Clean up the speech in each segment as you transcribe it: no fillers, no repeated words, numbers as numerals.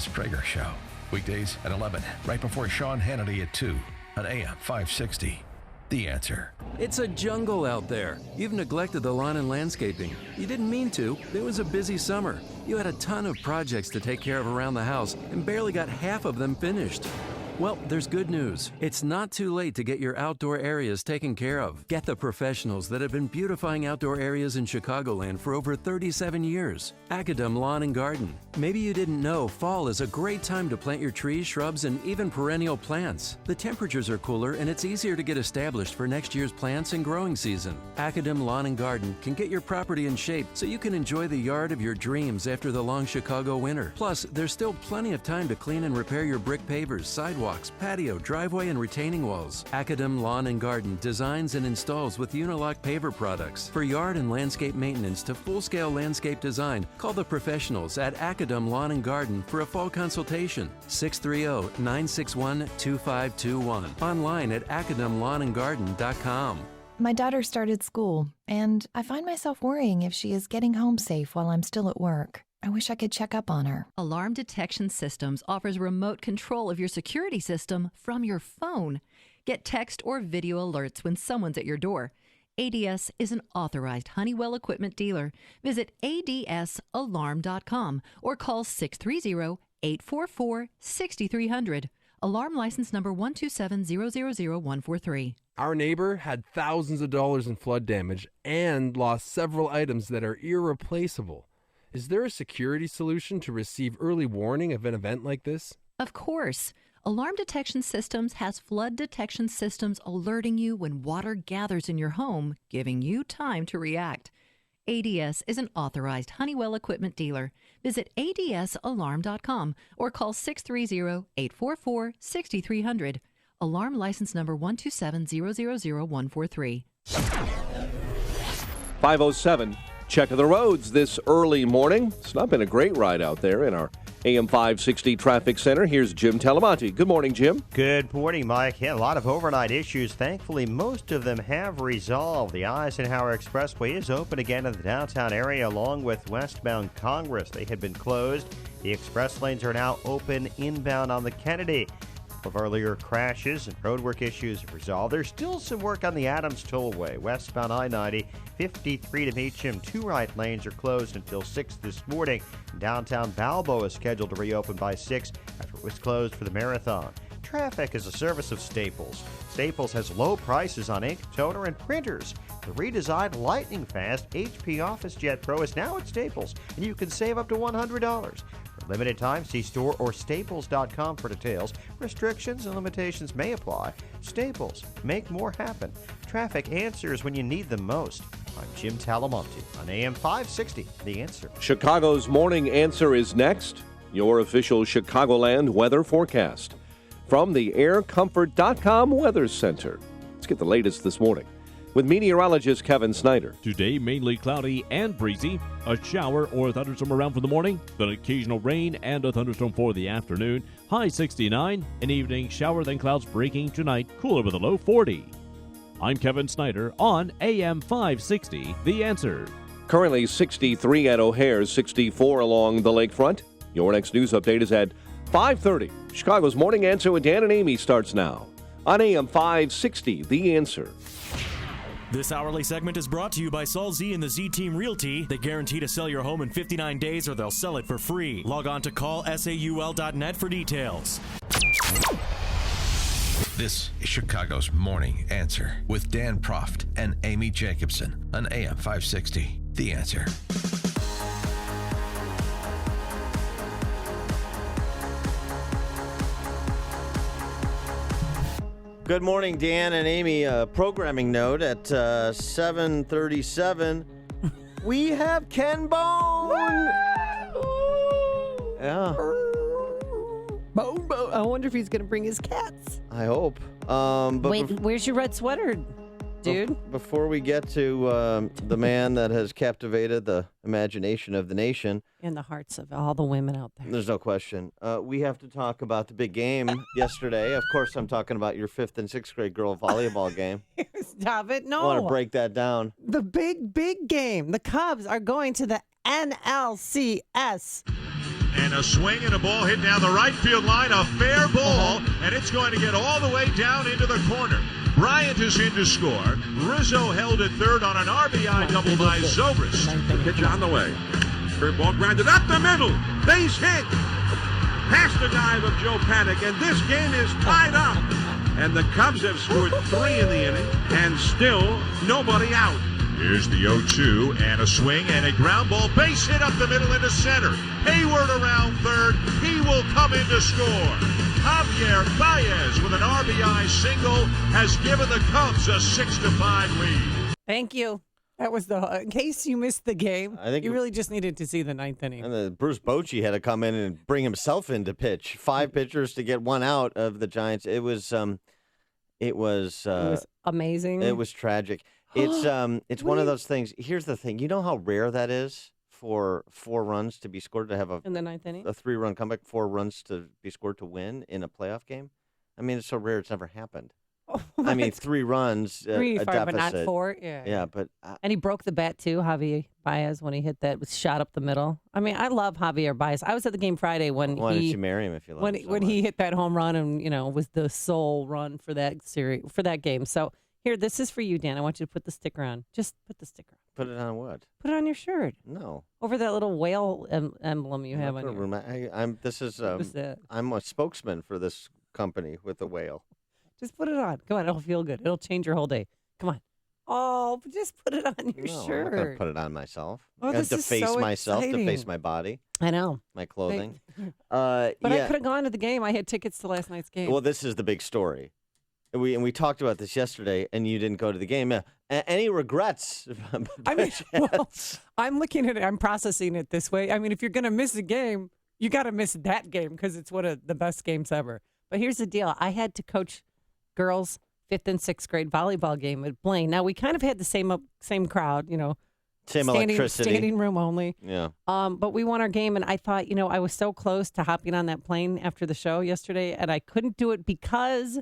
Dennis Prager Show. Weekdays at 11, right before Sean Hannity at 2 on AM 560. The Answer. It's a jungle out there. You've neglected the lawn and landscaping. You didn't mean to. It was a busy summer. You had a ton of projects to take care of around the house and barely got half of them finished. Well, there's good news. It's not too late to get your outdoor areas taken care of. Get the professionals that have been beautifying outdoor areas in Chicagoland for over 37 years. Academ Lawn and Garden. Maybe you didn't know fall is a great time to plant your trees, shrubs, and even perennial plants. The temperatures are cooler and it's easier to get established for next year's plants and growing season. Academ Lawn and Garden can get your property in shape so you can enjoy the yard of your dreams after the long Chicago winter. Plus, there's still plenty of time to clean and repair your brick pavers, sidewalks, patio, driveway, and retaining walls. Academ Lawn and Garden designs and installs with Unilock paver products. For yard and landscape maintenance to full-scale landscape design, call the professionals at Academ Lawn and Garden for a fall consultation. 630-961-2521. Online at academlawnandgarden.com. My daughter started school, and I find myself worrying if she is getting home safe while I'm still at work. I wish I could check up on her. Alarm Detection Systems offers remote control of your security system from your phone. Get text or video alerts when someone's at your door. ADS is an authorized Honeywell equipment dealer. Visit adsalarm.com or call 630-844-6300. Alarm license number 127000143. Our neighbor had thousands of dollars in flood damage and lost several items that are irreplaceable. Is there a security solution to receive early warning of an event like this? Of course. Alarm Detection Systems has flood detection systems alerting you when water gathers in your home, giving you time to react. ADS is an authorized Honeywell equipment dealer. Visit adsalarm.com or call 630-844-6300. Alarm license number 127000143. 507. Check of the roads this early morning. It's not been a great ride out there in our AM 560 traffic center. Here's Jim Talamonte. Good morning, Jim. Good morning, Mike. Yeah, a lot of overnight issues. Thankfully, most of them have resolved. The Eisenhower Expressway is open again in the downtown area along with westbound Congress. They had been closed. The express lanes are now open inbound on the Kennedy. Of earlier crashes and roadwork issues resolved. There's still some work on the Adams Tollway. Westbound I-90, 53 to Meacham. Two right lanes are closed until 6 this morning. Downtown Balboa is scheduled to reopen by 6 after it was closed for the marathon. Traffic is a service of Staples. Staples has low prices on ink, toner, and printers. The redesigned lightning fast HP OfficeJet Pro is now at Staples, and you can save up to $100. For limited time, see store or staples.com for details. Restrictions and limitations may apply. Staples, make more happen. Traffic answers when you need them most. I'm Jim Talamonte on AM 560, The Answer. Chicago's Morning Answer is next. Your official Chicagoland weather forecast from the aircomfort.com Weather Center. Let's get the latest this morning with meteorologist Kevin Snyder. Today, mainly cloudy and breezy. A shower or thunderstorm around for the morning, then occasional rain and a thunderstorm for the afternoon. High 69. An evening shower, then clouds breaking tonight. Cooler with a low 40. I'm Kevin Snyder on AM 560, The Answer. Currently 63 at O'Hare, 64 along the lakefront. Your next news update is at 5:30. Chicago's Morning Answer with Dan and Amy starts now on AM 560, The Answer. This hourly segment is brought to you by Saul Z and the Z Team Realty. They guarantee to sell your home in 59 days or they'll sell it for free. Log on to callsaul.net for details. This is Chicago's Morning Answer with Dan Proft and Amy Jacobson on AM 560. The Answer. Good morning, Dan and Amy. Programming note at 7:37. We have Ken Bone. Yeah. Bone. I wonder if he's going to bring his cats. I hope. Wait, where's your red sweater, dude? Before we get to the man that has captivated the imagination of the nation. In the hearts of all the women out there. There's no question. We have to talk about the big game yesterday. Of course, I'm talking about your 5th and 6th grade girl volleyball game. Stop it. No. I want to break that down. The big game. The Cubs are going to the NLCS. And a swing and a ball hit down the right field line. A fair ball, and it's going to get all the way down into the corner. Bryant is in to score. Rizzo held at third on an RBI double by Zobrist. The pitch on the way. Curveball grounded up the middle. Base hit. Past the dive of Joe Paddock, and this game is tied up. And the Cubs have scored 3 in the inning, and still nobody out. Here's the 0-2, and a swing and a ground ball. Base hit up the middle into center. Hayward around third. He will come in to score. Javier Baez with an RBI single has given the Cubs a 6-5 lead. Thank you. That was in case you missed the game, I think you really just needed to see the 9th inning. And Bruce Bochy had to come in and bring himself in to pitch. 5 pitchers to get 1 out of the Giants. It was amazing. It was tragic. It's one of those things. Here's the thing. You know how rare that is for 4 runs to be scored, to have in the 9th inning? a 3-run comeback, 4 runs to be scored to win in a playoff game? I mean, it's so rare it's never happened. I mean, 3 runs, 3, a 5, deficit. but not 4. Yeah, but and he broke the bat too, Javier Baez, when he hit that, was shot up the middle. I mean, I love Javier Baez. I was at the game Friday when why didn't you marry him if you love him so when much? he hit that home run and was the sole run for that series, for that game. So here, this is for you, Dan. I want you to put the sticker on. Just put the sticker on. Put it on what? Put it on your shirt. No. Over that little whale emblem you have on your. I'm a spokesman for this company with the whale. Just put it on. Come on, it'll feel good. It'll change your whole day. Come on. Oh, just put it on your shirt. I'm not gonna put it on myself. Oh, I have this to is face so myself, to face exciting. my body. I know. My clothing. But yeah. I could have gone to the game. I had tickets to last night's game. Well, this is the big story. We talked about this yesterday, and you didn't go to the game. Any regrets? I mean, well, I'm looking at it. I'm processing it this way. I mean, if you're going to miss a game, you got to miss that game because it's one of the best games ever. But here's the deal. I had to coach girls' 5th and 6th grade volleyball game at Blaine. Now, we kind of had the same crowd, Same electricity. Standing room only. Yeah. But we won our game, and I thought, I was so close to hopping on that plane after the show yesterday, and I couldn't do it because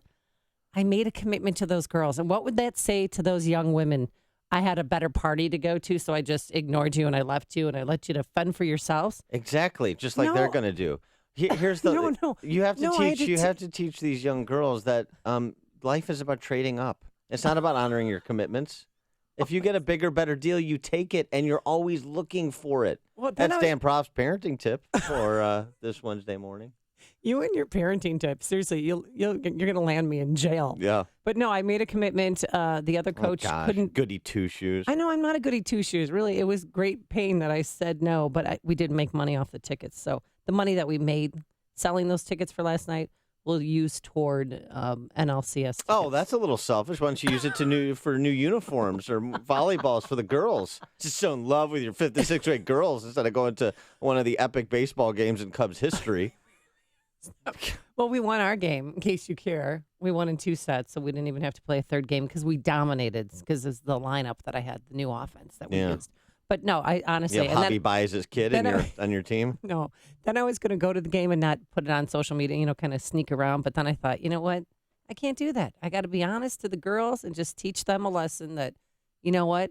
I made a commitment to those girls. And what would that say to those young women? I had a better party to go to, so I just ignored you and I left you and I let you to fend for yourselves. Exactly, just like they're going to do. Here's the No. You have to No, teach. You have to teach these young girls that life is about trading up. It's not about honoring your commitments. If you get a bigger, better deal, you take it, and you're always looking for it. Well, That's Dan Proft's parenting tip for this Wednesday morning. You and your parenting tips. Seriously, you're going to land me in jail. Yeah. But no, I made a commitment. The other coach couldn't. Goody two shoes. I know I'm not a goody two shoes. Really, it was great pain that I said no, but we did make money off the tickets. So the money that we made selling those tickets for last night, we'll use toward NLCS tickets. Oh, that's a little selfish. Why don't you use it for new uniforms or volleyballs for the girls? Just so in love with your 5th and 6th grade girls instead of going to one of the epic baseball games in Cubs history. Well, we won our game, in case you care. We won in 2 sets, so we didn't even have to play a third game because we dominated because it's the lineup that I had, the new offense that we used. But no, I honestly... You have Javi Baez's kid on your team? No. Then I was going to go to the game and not put it on social media, kind of sneak around. But then I thought, you know what? I can't do that. I got to be honest to the girls and just teach them a lesson that, you know what?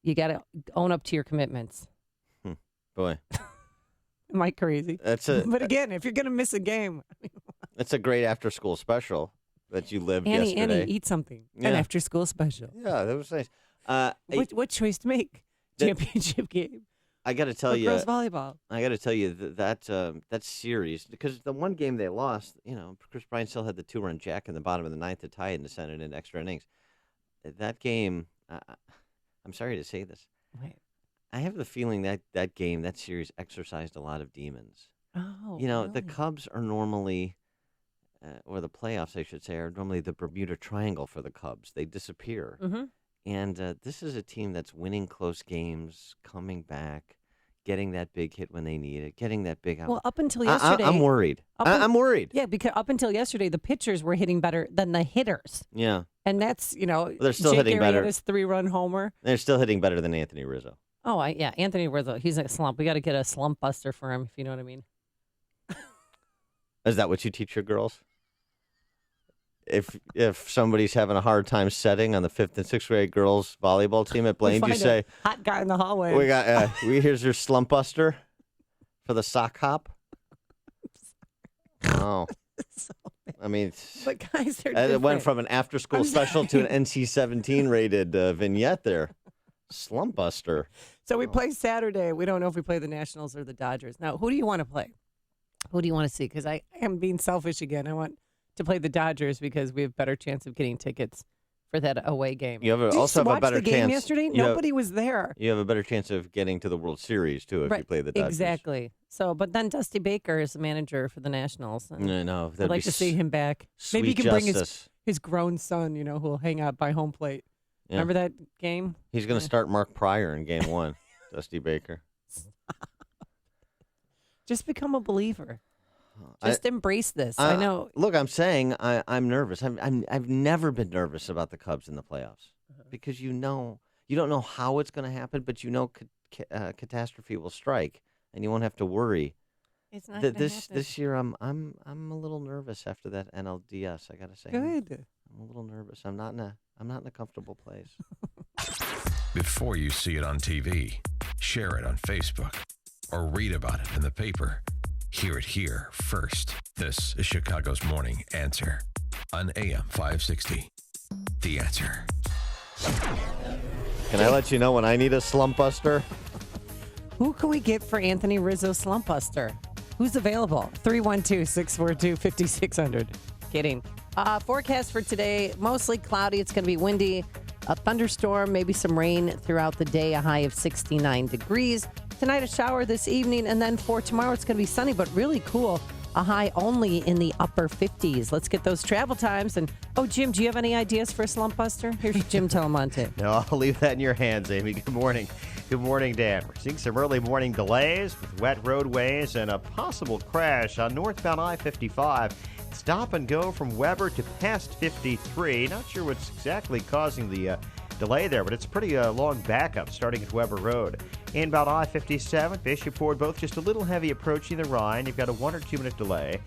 You got to own up to your commitments. Boy. Am I crazy? But again, if you're going to miss a game... It's a great after-school special that you lived yesterday. Annie, eat something. Yeah. An after-school special. Yeah, that was nice. What choice to make? Championship game. I got to tell you, girls volleyball. I got to tell you that series, because the one game they lost, Chris Bryant still had the 2-run jack in the bottom of the 9th to tie it and to send it in extra innings. That game, I'm sorry to say this, Wait. I have the feeling that game, that series, exercised a lot of demons. Oh, the really? Cubs are normally, or the playoffs, I should say, are normally the Bermuda Triangle for the Cubs. They disappear. Mm-hmm. And this is a team that's winning close games, coming back, getting that big hit when they need it, getting that big out. Well, up until yesterday... I'm worried. I'm worried. Yeah, because up until yesterday, the pitchers were hitting better than the hitters. Yeah. And that's, they're still Jake hitting better. Arrieta's 3-run homer. They're still hitting better than Anthony Rizzo. Oh, yeah, Anthony Rizzo. He's a slump. We got to get a slump buster for him, if you know what I mean. Is that what you teach your girls? If somebody's having a hard time setting on the 5th and 6th grade girls volleyball team at Blaine, you say, hot guy in the hallway. "We got here's your slump buster for the sock hop." know. I mean, but guys, they're it different. went from an after-school special to an NC-17 rated vignette there. Slump Buster. So we play Saturday. We don't know if we play the Nationals or the Dodgers. Now, who do you want to play? Who do you want to see? Because I am being selfish again. I want to play the Dodgers because we have better chance of getting tickets for that away game. You Did also have a watch better the game chance. yesterday? Nobody was there. You have a better chance of getting to the World Series, too, if you play the Dodgers. Exactly. So, but then Dusty Baker is the manager for the Nationals. No, I'd like to see him back. Maybe he can bring his grown son, who will hang out by home plate. Yeah. Remember that game? He's going to start Mark Pryor in game 1, Dusty Baker. Just become a believer. Just embrace this. I know. Look, I'm saying I'm nervous. I've never been nervous about the Cubs in the playoffs because you don't know how it's going to happen, but catastrophe will strike, and you won't have to worry. It's not gonna happen. This year. I'm a little nervous after that NLDS. I got to say. Good. I'm a little nervous. I'm not in a comfortable place. Before you see it on TV, share it on Facebook, or read about it in the paper. Hear it here first. This is Chicago's Morning Answer on AM 560. The Answer. Can I let you know when I need a slump buster? Who can we get for Anthony Rizzo Slump Buster? Who's available? 312-642-5600. Kidding. Forecast for today, mostly cloudy. It's going to be windy. A thunderstorm, maybe some rain throughout the day, a high of 69 degrees. Tonight, a shower this evening, and then for tomorrow, it's going to be sunny, but really cool. A high only in the upper 50s. Let's get those travel times. And, Jim, do you have any ideas for a slump buster? Here's Jim Telemonte. No, I'll leave that in your hands, Amy. Good morning. Good morning, Dan. We're seeing some early morning delays with wet roadways and a possible crash on northbound I-55. Stop and go from Weber to past 53. Not sure what's exactly causing the delay there, but it's a pretty long backup starting at Weber Road. Inbound I-57, Bishop Ford, both just a little heavy approaching the Rhine. You've got a 1 or 2 minute delay.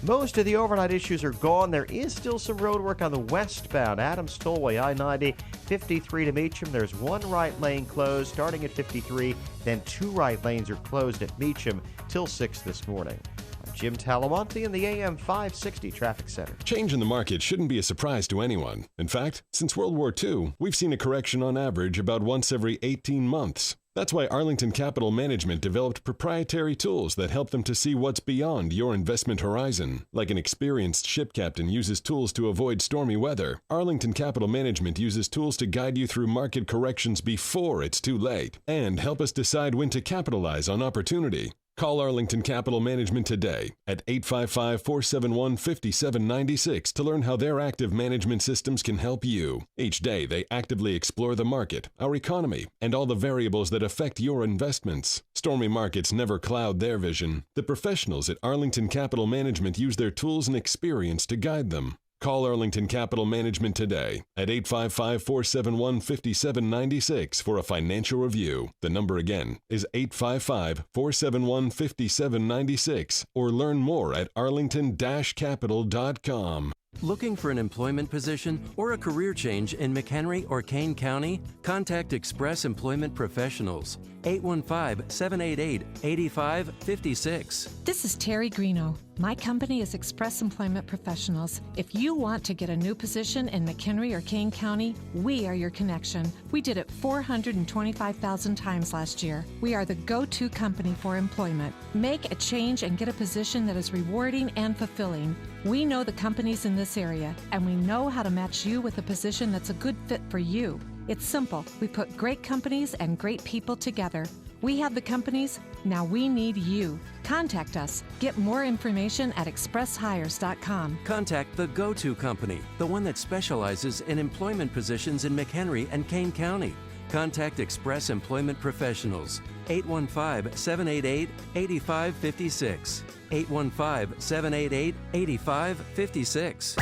Most of the overnight issues are gone. There is still some road work on the westbound Adams Tollway, I-90, 53 to Meacham. There's 1 right lane closed starting at 53, then 2 right lanes are closed at Meacham till 6 this morning. I'm Jim Talamonte in the AM 560 Traffic Center. Change in the market shouldn't be a surprise to anyone. In fact, since World War II, we've seen a correction on average about once every 18 months. That's why Arlington Capital Management developed proprietary tools that help them to see what's beyond your investment horizon. Like an experienced ship captain uses tools to avoid stormy weather, Arlington Capital Management uses tools to guide you through market corrections before it's too late and help us decide when to capitalize on opportunity. Call Arlington Capital Management today at 855-471-5796 to learn how their active management systems can help you. Each day, they actively explore the market, our economy, and all the variables that affect your investments. Stormy markets never cloud their vision. The professionals at Arlington Capital Management use their tools and experience to guide them. Call Arlington Capital Management today at 855-471-5796 for a financial review. The number again is 855-471-5796 or learn more at arlington-capital.com. Looking for an employment position or a career change in McHenry or Kane County? Contact Express Employment Professionals, 815-788-8556. This is Terry Greeno. My company is Express Employment Professionals. If you want to get a new position in McHenry or Kane County, we are your connection. We did it 425,000 times last year. We are the go-to company for employment. Make a change and get a position that is rewarding and fulfilling. We know the companies in this area, and we know how to match you with a position that's a good fit for you. It's simple. We put great companies and great people together. We have the companies, now we need you. Contact us. Get more information at expresshires.com. Contact the go-to company, the one that specializes in employment positions in McHenry and Kane County. Contact Express Employment Professionals, 815-788-8556. 815-788-8556.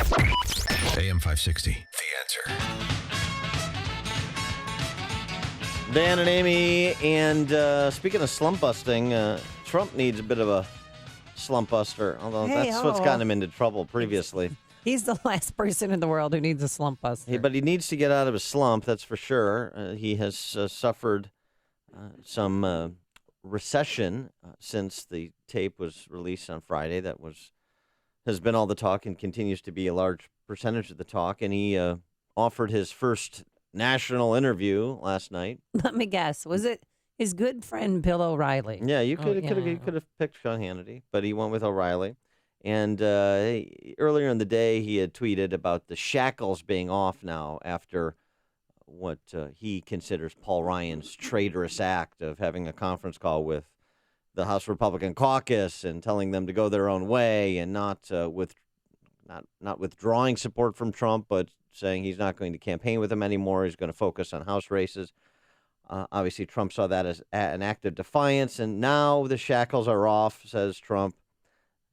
AM 560, The Answer. Dan and Amy, and speaking of slump busting, Trump needs a bit of a slump buster, although that's what's gotten him into trouble previously. He's the last person in the world who needs a slump buster. But he needs to get out of his slump, that's for sure. He has suffered some recession since the tape was released on Friday that was has been all the talk and continues to be a large percentage of the talk. And he offered his first national interview last night. Let me guess. Was it his good friend Bill O'Reilly? Yeah, you could have picked Sean Hannity, but he went with O'Reilly. And earlier in the day, he had tweeted about the shackles being off now after what he considers Paul Ryan's traitorous act of having a conference call with the House Republican caucus and telling them to go their own way and not withdrawing support from Trump, but saying he's not going to campaign with him anymore. He's going to focus on House races. Obviously, Trump saw that as an act of defiance, and now the shackles are off, says Trump,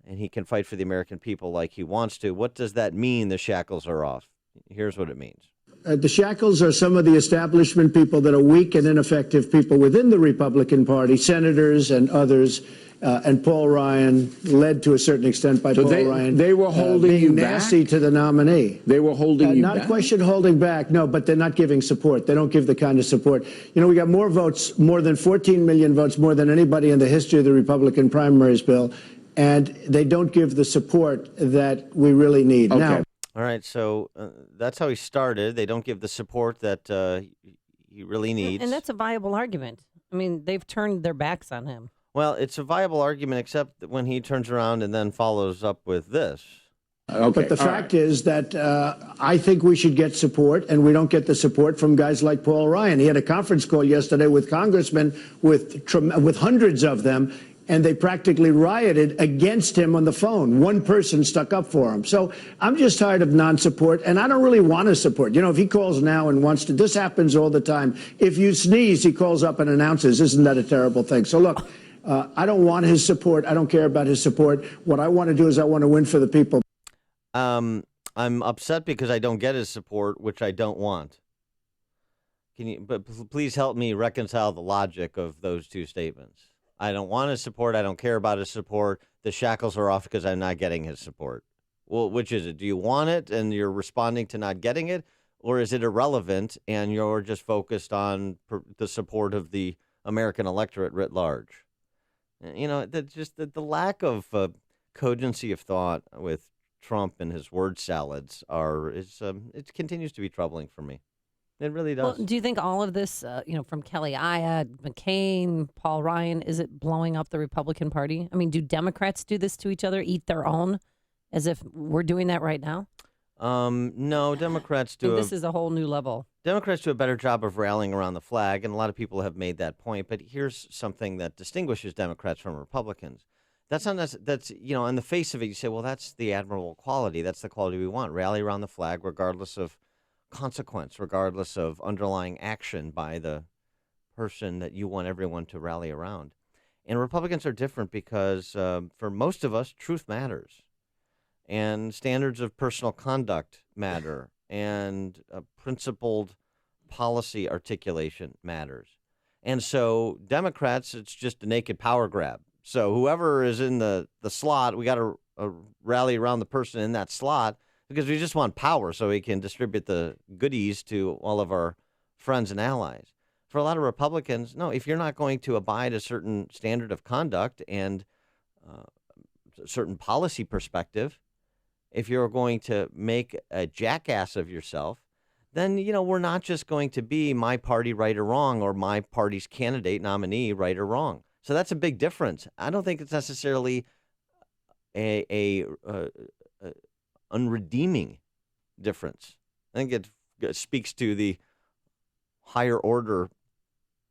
and he can fight for the American people like he wants to. What does that mean, the shackles are off? Here's what it means. The shackles are some of the establishment people that are weak and ineffective people within the Republican Party, senators and others, and Paul Ryan, led to a certain extent by Paul Ryan. They were holding being you nasty back? to the nominee. They were holding you not back? Not a question holding back, no, but they're not giving support. They don't give the kind of support. You know, we got more votes, more than 14 million votes, more than anybody in the history of the Republican primaries, Bill, and they don't give the support that we really need. Okay. Now, all right, so that's how he started. They don't give the support that he really needs. And that's a viable argument. I mean, they've turned their backs on him. Well, it's a viable argument, except that when he turns around and then follows up with this. Okay. But the fact is that I think we should get support, and we don't get the support from guys like Paul Ryan. He had a conference call yesterday with congressmen, with hundreds of them, and they practically rioted against him on the phone. One person stuck up for him. So I'm just tired of non-support, and I don't really want to support. You know, if he calls now and wants to, this happens all the time. If you sneeze, he calls up and announces. Isn't that a terrible thing? So look, I don't want his support. I don't care about his support. What I want to do is I want to win for the people. I'm upset because I don't get his support, which I don't want. But please help me reconcile the logic of those two statements. I don't want his support. I don't care about his support. The shackles are off because I'm not getting his support. Well, which is it? Do you want it and you're responding to not getting it? Or is it irrelevant and you're just focused on the support of the American electorate writ large? You know, the lack of cogency of thought with Trump and his word salads it continues to be troubling for me. It really does. Well, do you think all of this, from Kelly Ayotte, McCain, Paul Ryan, is it blowing up the Republican Party? I mean, do Democrats do this to each other, eat their own, as if we're doing that right now? No, Democrats do. This is a whole new level. Democrats do a better job of rallying around the flag, and a lot of people have made that point. But here's something that distinguishes Democrats from Republicans. That's on the face of it, you say, well, that's the admirable quality. That's the quality we want. Rally around the flag, regardless of consequence, regardless of underlying action by the person that you want everyone to rally around. And Republicans are different because for most of us, truth matters. And standards of personal conduct matter. And principled policy articulation matters. And so Democrats, it's just a naked power grab. So whoever is in the slot, we got to rally around the person in that slot because we just want power so we can distribute the goodies to all of our friends and allies. For a lot of Republicans, no, if you're not going to abide a certain standard of conduct and a certain policy perspective, if you're going to make a jackass of yourself, then, we're not just going to be my party right or wrong or my party's candidate nominee right or wrong. So that's a big difference. I don't think it's necessarily a unredeeming difference. I think it speaks to the higher order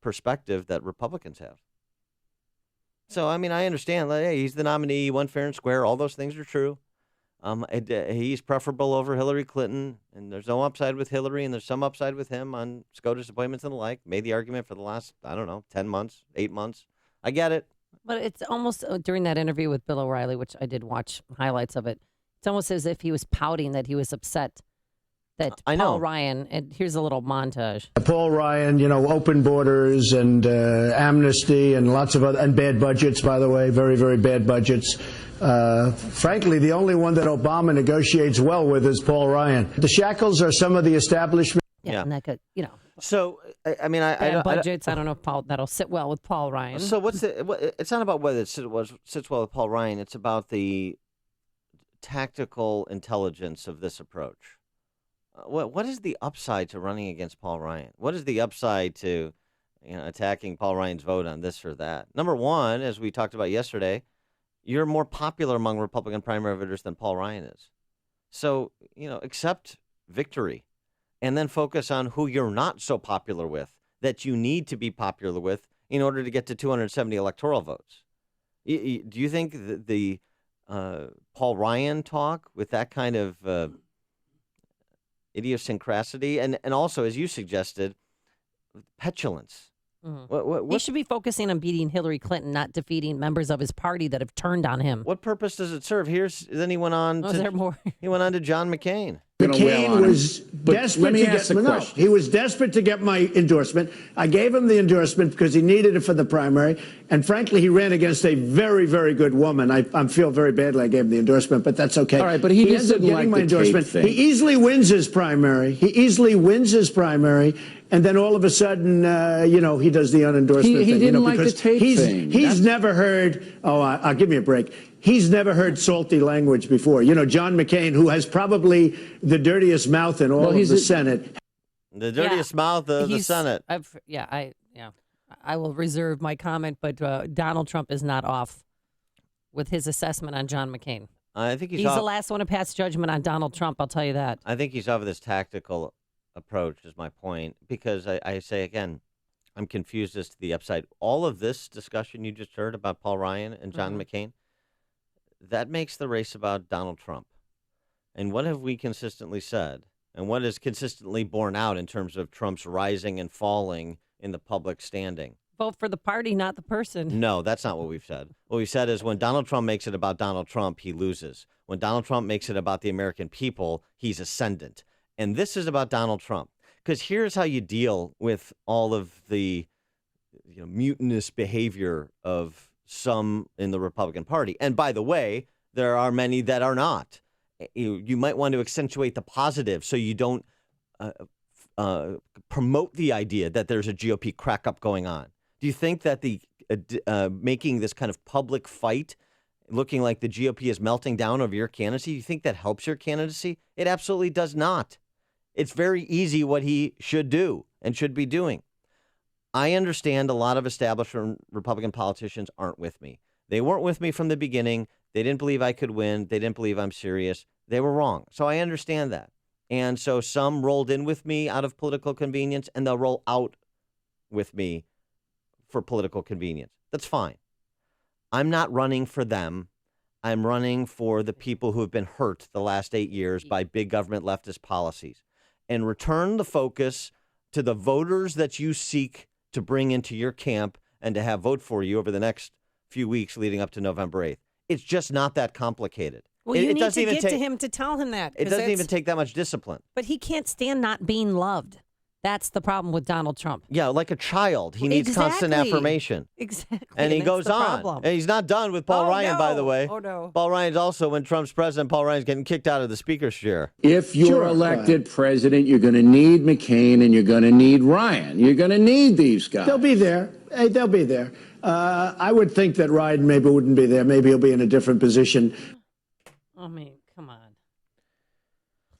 perspective that Republicans have. So, I mean, I understand. Hey, he's the nominee. He won fair and square. All those things are true. He's preferable over Hillary Clinton, and there's no upside with Hillary, and there's some upside with him on SCOTUS appointments and the like. Made the argument for the last, 10 months, 8 months. I get it. But it's almost during that interview with Bill O'Reilly, which I did watch highlights of it, it's almost as if he was pouting that he was upset that Paul Ryan, and here's a little montage. Paul Ryan, open borders and amnesty and lots of other, and bad budgets, by the way, very, very bad budgets. Frankly, the only one that Obama negotiates well with is Paul Ryan. The shackles are some of the establishment. Yeah. And that could, So, I mean, budgets. I don't know if that'll sit well with Paul Ryan. So it's not about whether it sits well with Paul Ryan. It's about the tactical intelligence of this approach. What is the upside to running against Paul Ryan? What is the upside to attacking Paul Ryan's vote on this or that? Number one, as we talked about yesterday, you're more popular among Republican primary voters than Paul Ryan is. So, accept victory and then focus on who you're not so popular with that you need to be popular with in order to get to 270 electoral votes. Do you think the Paul Ryan talk with that kind of idiosyncrasy and also, as you suggested, petulance? He should be focusing on beating Hillary Clinton, not defeating members of his party that have turned on him. What purpose does it serve? Then he went on. Was there more? He went on to John McCain. McCain was desperate to get he was desperate to get my endorsement. I gave him the endorsement because he needed it for the primary, and frankly, he ran against a very, very good woman. I feel very badly I gave him the endorsement, but that's okay. All right, but he ends up getting my endorsement. He easily wins his primary. And then all of a sudden, he does the unendorsement thing. He didn't like the tape thing. He's never heard. I'll give me a break. He's never heard salty language before. John McCain, who has probably the dirtiest mouth in all of the Senate. The dirtiest mouth of the Senate. I will reserve my comment, but Donald Trump is not off with his assessment on John McCain. I think he's the last one to pass judgment on Donald Trump, I'll tell you that. I think he's off of this tactical approach is my point, because I say again, I'm confused as to the upside. All of this discussion you just heard about Paul Ryan and John McCain, that makes the race about Donald Trump. And what have we consistently said? And what is consistently borne out in terms of Trump's rising and falling in the public standing? Vote for the party, not the person. No, that's not what we've said. What we've said is when Donald Trump makes it about Donald Trump, he loses. When Donald Trump makes it about the American people, he's ascendant. And this is about Donald Trump. Because here's how you deal with all of the mutinous behavior of some in the Republican Party. And by the way, there are many that are not. You might want to accentuate the positive so you don't promote the idea that there's a GOP crack-up going on. Do you think that the making this kind of public fight, looking like the GOP is melting down over your candidacy, do you think that helps your candidacy? It absolutely does not. It's very easy what he should do and should be doing. I understand a lot of establishment Republican politicians aren't with me. They weren't with me from the beginning. They didn't believe I could win. They didn't believe I'm serious. They were wrong. So I understand that. And so some rolled in with me out of political convenience, and they'll roll out with me for political convenience. That's fine. I'm not running for them. I'm running for the people who have been hurt the last 8 years by big government leftist policies. And return the focus to the voters that you seek to bring into your camp and to have vote for you over the next few weeks leading up to November 8th. It's just not that complicated. Well, you need to get to him to tell him that. It doesn't even take that much discipline. But he can't stand not being loved. That's the problem with Donald Trump. Yeah, like a child. He needs constant affirmation. Exactly. And he goes on. And he's not done with Paul Ryan, by the way. Oh, no. Paul Ryan's also, when Trump's president, Paul Ryan's getting kicked out of the speaker's chair. If you're elected president, you're going to need McCain and you're going to need Ryan. You're going to need these guys. They'll be there. They'll be there. I would think that Ryan maybe wouldn't be there. Maybe he'll be in a different position. I mean, come on.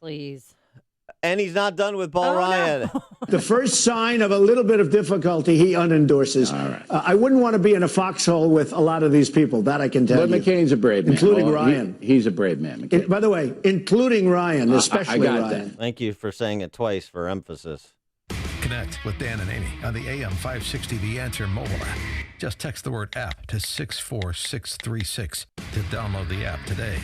Please. And he's not done with Paul Ryan. No. The first sign of a little bit of difficulty, he unendorses. All right. I wouldn't want to be in a foxhole with a lot of these people. That I can tell you. But McCain's a brave man. Including Ryan. He's a brave man, McCain. By the way, including Ryan, especially I got Ryan. that. Thank you for saying it twice for emphasis. Connect with Dan and Amy on the AM 560 The Answer mobile app. Just text the word app to 64636 to download the app today.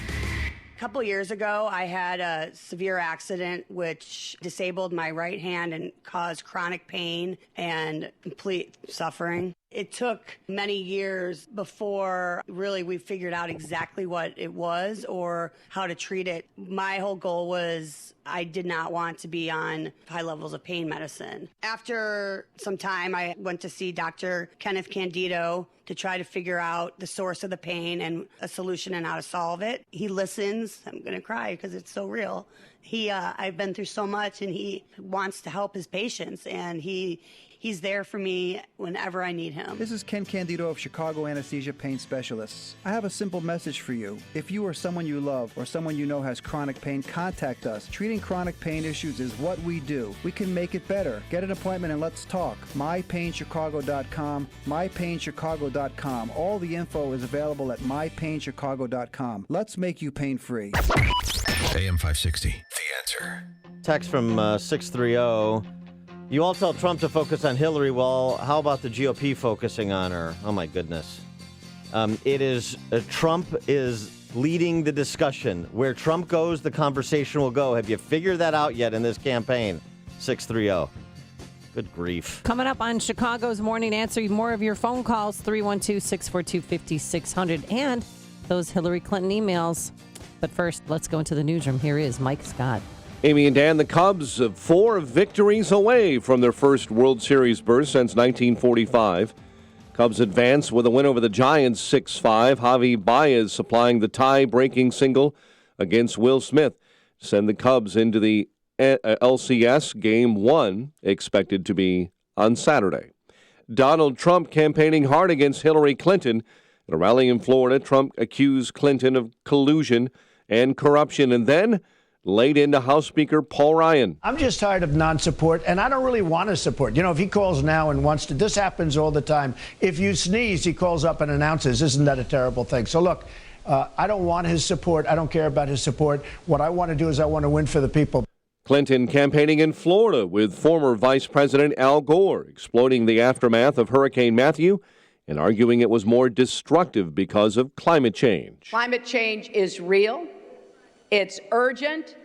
A couple years ago, I had a severe accident which disabled my right hand and caused chronic pain and complete suffering. It took many years before really we figured out exactly what it was or how to treat it. My whole goal was I did not want to be on high levels of pain medicine. After some time, I went to see Dr. Kenneth Candido to try to figure out the source of the pain and a solution and how to solve it. He listens. I'm going to cry because it's so real. I've been through so much, and he wants to help his patients, and he he's there for me whenever I need him. This is Ken Candido of Chicago Anesthesia Pain Specialists. I have a simple message for you. If you or someone you love or someone you know has chronic pain, contact us. Treating chronic pain issues is what we do. We can make it better. Get an appointment and let's talk. MyPainChicago.com, MyPainChicago.com. All the info is available at MyPainChicago.com. Let's make you pain-free. AM 560, The Answer. Text from 630. You all tell Trump to focus on Hillary. Well, how about the GOP focusing on her? Oh, my goodness. Trump is leading the discussion. Where Trump goes, the conversation will go. Have you figured that out yet in this campaign? 630. Good grief. Coming up on Chicago's Morning Answer, more of your phone calls, 312-642-5600, and those Hillary Clinton emails. But first, let's go into the newsroom. Here is Mike Scott. Amy and Dan, the Cubs 4 victories away from their first World Series berth since 1945. Cubs advance with a win over the Giants 6-5. Javi Baez supplying the tie-breaking single against Will Smith. Send the Cubs into the LCS Game 1, expected to be on Saturday. Donald Trump campaigning hard against Hillary Clinton. At a rally in Florida, Trump accused Clinton of collusion and corruption, and then laid into House Speaker Paul Ryan. I'm just tired of non-support, and I don't really want to support. You know, if he calls now and wants to, this happens all the time. If you sneeze, he calls up and announces. Isn't that a terrible thing? So look, I don't want his support. I don't care about his support. What I want to do is I want to win for the people. Clinton campaigning in Florida with former Vice President Al Gore, exploiting the aftermath of Hurricane Matthew and arguing it was more destructive because of climate change. Climate change is real. It's urgent,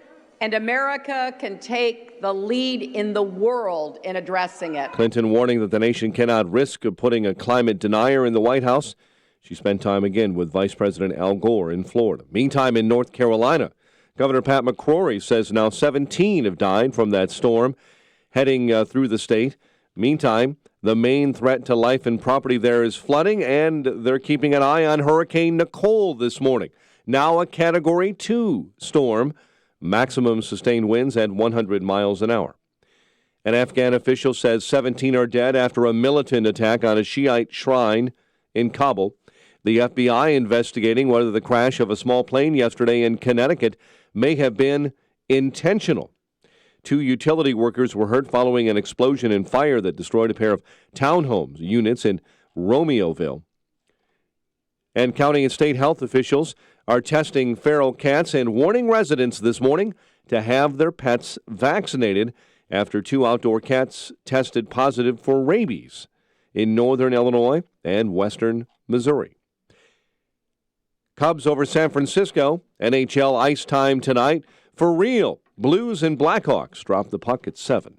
and America can take the lead in the world in addressing it. Clinton warning that the nation cannot risk putting a climate denier in the White House. She spent time again with Vice President Al Gore in Florida. Meantime, in North Carolina, Governor Pat McCrory says now 17 have died from that storm heading through the state. Meantime, the main threat to life and property there is flooding, and they're keeping an eye on Hurricane Nicole this morning. Now a Category 2 storm, maximum sustained winds at 100 miles an hour. An Afghan official says 17 are dead after a militant attack on a Shiite shrine in Kabul. The FBI investigating whether the crash of a small plane yesterday in Connecticut may have been intentional. 2 utility workers were hurt following an explosion and fire that destroyed a pair of townhomes units in Romeoville. And county and state health officials are testing feral cats and warning residents this morning to have their pets vaccinated after 2 outdoor cats tested positive for rabies in northern Illinois and western Missouri. Cubs over San Francisco. NHL ice time tonight. For real, Blues and Blackhawks drop the puck at 7.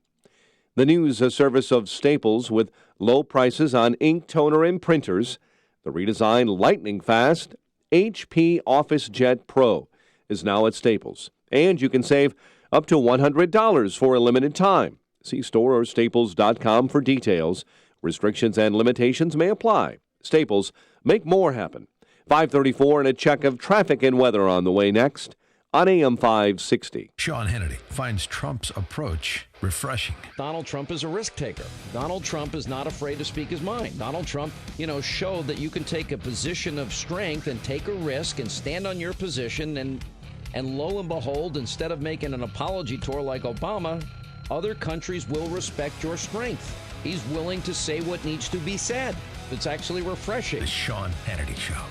The news service of Staples with low prices on ink, toner, and printers. The redesigned lightning-fast HP OfficeJet Pro is now at Staples. And you can save up to $100 for a limited time. See store or staples.com for details. Restrictions and limitations may apply. Staples, make more happen. 5:34 and a check of traffic and weather on the way next on AM 560. Sean Hannity finds Trump's approach refreshing. Donald Trump is a risk taker. Donald Trump is not afraid to speak his mind. Donald Trump, showed that you can take a position of strength and take a risk and stand on your position. And lo and behold, instead of making an apology tour like Obama, other countries will respect your strength. He's willing to say what needs to be said. It's actually refreshing. The Sean Hannity Show.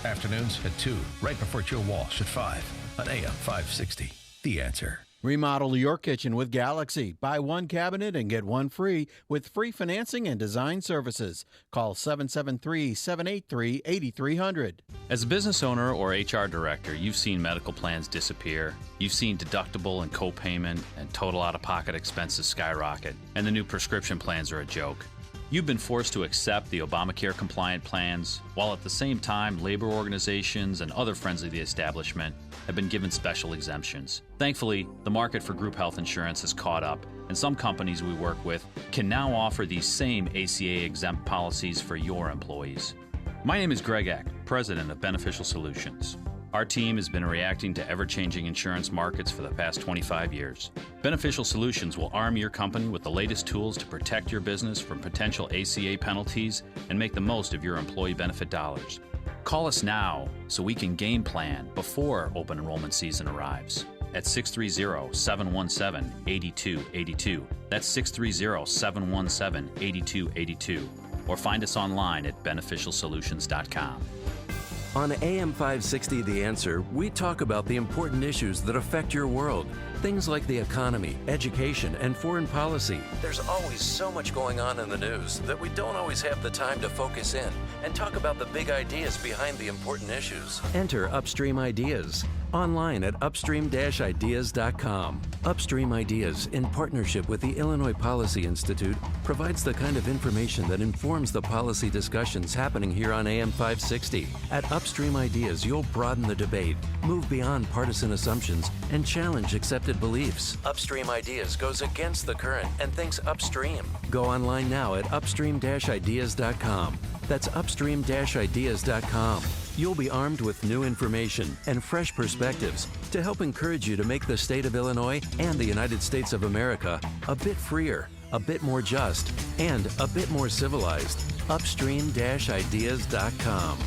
Afternoons at 2, right before Joe Walsh at 5 on AM 560. The Answer. Remodel your kitchen with Galaxy. Buy one cabinet and get one free with free financing and design services. Call 773-783-8300. As a business owner or HR director, you've seen medical plans disappear. You've seen deductible and co-payment and total out-of-pocket expenses skyrocket. And the new prescription plans are a joke. You've been forced to accept the Obamacare-compliant plans, while at the same time, labor organizations and other friends of the establishment have been given special exemptions. Thankfully, the market for group health insurance has caught up, and some companies we work with can now offer these same ACA-exempt policies for your employees. My name is Greg Eck, president of Beneficial Solutions. Our team has been reacting to ever-changing insurance markets for the past 25 years. Beneficial Solutions will arm your company with the latest tools to protect your business from potential ACA penalties and make the most of your employee benefit dollars. Call us now so we can game plan before open enrollment season arrives at 630-717-8282. That's 630-717-8282. Or find us online at beneficialsolutions.com. On AM 560 The Answer, we talk about the important issues that affect your world. Things like the economy, education, and foreign policy. There's always so much going on in the news that we don't always have the time to focus in and talk about the big ideas behind the important issues. Enter Upstream Ideas online at upstream-ideas.com. Upstream Ideas, in partnership with the Illinois Policy Institute, provides the kind of information that informs the policy discussions happening here on AM 560. At Upstream Ideas, you'll broaden the debate, move beyond partisan assumptions, and challenge accepted beliefs. Upstream Ideas goes against the current and thinks upstream. Go online now at upstream-ideas.com. That's upstream-ideas.com. You'll be armed with new information and fresh perspectives to help encourage you to make the state of Illinois and the United States of America a bit freer, a bit more just, and a bit more civilized. Upstream-ideas.com.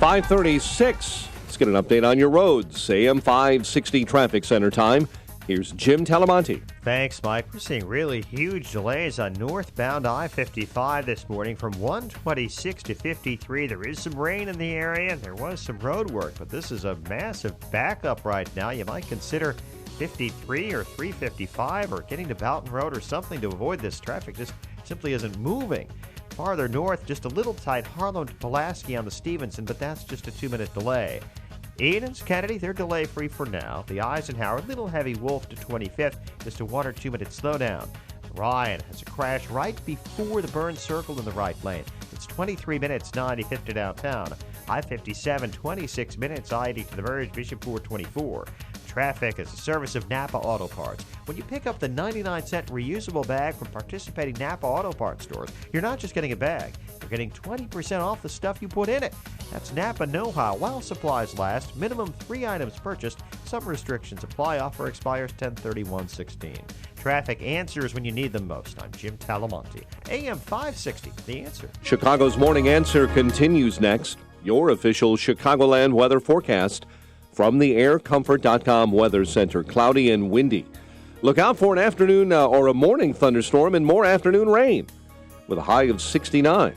5:36. Let's get an update on your roads. AM 560 Traffic Center time. Here's Jim Talamonte. Thanks, Mike. We're seeing really huge delays on northbound I-55 this morning from 126 to 53. There is some rain in the area, and there was some road work, but this is a massive backup right now. You might consider 53 or 355 or getting to Boughton Road or something to avoid this traffic. Just simply isn't moving. Farther north, just a little tight, Harlow to Pulaski on the Stevenson, but that's just a 2-minute delay. Edens, Kennedy, they're delay-free for now. The Eisenhower, little heavy Wolf to 25th, just a 1 or 2 minute slowdown. Ryan has a crash right before the Burns Circle in the right lane. It's 23 minutes, 95th to downtown. I-57, 26 minutes, I-80 to the Verge, Bishop 424. Traffic is a service of Napa Auto Parts. When you pick up the 99-cent reusable bag from participating Napa Auto Parts stores, you're not just getting a bag. You're getting 20% off the stuff you put in it. That's Napa know-how. While supplies last, minimum 3 items purchased. Some restrictions apply. Offer expires 10/31/16. Traffic answers when you need them most. I'm Jim Talamonte. AM 560, The Answer. Chicago's Morning Answer continues next. Your official Chicagoland weather forecast from the aircomfort.com Weather Center. Cloudy and windy. Look out for an afternoon or a morning thunderstorm and more afternoon rain with a high of 69.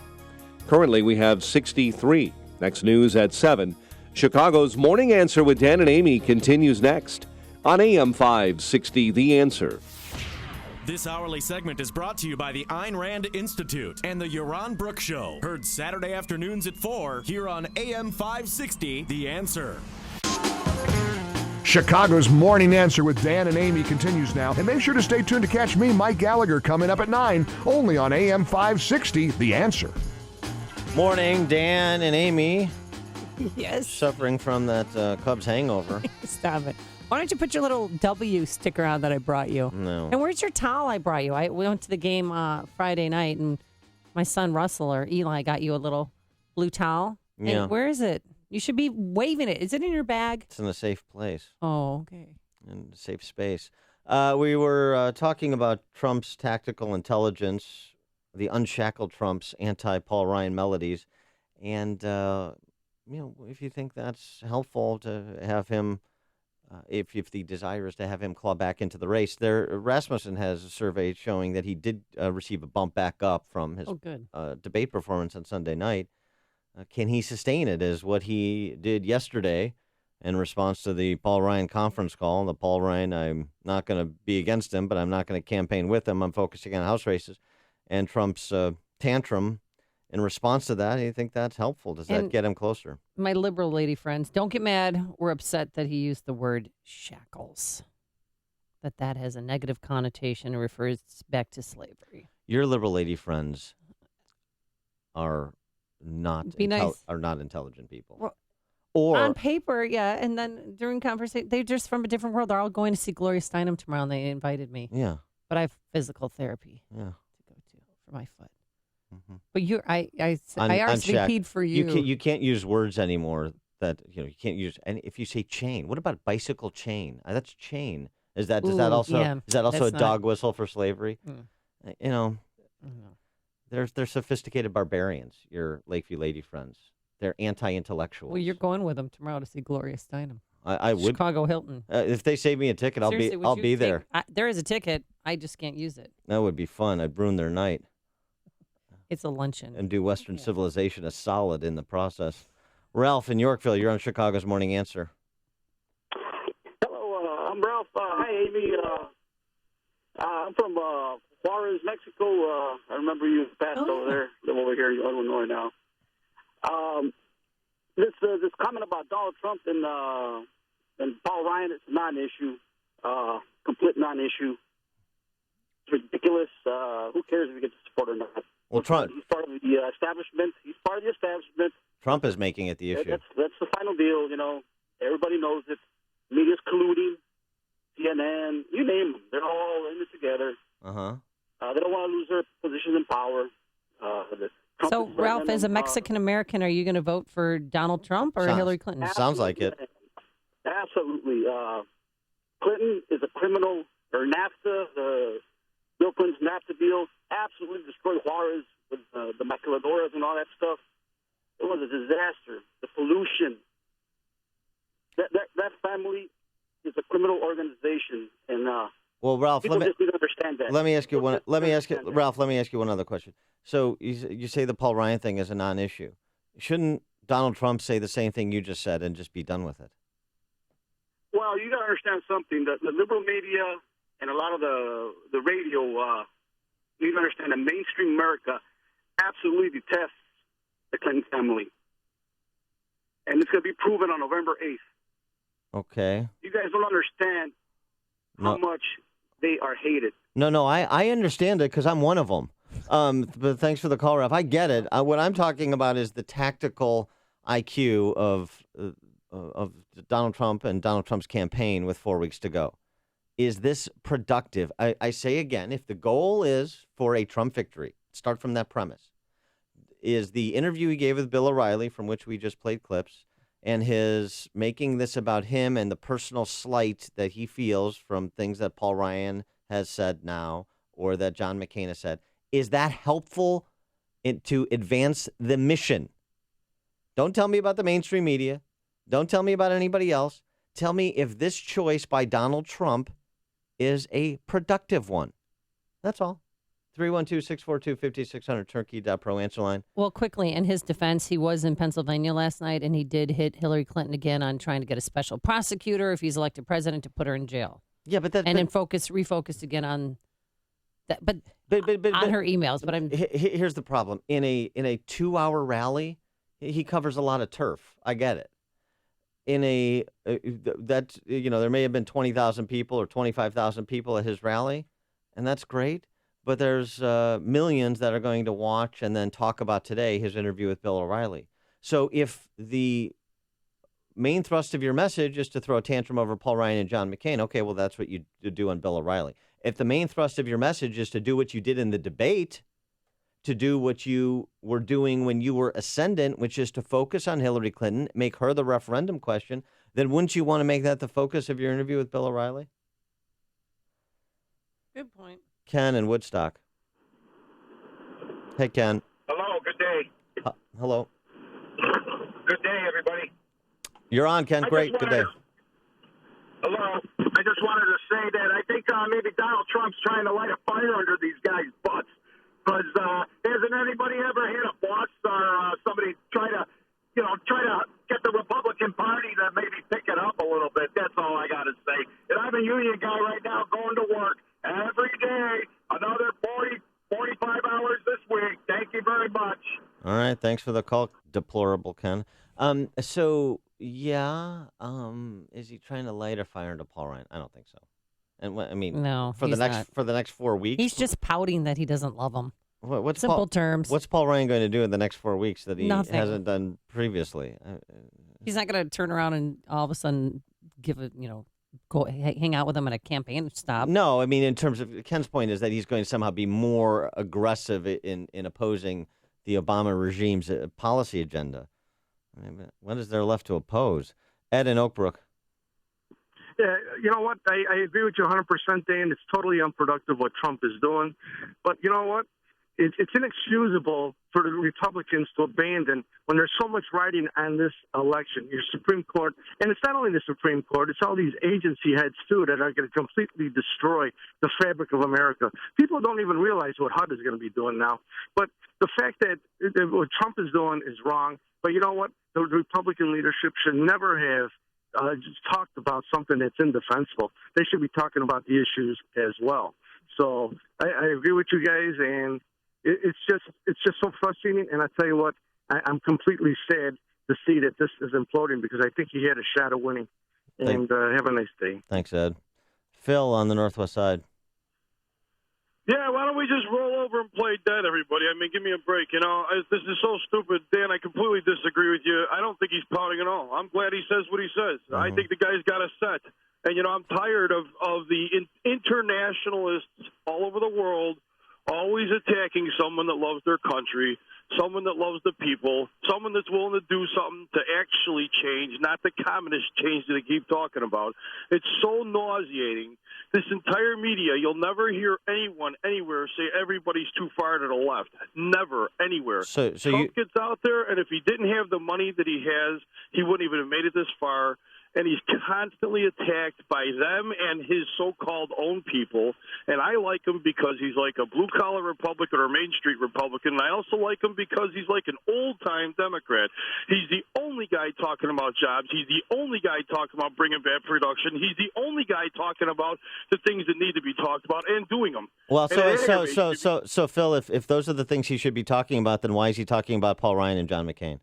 Currently, we have 63. Next news at 7. Chicago's Morning Answer with Dan and Amy continues next on AM 560, The Answer. This hourly segment is brought to you by the Ayn Rand Institute and the Yaron Brook Show. Heard Saturday afternoons at 4 here on AM 560, The Answer. Chicago's Morning Answer with Dan and Amy continues now. And make sure to stay tuned to catch me, Mike Gallagher, coming up at 9, only on AM 560, The Answer. Morning, Dan and Amy. Yes. Suffering from that Cubs hangover. Stop it. Why don't you put your little W sticker on that I brought you? No. And where's your towel I brought you? We went to the game Friday night, and my son Russell or Eli got you a little blue towel. Yeah. And where is it? You should be waving it. Is it in your bag? It's in a safe place. Oh, okay. In a safe space. We were talking about Trump's tactical intelligence, the unshackled Trump's anti-Paul Ryan melodies. And, if you think that's helpful to have him, if the desire is to have him claw back into the race, Rasmussen has a survey showing that he did receive a bump back up from his debate performance on Sunday night. Can he sustain it as what he did yesterday in response to the Paul Ryan conference call? The Paul Ryan, I'm not going to be against him, but I'm not going to campaign with him. I'm focusing on House races. And Trump's tantrum in response to that, do you think that's helpful? Does that get him closer? My liberal lady friends, don't get mad. We're upset that he used the word shackles, that has a negative connotation and refers back to slavery. Your liberal lady friends are not are not intelligent people. Well, or on paper, yeah, and then during conversation, they're just from a different world. They're all going to see Gloria Steinem tomorrow, and they invited me. Yeah. But I have physical therapy. Yeah. To go to for my foot. But I On RSVP'd for you. You can't use words anymore that, you can't use. And if you say chain, what about bicycle chain? That's chain. Does that also a dog whistle for slavery? They're sophisticated barbarians, your Lakeview lady friends. They're anti-intellectuals. Well, you're going with them tomorrow to see Gloria Steinem. I would. Chicago Hilton. If they save me a ticket, I'll be there. There is a ticket. I just can't use it. That would be fun. I'd ruin their night. It's a luncheon. And do Western civilization a solid in the process. Ralph in Yorkville, you're on Chicago's Morning Answer. Hello, I'm Ralph. Hey, Amy. I'm from Juarez, Mexico. I remember you passed over there. Live over here in Illinois now. This comment about Donald Trump and Paul Ryan, it's a non-issue, complete non-issue. It's ridiculous. Who cares if he gets support or not? Well, Trump. He's part of the establishment. He's part of the establishment. Trump is making it the issue. That's the final deal. Everybody knows it. Media's colluding. CNN, you name them, they're all in it together. They don't want to lose their positions in power. So, Ralph, as a Mexican-American, are you going to vote for Donald Trump or Hillary Clinton? Sounds like it. Absolutely. Clinton is a criminal. Or NAFTA, Bill Clinton's NAFTA deal, absolutely destroyed Juarez with the maquiladoras and all that stuff. It was a disaster. The pollution. That family is a criminal organization, and well, Ralph, people just need to understand that. Let me ask you, Ralph. Let me ask you one other question. So you say the Paul Ryan thing is a non-issue. Shouldn't Donald Trump say the same thing you just said and just be done with it? Well, you got to understand something. The liberal media and a lot of the radio, you need to understand that mainstream America absolutely detests the Clinton family, and it's going to be proven on November 8th. Okay. You guys don't understand how much they are hated. No, I understand it because I'm one of them. But thanks for the call, Ralph. I get it. What I'm talking about is the tactical IQ of Donald Trump and Donald Trump's campaign with 4 weeks to go. Is this productive? I say again, if the goal is for a Trump victory, start from that premise. Is the interview he gave with Bill O'Reilly, from which we just played clips, and his making this about him and the personal slight that he feels from things that Paul Ryan has said now or that John McCain has said, is that helpful to advance the mission? Don't tell me about the mainstream media. Don't tell me about anybody else. Tell me if this choice by Donald Trump is a productive one. That's all. 312-642-5600, Turkey.pro answer line. Well, quickly, in his defense, he was in Pennsylvania last night, and he did hit Hillary Clinton again on trying to get a special prosecutor, if he's elected president, to put her in jail. Yeah, but that... And then refocused again on that, but on her emails. But here's the problem. In a 2-hour rally, he covers a lot of turf. I get it. In there may have been 20,000 people or 25,000 people at his rally, and that's great. But there's millions that are going to watch and then talk about today his interview with Bill O'Reilly. So if the main thrust of your message is to throw a tantrum over Paul Ryan and John McCain, okay, well, that's what you do on Bill O'Reilly. If the main thrust of your message is to do what you did in the debate, to do what you were doing when you were ascendant, which is to focus on Hillary Clinton, make her the referendum question, then wouldn't you want to make that the focus of your interview with Bill O'Reilly? Good point. Ken in Woodstock. Hey, Ken. Hello, good day. Hello. Good day, everybody. You're on, Ken. Great. Good day. Hello. I just wanted to say that I think maybe Donald Trump's trying to light a fire under these guys' butts. Because hasn't anybody ever hit a boss or somebody try to get the Republican Party to maybe pick it up a little bit? That's all I got to say. And I'm a union guy right now going to work every day, another 45 hours this week. Thank you very much. All right. Thanks for the call, deplorable Ken. Is he trying to light a fire into Paul Ryan? I don't think so. And no, for the next 4 weeks, he's just pouting that he doesn't love him. What's simple terms? What's Paul Ryan going to do in the next 4 weeks that he Nothing. hasn't done previously? He's not going to turn around and all of a sudden give go hang out with him at a campaign stop. No, I mean, in terms of Ken's point is that he's going to somehow be more aggressive in opposing the Obama regime's policy agenda. I mean, what is there left to oppose? Ed in Oak Brook. Yeah, you know what? I agree with you 100%, Dan. It's totally unproductive what Trump is doing. But you know what? It's inexcusable for the Republicans to abandon when there's so much riding on this election. Your Supreme Court, and it's not only the Supreme Court, it's all these agency heads, too, that are going to completely destroy the fabric of America. People don't even realize what HUD is going to be doing now. But the fact that what Trump is doing is wrong. But you know what? The Republican leadership should never have just talked about something that's indefensible. They should be talking about the issues as well. So I agree with you guys, and it's just so frustrating. And I tell you what, I'm completely sad to see that this is imploding because I think he had a shot of winning. And have a nice day. Thanks, Ed. Phil on the Northwest Side. Yeah, why don't we just roll over and play dead, everybody? I mean, give me a break. You know, this is so stupid. Dan, I completely disagree with you. I don't think he's pouting at all. I'm glad he says what he says. I think the guy's got a set. And, you know, I'm tired of the internationalists all over the world always attacking someone that loves their country, someone that loves the people, someone that's willing to do something to actually change, not the communist change that they keep talking about. It's so nauseating. This entire media, you'll never hear anyone anywhere say everybody's too far to the left. Never, anywhere. So Trump gets out there, and if he didn't have the money that he has, he wouldn't even have made it this far. And he's constantly attacked by them and his so-called own people. And I like him because he's like a blue-collar Republican or Main Street Republican. And I also like him because he's like an old-time Democrat. He's the only guy talking about jobs. He's the only guy talking about bringing back production. He's the only guy talking about the things that need to be talked about and doing them. Well, so Phil, if those are the things he should be talking about, then why is he talking about Paul Ryan and John McCain?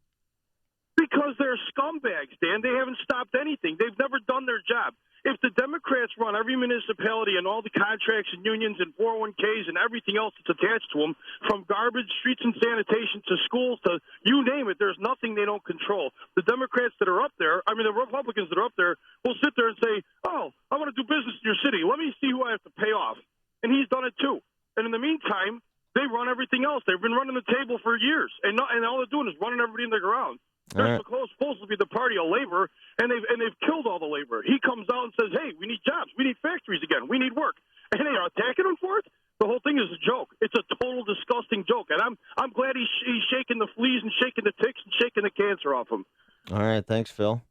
Because they're scumbags, Dan. They haven't stopped anything. They've never done their job. If the Democrats run every municipality and all the contracts and unions and 401ks and everything else that's attached to them, from garbage, streets and sanitation to schools to you name it, there's nothing they don't control. The Democrats that are up there, I mean the Republicans that are up there, will sit there and say, oh, I want to do business in your city. Let me see who I have to pay off. And he's done it too. And in the meantime, they run everything else. They've been running the table for years. And all they're doing is running everybody in the ground. They're supposed to be the party of labor, and they've killed all the labor. He comes out and says, hey, we need jobs. We need factories again. We need work. And they are attacking him for it? The whole thing is a joke. It's a total disgusting joke. And I'm glad he's shaking the fleas and shaking the ticks and shaking the cancer off him. All right. Thanks, Phil.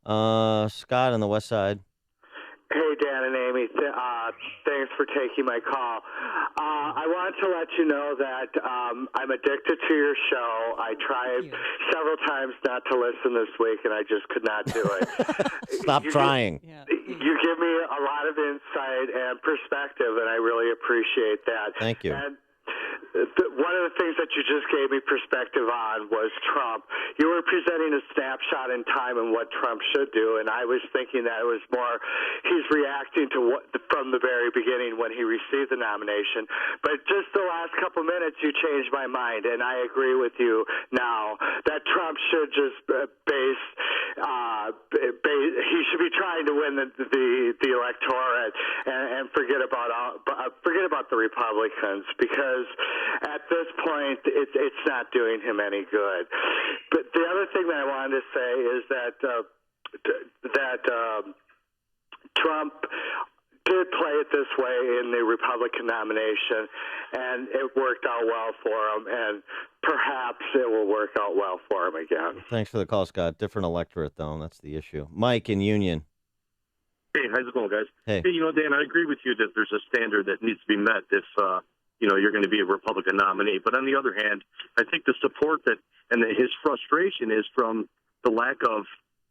Scott on the West Side. Hey, Dan and Amy. Thanks for taking my call. I wanted to let you know that I'm addicted to your show. I tried several times not to listen this week, and I just could not do it. Stop trying. You give me a lot of insight and perspective, and I really appreciate that. Thank you. And one of the things that you just gave me perspective on was Trump. You were presenting a snapshot in time and what Trump should do, and I was thinking that it was more he's reacting to what from the very beginning when he received the nomination. But just the last couple minutes, you changed my mind, and I agree with you now that Trump should just he should be trying to win the electorate and forget about the Republicans, because at this point it's not doing him any good. But the other thing that I wanted to say is that Trump did play it this way in the Republican nomination, and it worked out well for him, and perhaps it will work out well for him again. Thanks for the call, Scott. Different electorate, though. That's the issue. Mike in Union. Hey, how's it going, guys? Hey, Dan, I agree with you that there's a standard that needs to be met if you're going to be a Republican nominee. But on the other hand, I think the support his frustration is from the lack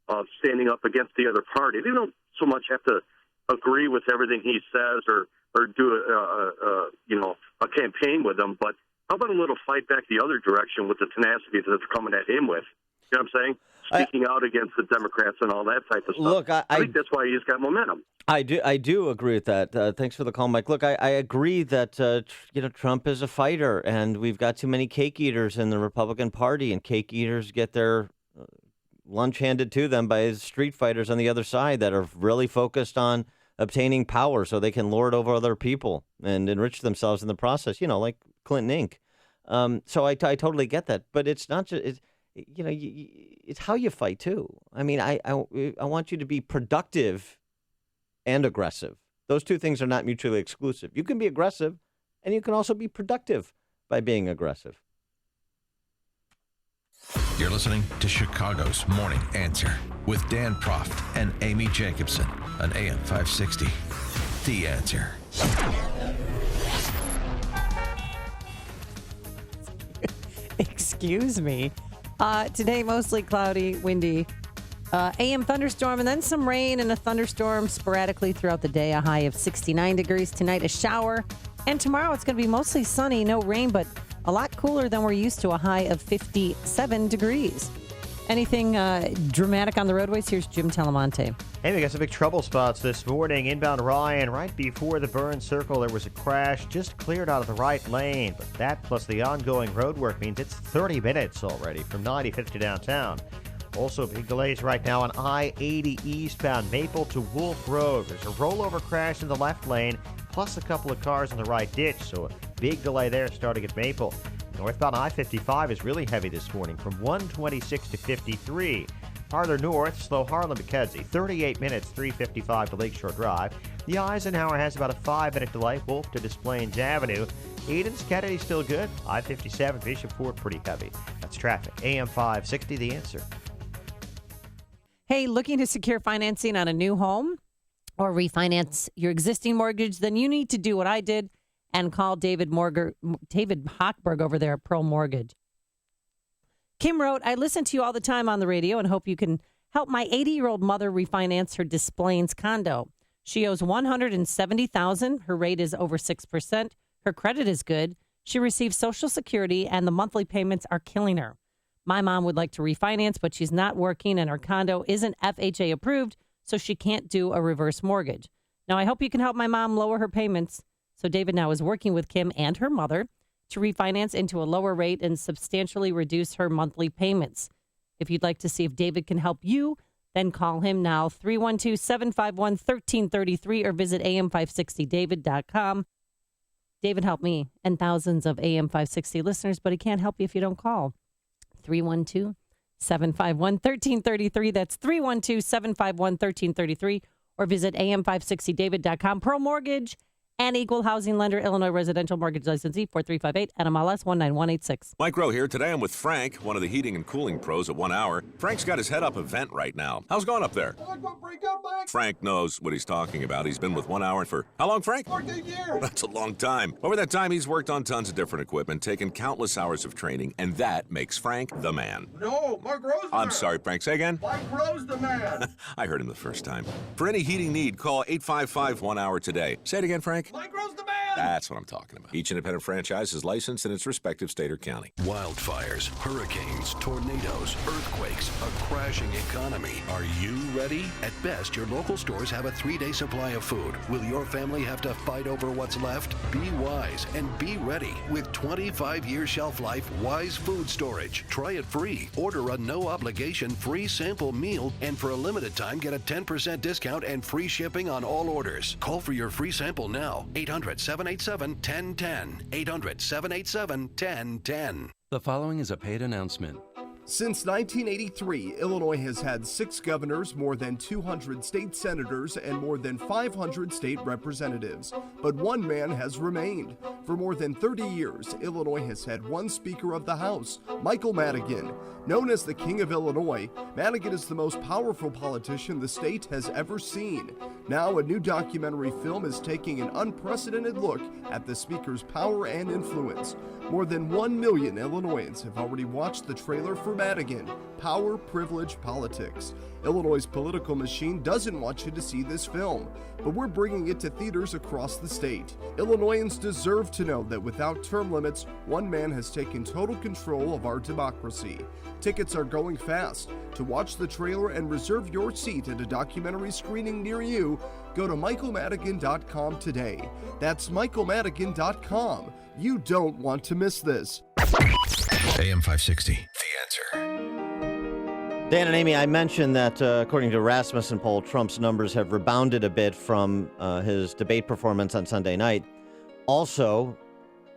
of standing up against the other party. They don't so much have to agree with everything he says or do a campaign with him, but how about a little fight back the other direction with the tenacity that they're coming at him with? You know what I'm saying? Speaking out against the Democrats and all that type of stuff. Look, I think that's why he's got momentum. I do agree with that. Thanks for the call, Mike. Look, I agree that Trump is a fighter, and we've got too many cake eaters in the Republican Party, and cake eaters get their lunch handed to them by street fighters on the other side that are really focused on obtaining power so they can lord over other people and enrich themselves in the process, like Clinton Inc. So I totally get that. But it's not just, it's how you fight, too. I mean, I want you to be productive and aggressive. Those two things are not mutually exclusive. You can be aggressive, and you can also be productive by being aggressive. You're listening to Chicago's Morning Answer with Dan Proft and Amy Jacobson on AM 560. The Answer. Excuse me. Today, mostly cloudy, windy. AM thunderstorm and then some rain and a thunderstorm sporadically throughout the day. A high of 69 degrees. Tonight, a shower. And tomorrow, it's going to be mostly sunny, no rain, but a lot cooler than we're used to. A high of 57 degrees. Anything dramatic on the roadways? Here's Jim Talamonte. Hey, we got some big trouble spots this morning. Inbound Ryan, right before the Burn Circle, there was a crash just cleared out of the right lane. But that plus the ongoing road work means it's 30 minutes already from 95th to downtown. Also, big delays right now on I-80 eastbound Maple to Wolf Road. There's a rollover crash in the left lane, plus a couple of cars in the right ditch. So a big delay there starting at Maple. Northbound I-55 is really heavy this morning from 126 to 53. Farther north, slow Harlem-McKenzie, 38 minutes, 3:55 to Lakeshore Drive. The Eisenhower has about a 5-minute delay, Wolf to Des Plaines Avenue. Eden's Kennedy still good. I-57, Bishop Fort pretty heavy. That's traffic. AM 560, The Answer. Hey, looking to secure financing on a new home or refinance your existing mortgage? Then you need to do what I did and call David Hochberg over there at Pearl Mortgage. Kim wrote, I listen to you all the time on the radio and hope you can help my 80-year-old mother refinance her Des Plaines condo. She owes $170,000. Her rate is over 6%. Her credit is good. She receives Social Security, and the monthly payments are killing her. My mom would like to refinance, but she's not working, and her condo isn't FHA approved, so she can't do a reverse mortgage. Now, I hope you can help my mom lower her payments. So David now is working with Kim and her mother to refinance into a lower rate and substantially reduce her monthly payments. If you'd like to see if David can help you, then call him now, 312-751-1333, or visit am560david.com. David helped me and thousands of AM 560 listeners, but he can't help you if you don't call. 312-751-1333. That's 312-751-1333, or visit am560david.com. Pearl Mortgage, and Equal Housing Lender, Illinois Residential Mortgage Licensee 4358 NMLS 19186. Mike Rowe here. Today I'm with Frank, one of the heating and cooling pros at 1 Hour. Frank's got his head up a vent right now. How's it going up there? Frank knows what he's talking about. He's been with 1 Hour for how long, Frank? 14 years. That's a long time. Over that time, he's worked on tons of different equipment, taken countless hours of training, and that makes Frank the man. No, Mark Rose the I'm man. sorry, Frank. Say again? Mike Rose the man. I heard him the first time. For any heating need, call 855 1 Hour today. Say it again, Frank. Mike Rose the man. That's what I'm talking about. Each independent franchise is licensed in its respective state or county. Wildfires, hurricanes, tornadoes, earthquakes, a crashing economy. Are you ready? At best, your local stores have a 3-day supply of food. Will your family have to fight over what's left? Be wise and be ready with 25-year shelf life Wise Food Storage. Try it free. Order a no-obligation free sample meal, and for a limited time, get a 10% discount and free shipping on all orders. Call for your free sample now. 800-787-1010. 800-787-1010. The following is a paid announcement. Since 1983, Illinois has had 6 governors, more than 200 state senators, and more than 500 state representatives. But one man has remained. For more than 30 years, Illinois has had one Speaker of the House, Michael Madigan. Known as the King of Illinois, Madigan is the most powerful politician the state has ever seen. Now, a new documentary film is taking an unprecedented look at the Speaker's power and influence. More than 1 million Illinoisans have already watched the trailer for Madigan, Power, Privilege, Politics. Illinois' political machine doesn't want you to see this film, but we're bringing it to theaters across the state. Illinoisans deserve to know that without term limits, one man has taken total control of our democracy. Tickets are going fast. To watch the trailer and reserve your seat at a documentary screening near you, go to michaelmadigan.com today. That's michaelmadigan.com. You don't want to miss this. AM 560, The Answer. Dan and Amy, I mentioned that according to Rasmussen poll, Trump's numbers have rebounded a bit from his debate performance on Sunday night. Also,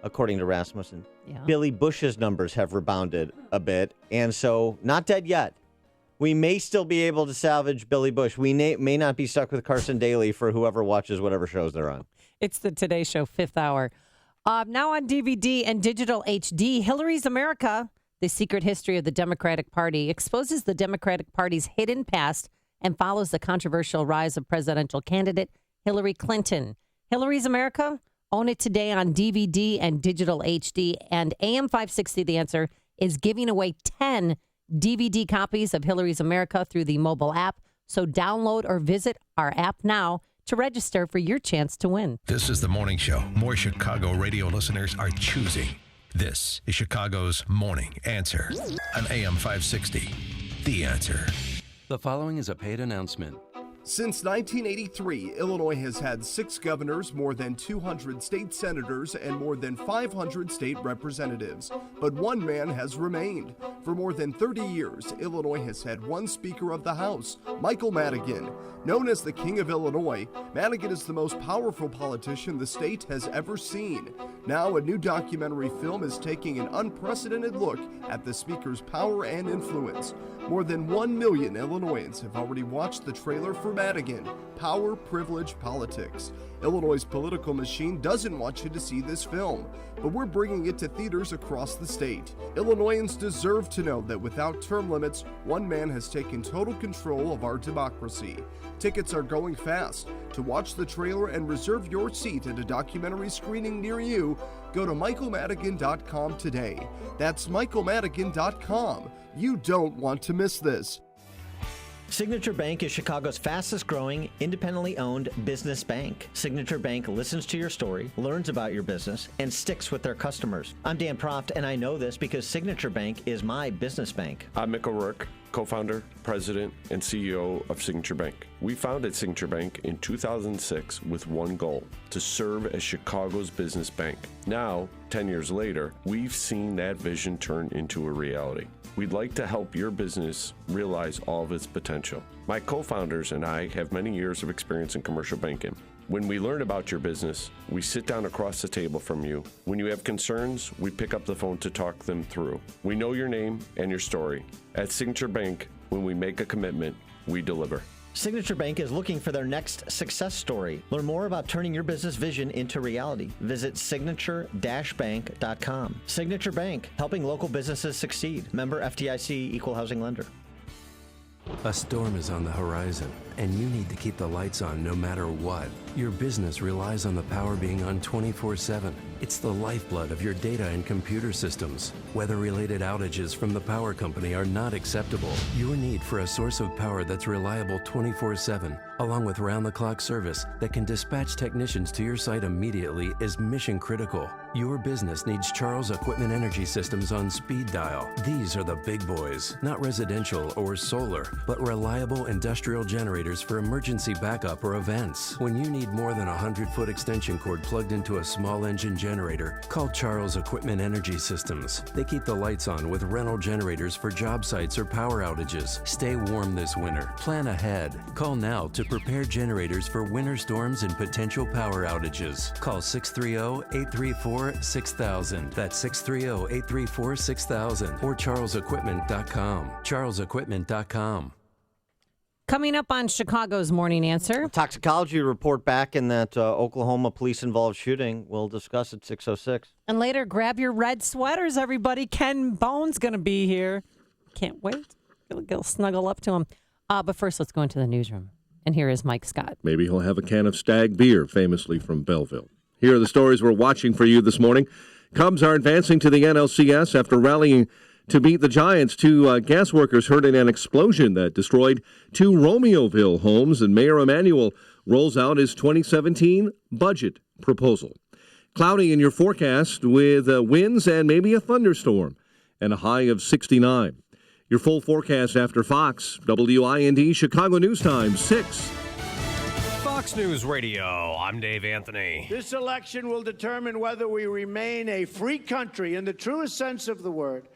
according to Rasmussen, Billy Bush's numbers have rebounded a bit. And so, not dead yet. We may still be able to salvage Billy Bush. We may not be stuck with Carson Daly for whoever watches whatever shows they're on. It's the Today Show 5th hour. Now on DVD and digital HD, Hillary's America, The Secret History of the Democratic Party, exposes the Democratic Party's hidden past and follows the controversial rise of presidential candidate Hillary Clinton. Hillary's America, own it today on DVD and digital HD. And AM 560, The Answer, is giving away 10 DVD copies of Hillary's America through the mobile app. So download or visit our app now to register for your chance to win. This is the morning show more Chicago radio listeners are choosing. This is Chicago's Morning Answer on AM 560. The Answer. The following is a paid announcement. Since 1983, Illinois has had 6 governors, more than 200 state senators, and more than 500 state representatives. But one man has remained. For more than 30 years, Illinois has had one Speaker of the House, Michael Madigan. Known as the King of Illinois, Madigan is the most powerful politician the state has ever seen. Now, a new documentary film is taking an unprecedented look at the Speaker's power and influence. More than 1 million Illinoisans have already watched the trailer for Madigan, Power, Privilege, Politics. Illinois' political machine doesn't want you to see this film, but we're bringing it to theaters across the state. Illinoisans deserve to know that without term limits, one man has taken total control of our democracy. Tickets are going fast. To watch the trailer and reserve your seat at a documentary screening near you, go to michaelmadigan.com today. That's michaelmadigan.com. You don't want to miss this. Signature Bank is Chicago's fastest growing, independently owned business bank. Signature Bank listens to your story, learns about your business, and sticks with their customers. I'm Dan Proft, and I know this because Signature Bank is my business bank. I'm Mick O'Rourke, co-founder, president, and CEO of Signature Bank. We founded Signature Bank in 2006 with one goal: to serve as Chicago's business bank. Now, 10 years later, we've seen that vision turn into a reality. We'd like to help your business realize all of its potential. My co-founders and I have many years of experience in commercial banking. When we learn about your business, we sit down across the table from you. When you have concerns, we pick up the phone to talk them through. We know your name and your story. At Signature Bank, when we make a commitment, we deliver. Signature Bank is looking for their next success story. Learn more about turning your business vision into reality. Visit signature-bank.com. Signature Bank, helping local businesses succeed. Member FDIC, Equal Housing Lender. A storm is on the horizon, and you need to keep the lights on no matter what. Your business relies on the power being on 24/7. It's the lifeblood of your data and computer systems. Weather-related outages from the power company are not acceptable. Your need for a source of power that's reliable 24/7, along with round-the-clock service that can dispatch technicians to your site immediately, is mission critical. Your business needs Charles Equipment Energy Systems on speed dial. These are the big boys, not residential or solar, but reliable industrial generators for emergency backup or events. When you need more than a 100-foot extension cord plugged into a small engine generator, call Charles Equipment Energy Systems. They keep the lights on with rental generators for job sites or power outages. Stay warm this winter. Plan ahead. Call now to prepare generators for winter storms and potential power outages. Call 630-834-6000. That's 630-834-6000 or charlesequipment.com. charlesequipment.com. Coming up on Chicago's Morning Answer. Toxicology report back in that Oklahoma police-involved shooting. We'll discuss at 6:06. And later, grab your red sweaters, everybody. Ken Bone's going to be here. Can't wait. Go snuggle up to him. But first, let's go into the newsroom. And here is Mike Scott. Maybe he'll have a can of Stag beer, famously from Belleville. Here are the stories we're watching for you this morning. Cubs are advancing to the NLCS after rallying to beat the Giants. 2 gas workers hurt in an explosion that destroyed 2 Romeoville homes, and Mayor Emanuel rolls out his 2017 budget proposal. Cloudy in your forecast with winds and maybe a thunderstorm, and a high of 69. Your full forecast after Fox, WIND, Chicago News Time, 6. Fox News Radio, I'm Dave Anthony. This election will determine whether we remain a free country in the truest sense of the word,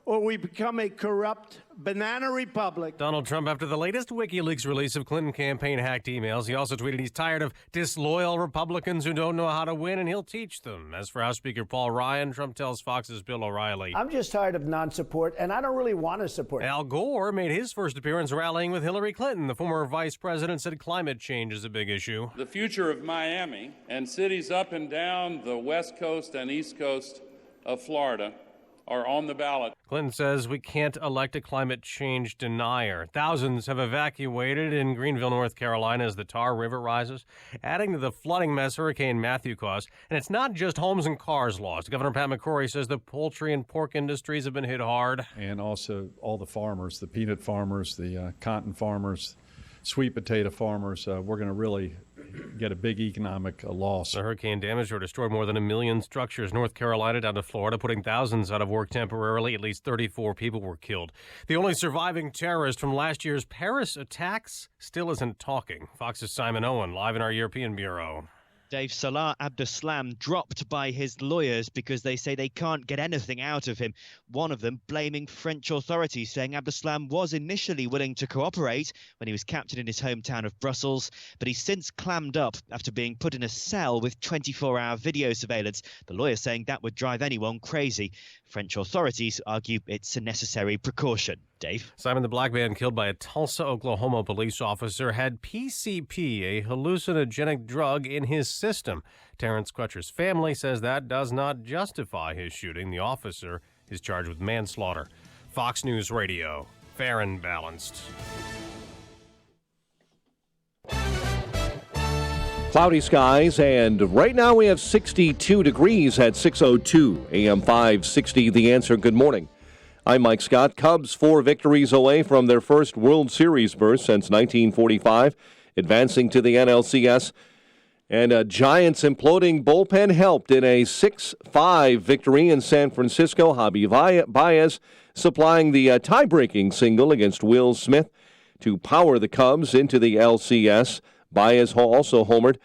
or we become a corrupt banana republic. Donald Trump after the latest WikiLeaks release of Clinton campaign hacked emails. He also tweeted he's tired of disloyal Republicans who don't know how to win, and he'll teach them. As for House Speaker Paul Ryan, Trump tells Fox's Bill O'Reilly, I'm just tired of non-support, and I don't really want to support. Al Gore made his first appearance rallying with Hillary Clinton. The former vice president said climate change is a big issue. The future of Miami and cities up and down the west coast and east coast of Florida are on the ballot. Clinton says we can't elect a climate change denier. Thousands have evacuated in Greenville, North Carolina as the Tar River rises, adding to the flooding mess Hurricane Matthew caused. And it's not just homes and cars lost. Governor Pat McCrory says the poultry and pork industries have been hit hard. And also all the farmers, the peanut farmers, the cotton farmers, sweet potato farmers, we're going to really get a big economic loss. The hurricane damaged or destroyed more than 1 million structures, North Carolina down to Florida, putting thousands out of work temporarily. At least 34 people were killed. The only surviving terrorist from last year's Paris attacks still isn't talking. Fox's Simon Owen, live in our European bureau. Dave, Salah Abdeslam dropped by his lawyers because they say they can't get anything out of him. One of them blaming French authorities, saying Abdeslam was initially willing to cooperate when he was captured in his hometown of Brussels, but he's since clammed up after being put in a cell with 24-hour video surveillance. The lawyer saying that would drive anyone crazy. French authorities argue it's a necessary precaution. Dave? Simon, the black man killed by a Tulsa, Oklahoma police officer had PCP, a hallucinogenic drug, in his system. Terrence Crutcher's family says that does not justify his shooting. The officer is charged with manslaughter. Fox News Radio, fair and balanced. Cloudy skies, and right now we have 62 degrees at 6:02 AM 560. The Answer. Good morning. I'm Mike Scott. Cubs 4 victories away from their first World Series berth since 1945, advancing to the NLCS. And a Giants imploding bullpen helped in a 6-5 victory in San Francisco. Javi Baez supplying the tie-breaking single against Will Smith to power the Cubs into the LCS. Baez also homered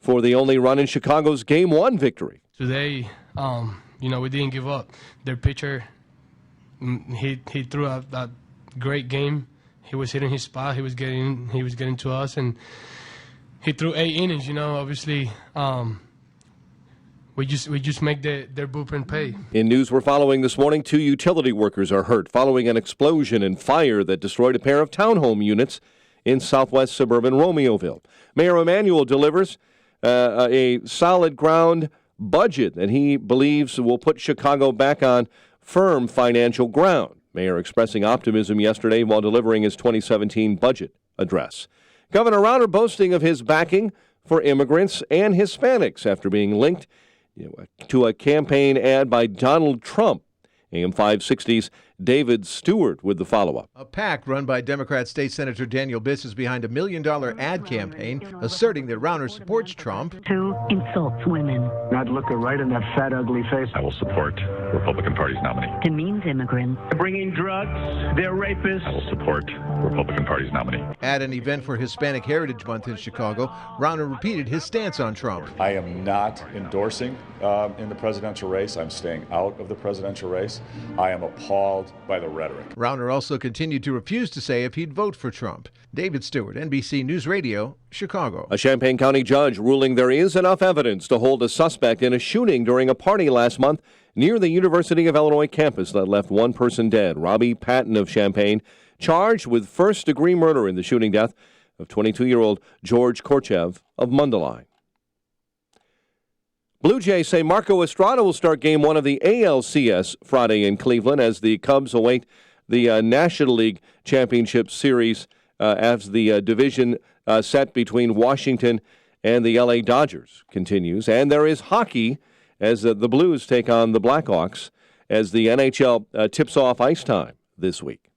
for the only run in Chicago's Game 1 victory. Today, we didn't give up. Their pitcher, he threw a great game. He was hitting his spot. He was getting to us, and he threw 8 innings. Obviously, we just make their bullpen pay. In news we're following this morning, 2 utility workers are hurt following an explosion and fire that destroyed a pair of townhome units in southwest suburban Romeoville. Mayor Emanuel delivers a solid ground budget that he believes will put Chicago back on firm financial ground. Mayor expressing optimism yesterday while delivering his 2017 budget address. Governor Rauner boasting of his backing for immigrants and Hispanics after being linked to a campaign ad by Donald Trump. AM 560's David Stewart with the follow-up. A PAC run by Democrat State Senator Daniel Biss is behind a $1 million ad campaign asserting that Rauner supports Trump. Who insults women. I'd look her right in that fat, ugly face. I will support Republican Party's nominee. Demeans immigrants. Bringing drugs. They're rapists. I will support Republican Party's nominee. At an event for Hispanic Heritage Month in Chicago, Rauner repeated his stance on Trump. I am not endorsing in the presidential race. I'm staying out of the presidential race. I am appalled by the rhetoric. Rauner also continued to refuse to say if he'd vote for Trump. David Stewart, NBC News Radio, Chicago. A Champaign County judge ruling there is enough evidence to hold a suspect in a shooting during a party last month near the University of Illinois campus that left one person dead. Robbie Patton of Champaign, charged with first-degree murder in the shooting death of 22-year-old George Korchev of Mundelein. Blue Jays say Marco Estrada will start Game 1 of the ALCS Friday in Cleveland as the Cubs await the National League Championship Series as the division set between Washington and the LA Dodgers continues. And there is hockey as the Blues take on the Blackhawks as the NHL tips off ice time this week.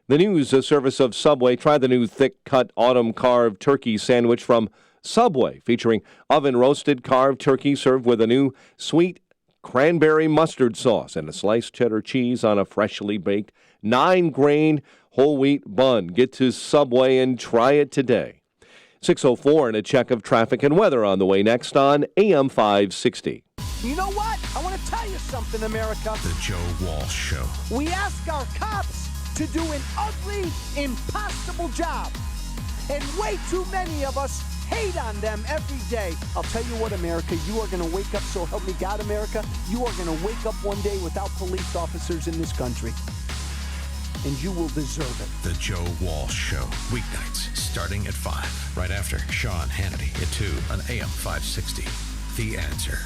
The news service of Subway. Try the new thick-cut autumn-carved turkey sandwich from Subway, featuring oven-roasted carved turkey served with a new sweet cranberry mustard sauce and a sliced cheddar cheese on a freshly baked 9-grain whole wheat bun. Get to Subway and try it today. 6:04 and a check of traffic and weather on the way next on AM 560. You know what? I want to tell you something, America. The Joe Walsh Show. We ask our cops to do an ugly, impossible job. And way too many of us hate on them every day. I'll tell you what, America, you are going to wake up, so help me God, America, you are going to wake up one day without police officers in this country. And you will deserve it. The Joe Walsh Show. Weeknights starting at 5. Right after Sean Hannity at 2 on AM 560. The Answer.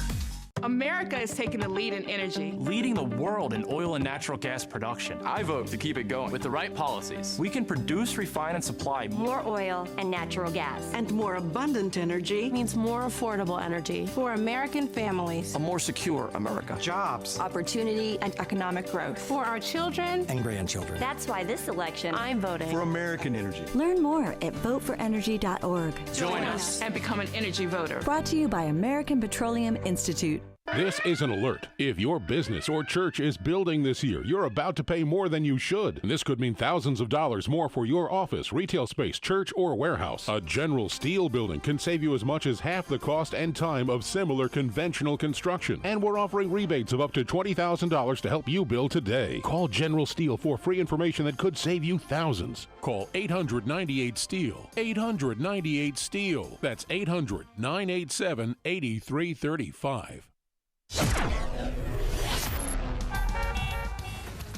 America is taking the lead in energy. Leading the world in oil and natural gas production. I vote to keep it going. With the right policies, we can produce, refine, and supply more oil and natural gas. And more abundant energy means more affordable energy for American families. A more secure America. Jobs, opportunity, and economic growth for our children and grandchildren. That's why this election, I'm voting for American energy. Learn more at voteforenergy.org. Join us and become an energy voter. Brought to you by American Petroleum Institute. This is an alert. If your business or church is building this year, you're about to pay more than you should. This could mean thousands of dollars more for your office, retail space, church, or warehouse. A General Steel building can save you as much as half the cost and time of similar conventional construction. And we're offering rebates of up to $20,000 to help you build today. Call General Steel for free information that could save you thousands. Call 800-98-STEEL. 800-98-STEEL. That's 800-987-8335.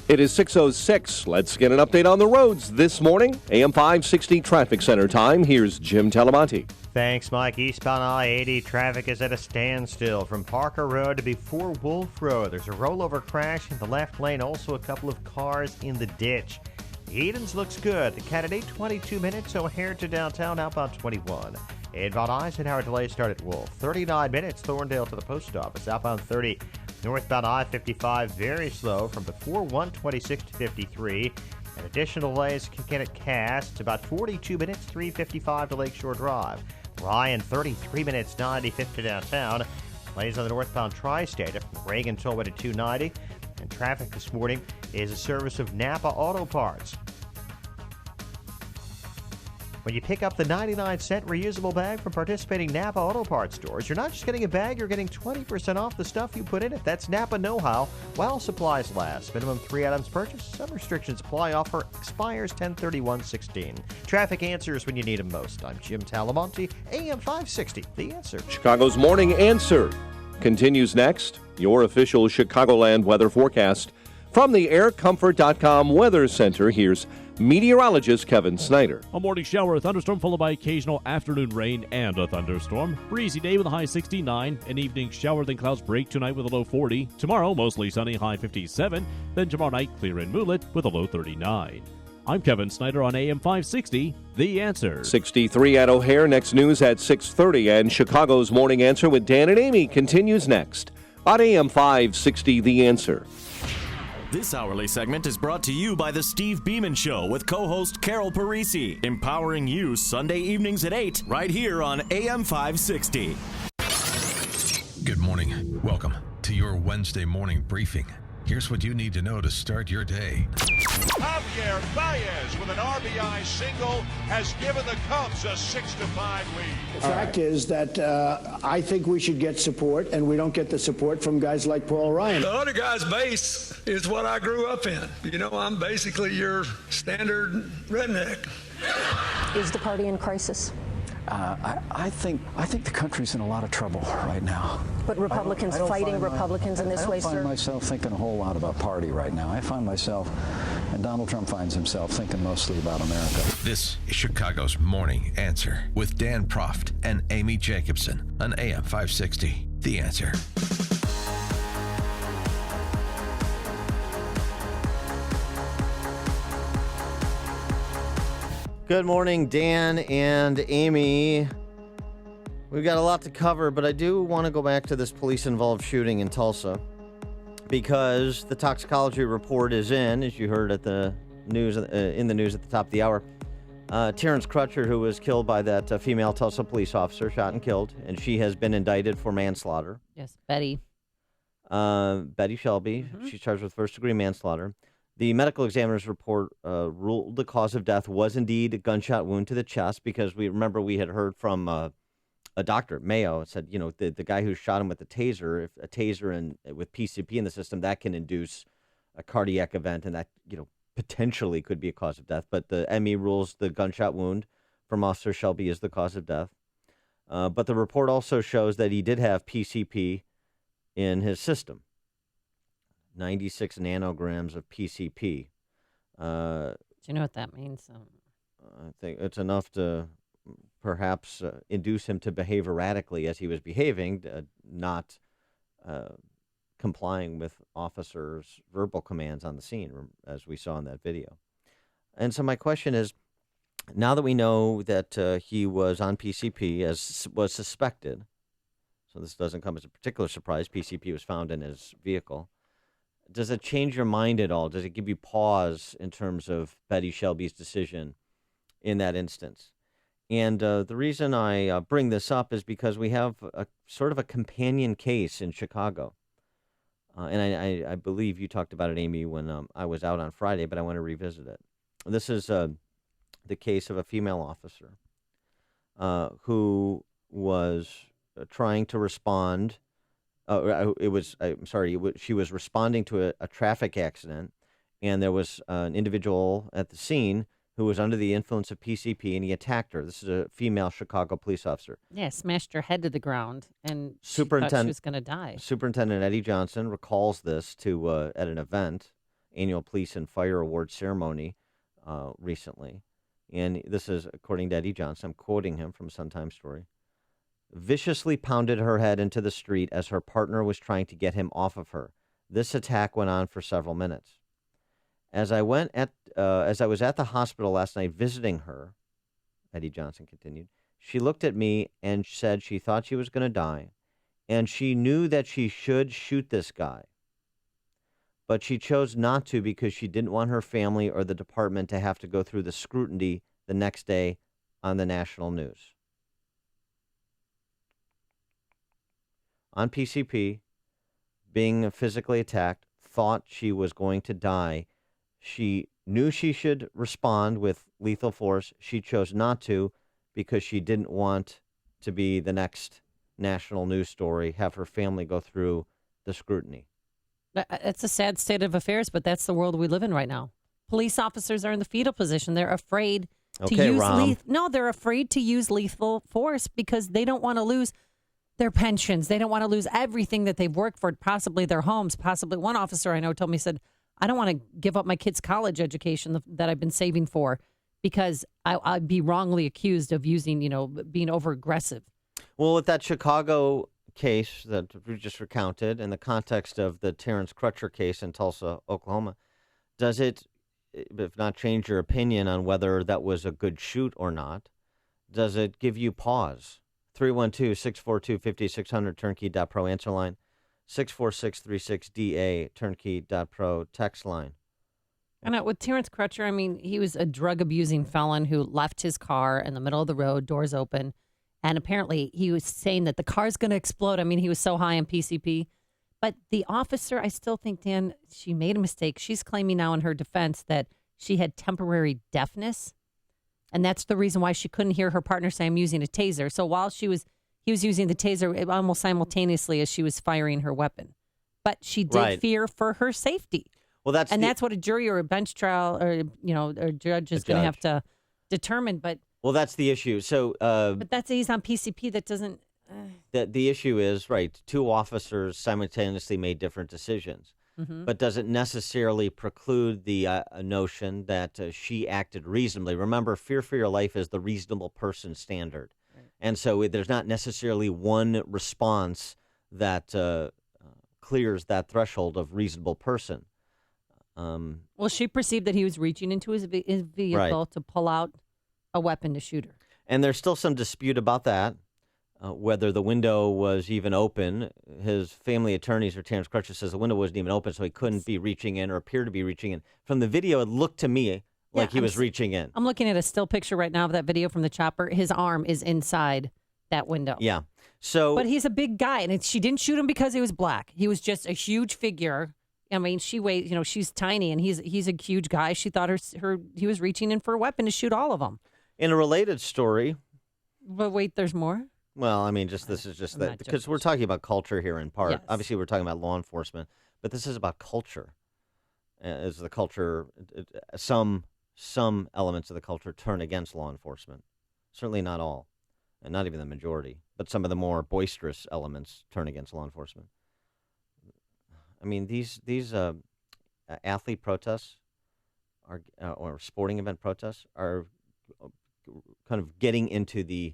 It is 6:06. Let's get an update on the roads this morning. AM 560 Traffic Center time. Here's Jim Talamonte. Thanks, Mike. Eastbound I-80 traffic is at a standstill from Parker Road to before Wolf Road. There's a rollover crash in the left lane. Also a couple of cars in the ditch. Edens looks good. The candidate 22 minutes. O'Hare to downtown, outbound 21. Inbound Eisenhower delays start at Wolf. 39 minutes, Thorndale to the post office. Outbound 30. Northbound I-55 very slow from before 126 to 53. And additional delays kick in at Cass. It's about 42 minutes, 355 to Lakeshore Drive. Ryan, 33 minutes, 95th to downtown. Delays on the northbound Tri-State from Reagan Tollway to 290. And traffic this morning is a service of Napa Auto Parts. When you pick up the 99-cent reusable bag from participating Napa Auto Parts stores, you're not just getting a bag, you're getting 20% off the stuff you put in it. That's Napa know-how while supplies last. Minimum 3 items purchased. Some restrictions apply. Offer expires 10/31/16. Traffic answers when you need them most. I'm Jim Talamonte, AM 560, The Answer. Chicago's Morning Answer continues next. Your official Chicagoland weather forecast. From the AirComfort.com Weather Center, here's meteorologist Kevin Snyder. A morning shower or thunderstorm followed by occasional afternoon rain and a thunderstorm. Breezy day with a high 69. An evening shower, then clouds break tonight with a low 40. Tomorrow, mostly sunny, high 57. Then tomorrow night, clear and moonlit with a low 39. I'm Kevin Snyder on AM 560, The Answer. 63 at O'Hare. Next news at 6:30. And Chicago's Morning Answer with Dan and Amy continues next on AM 560, The Answer. This hourly segment is brought to you by The Steve Beeman Show with co-host Carol Parisi, empowering you Sunday evenings at 8, right here on AM 560. Good morning. Welcome to your Wednesday morning briefing. Here's what you need to know to start your day. Javier Baez with an RBI single has given the Cubs a 6-5 lead. The fact is that I think we should get support, and we don't get the support from guys like Paul Ryan. The other guy's base is what I grew up in. You know, I'm basically your standard redneck. Is the party in crisis? I think the country's in a lot of trouble right now. But Republicans fighting Republicans in this way, sir? I don't find myself thinking a whole lot about party right now. I find myself, and Donald Trump finds himself, thinking mostly about America. This is Chicago's Morning Answer with Dan Proft and Amy Jacobson on AM 560. The Answer. Good morning, Dan and Amy. We've got a lot to cover, but I do want to go back to this police-involved shooting in Tulsa because the toxicology report is in, as you heard at the news in the news at the top of the hour. Terrence Crutcher, who was killed by that female Tulsa police officer, shot and killed, and she has been indicted for manslaughter. Yes, Betty. Betty Shelby. Mm-hmm. She's charged with first-degree manslaughter. The medical examiner's report ruled the cause of death was indeed a gunshot wound to the chest because we had heard from a doctor, Mayo, said, the guy who shot him with the taser, if a taser and with PCP in the system, that can induce a cardiac event, and that, potentially could be a cause of death. But the ME rules the gunshot wound from Officer Shelby is the cause of death. But the report also shows that he did have PCP in his system, 96 nanograms of PCP. Do you know what that means? I think it's enough to perhaps induce him to behave erratically as he was behaving, not complying with officers' verbal commands on the scene, as we saw in that video. And so my question is, now that we know that he was on PCP, as was suspected, so this doesn't come as a particular surprise, PCP was found in his vehicle, does it change your mind at all? Does it give you pause in terms of Betty Shelby's decision in that instance? And the reason I bring this up is because we have a sort of a companion case in Chicago. And I believe you talked about it, Amy, when I was out on Friday, but I want to revisit it. This is the case of a female officer who was trying to respond. She was responding to a traffic accident, and there was an individual at the scene who was under the influence of PCP, and he attacked her. This is a female Chicago police officer. Yeah, smashed her head to the ground, and she thought she was going to die. Superintendent Eddie Johnson recalls this to at an event, annual Police and Fire Award ceremony recently. And this is, according to Eddie Johnson, I'm quoting him from a Sun-Times story, viciously pounded her head into the street as her partner was trying to get him off of her. This attack went on for several minutes. As I was at the hospital last night visiting her, Eddie Johnson continued, she looked at me and said she thought she was going to die, and she knew that she should shoot this guy. But she chose not to because she didn't want her family or the department to have to go through the scrutiny the next day on the national news. On PCP, being physically attacked, thought she was going to die. She knew she should respond with lethal force. She chose not to because she didn't want to be the next national news story, have her family go through the scrutiny. It's a sad state of affairs, but that's the world we live in right now. Police officers are in the fetal position. They're afraid to use they're afraid to use lethal force because they don't want to lose their pensions. They don't want to lose everything that they've worked for, possibly their homes. Possibly one officer I know told me, said, I don't want to give up my kids' college education that I've been saving for because I'd be wrongly accused of using, being over aggressive. Well, with that Chicago case that we just recounted in the context of the Terrence Crutcher case in Tulsa, Oklahoma, does it, if not change your opinion on whether that was a good shoot or not, does it give you pause? 312-642-5600, turnkey.pro answer line. 64636DA, turnkey.pro text line. And with Terrence Crutcher, he was a drug-abusing felon who left his car in the middle of the road, doors open, and apparently he was saying that the car's going to explode. He was so high on PCP. But the officer, I still think, Dan, she made a mistake. She's claiming now in her defense that she had temporary deafness, and that's the reason why she couldn't hear her partner say, I'm using a taser. So while he was using the taser almost simultaneously as she was firing her weapon. But she did fear for her safety. Well, that's what a jury or a bench trial or a judge is going to have to determine. But that's the issue. So, but he's on PCP. That doesn't. The issue is two officers simultaneously made different decisions, but does it necessarily preclude the notion that she acted reasonably? Remember, fear for your life is the reasonable person standard. And so there's not necessarily one response that clears that threshold of reasonable person. Well, she perceived that he was reaching into his vehicle to pull out a weapon to shoot her. And there's still some dispute about that, whether the window was even open. His family attorneys, or Terrence Crutcher, says the window wasn't even open, so he couldn't be reaching in or appear to be reaching in. From the video, it looked to me like he was reaching in. I'm looking at a still picture right now of that video from the chopper. His arm is inside that window. Yeah. But he's a big guy, and she didn't shoot him because he was black. He was just a huge figure. She weighs, she's tiny, and he's a huge guy. She thought he was reaching in for a weapon to shoot all of them. In a related story. But wait, there's more? Well, I mean, this is just that because we're talking about culture here in part. Yes. Obviously, we're talking about law enforcement, but this is about culture. Is the culture some elements of the culture turn against law enforcement? Certainly not all, and not even the majority. But some of the more boisterous elements turn against law enforcement. I mean, these athlete protests or sporting event protests are kind of getting into the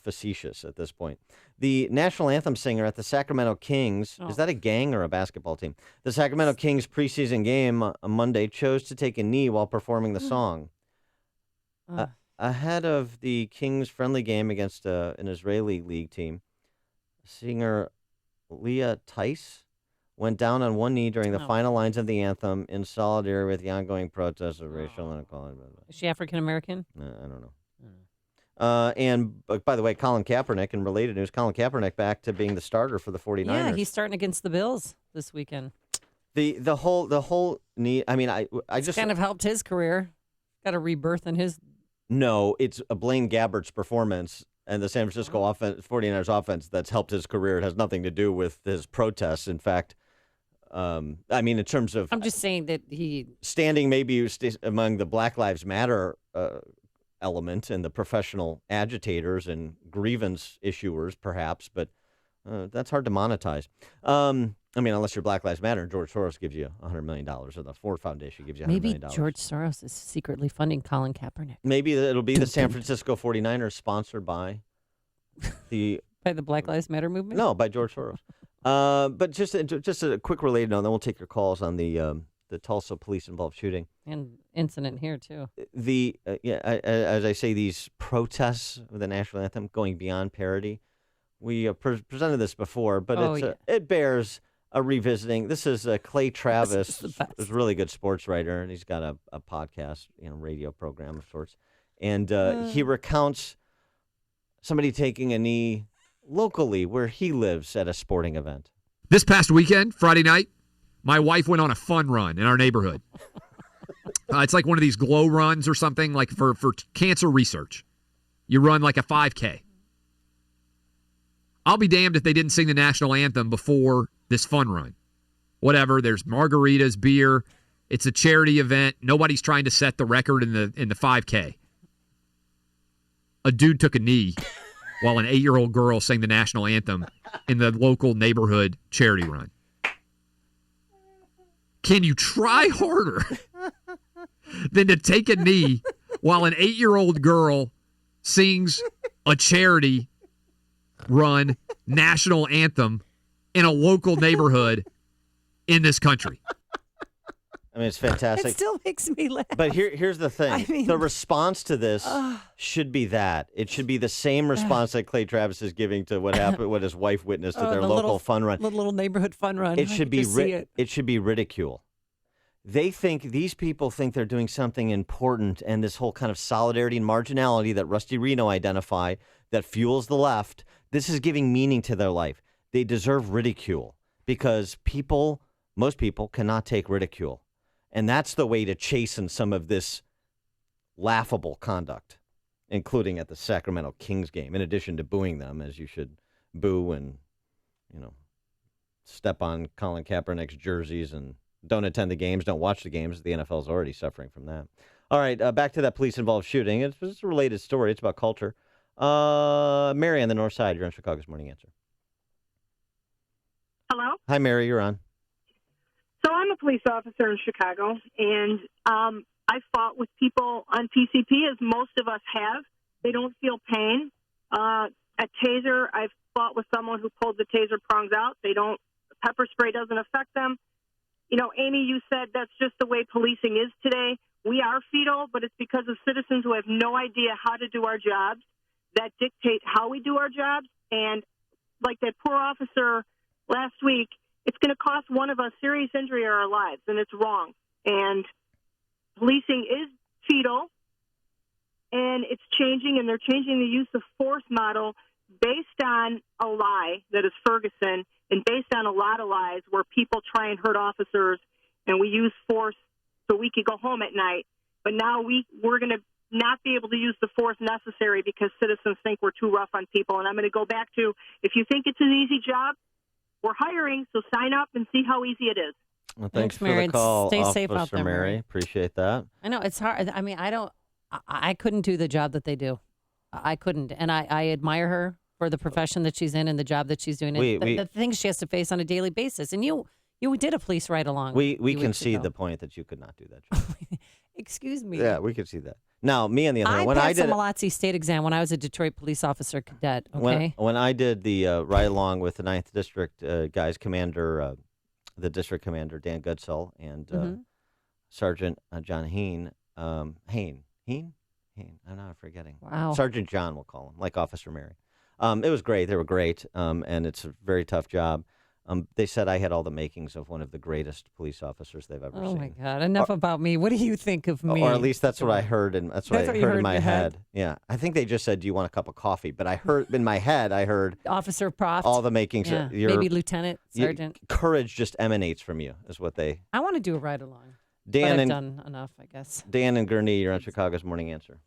facetious at this point. The national anthem singer at the Sacramento Kings, is that a gang or a basketball team? The Sacramento Kings preseason game on Monday chose to take a knee while performing the song. Ahead of the Kings friendly game against an Israeli league team, singer Leah Tice went down on one knee during the final lines of the anthem in solidarity with the ongoing protests of racial inequality. Is she African American? I don't know. And by the way, Colin Kaepernick, in related news, Colin Kaepernick back to being the starter for the 49ers. Yeah, he's starting against the Bills this weekend. The whole knee. I mean, I just kind of helped his career. Got a rebirth in his. No, it's a Blaine Gabbert's performance and the San Francisco 49ers offense that's helped his career. It has nothing to do with his protests. In fact, I mean, in terms of, I'm just saying that he standing maybe among the Black Lives Matter element and the professional agitators and grievance issuers, perhaps, but that's hard to monetize. I mean, unless you're Black Lives Matter and George Soros gives you $100 million or the Ford Foundation gives you $100 million. Maybe George Soros is secretly funding Colin Kaepernick. Maybe it'll be the San Francisco 49ers sponsored by the Black Lives Matter movement? No, by George Soros. But just a quick related note, then we'll take your calls on the Tulsa police-involved shooting. And incident here, too. As I say, these protests with the national anthem going beyond parody. We presented this before, but it bears a revisiting. This is Clay Travis, who's a really good sports writer, and he's got a podcast, radio program of sorts. And he recounts somebody taking a knee locally where he lives at a sporting event. This past weekend, Friday night, my wife went on a fun run in our neighborhood. It's like one of these glow runs or something, like for cancer research. You run like a 5K. I'll be damned if they didn't sing the national anthem before this fun run. Whatever, there's margaritas, beer. It's a charity event. Nobody's trying to set the record in the 5K. A dude took a knee while an 8-year-old girl sang the national anthem in the local neighborhood charity run. Can you try harder than to take a knee while an 8-year-old girl sings a charity run national anthem in a local neighborhood in this country? I mean, it's fantastic. It still makes me laugh. But here's the thing. I mean, the response to this should be that. It should be the same response that Clay Travis is giving to what happened, what his wife witnessed at their local fun run. The little neighborhood fun run. It should be it should be ridicule. These people think they're doing something important, and this whole kind of solidarity and marginality that Rusty Reno identified that fuels the left, this is giving meaning to their life. They deserve ridicule because most people cannot take ridicule. And that's the way to chasten some of this laughable conduct, including at the Sacramento Kings game, in addition to booing them, as you should boo and, step on Colin Kaepernick's jerseys and don't attend the games, don't watch the games. The NFL is already suffering from that. All right, back to that police-involved shooting. It's a related story. It's about culture. Mary on the north side, you're on Chicago's Morning Answer. Hello? Hi, Mary, you're on. So I'm a police officer in Chicago, and I fought with people on PCP, as most of us have. They don't feel pain. At Taser, I've fought with someone who pulled the Taser prongs out. Pepper spray doesn't affect them. Amy, you said that's just the way policing is today. We are fetal, but it's because of citizens who have no idea how to do our jobs that dictate how we do our jobs. And like that poor officer last week, it's going to cost one of us serious injury or our lives, and it's wrong. And policing is fetal, and it's changing, and they're changing the use of force model based on a lie that is Ferguson and based on a lot of lies where people try and hurt officers, and we use force so we could go home at night. But now we're going to not be able to use the force necessary because citizens think we're too rough on people. And I'm going to go back to, if you think it's an easy job, we're hiring, so sign up and see how easy it is. Well, thanks for Mary. the call, Stay Officer safe out there, Mary. Appreciate that. I know it's hard. I mean, I couldn't do the job that they do. I couldn't. And I admire her for the profession that she's in and the job that she's doing. The things she has to face on a daily basis. And you did a police ride-along. We can see the point that you could not do that job. Excuse me. Yeah, we could see that. Now, me on the other hand, when I passed the Malazzi State exam when I was a Detroit police officer cadet. Okay. When I did the ride-along with the 9th District guys, the district commander, Dan Goodsell, and Sergeant John Hain. I'm not forgetting. Wow. Sergeant John, we'll call him, like Officer Mary. It was great. They were great, and it's a very tough job. They said I had all the makings of one of the greatest police officers they've ever seen. Oh, my God. Enough about me. What do you think of me? Or at least that's what I heard, and that's what I heard in my head. Yeah. I think they just said, do you want a cup of coffee? But I heard, in my head, Officer Proft. All the makings. Yeah. Maybe Lieutenant, Sergeant. Courage just emanates from you, is what they... I want to do a ride-along. Dan, I've done enough, I guess. Dan and Gurnee, you're on Chicago's Morning Answer.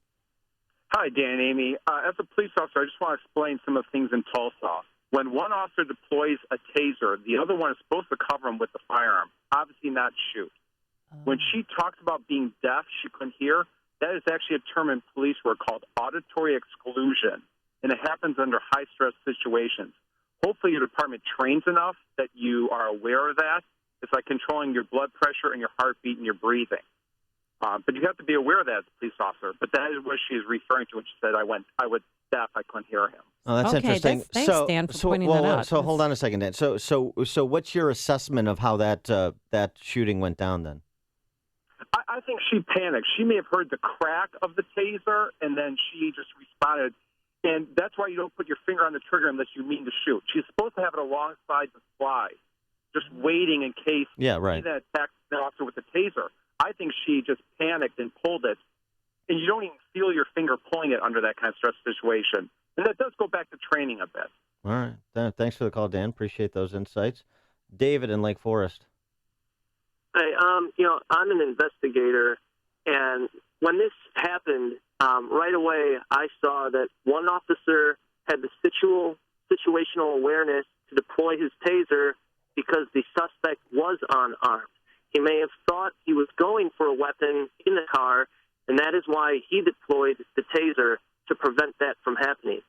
Hi, Dan and Amy. As a police officer, I just want to explain some of the things in Tulsa. When one officer deploys a taser, the other one is supposed to cover him with the firearm, obviously not shoot. When she talks about being deaf, she couldn't hear, that is actually a term in police work called auditory exclusion, and it happens under high-stress situations. Hopefully your department trains enough that you are aware of that. It's like controlling your blood pressure and your heartbeat and your breathing. But you have to be aware of that as a police officer. But that is what she is referring to when she said, I was deaf, I couldn't hear him. Oh, that's interesting. Thanks, Dan, for pointing that out. So hold on a second, Dan. So what's your assessment of how that shooting went down then? I think she panicked. She may have heard the crack of the taser, and then she just responded. And that's why you don't put your finger on the trigger unless you mean to shoot. She's supposed to have it alongside the slide, just waiting in case she then attacks the officer with the taser. I think she just panicked and pulled it, and you don't even feel your finger pulling it under that kind of stress situation. And that does go back to training a bit. All right. Thanks for the call, Dan. Appreciate those insights. David in Lake Forest. Hey, I'm an investigator, and when this happened, right away I saw that one officer had the situational awareness to deploy his taser because the suspect was unarmed. He may have thought he was going for a weapon in the car, and that is why he deployed the taser to prevent that from happening.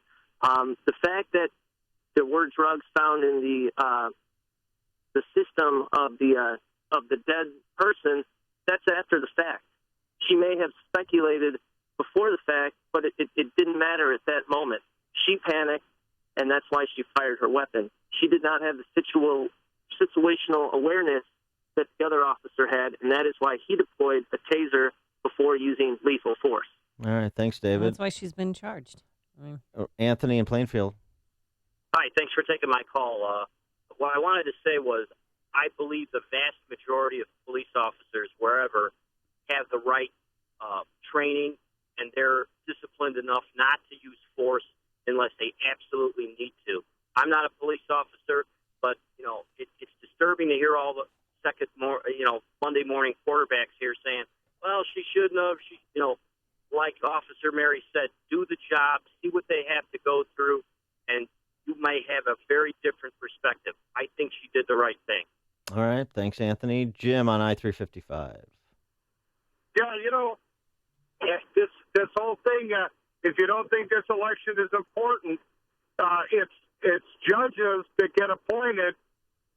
The fact that there were drugs found in the system of the dead person, that's after the fact. She may have speculated before the fact, but it didn't matter at that moment. She panicked, and that's why she fired her weapon. She did not have the situational awareness that the other officer had, and that is why he deployed a taser before using lethal force. All right, thanks, David. That's why she's been charged. Anthony in Plainfield. Hi, thanks for taking my call. What I wanted to say was I believe the vast majority of police officers, wherever, have the right training, and they're disciplined enough not to use force unless they absolutely need to. I'm not a police officer, but, it's disturbing to hear all the Monday morning quarterbacks here saying, well, she shouldn't have. She, like Officer Mary said, do the job, see what they have to go through, and you may have a very different perspective. I think she did the right thing. All right. Thanks, Anthony. Jim on I-355. Yeah, this whole thing, if you don't think this election is important, it's judges that get appointed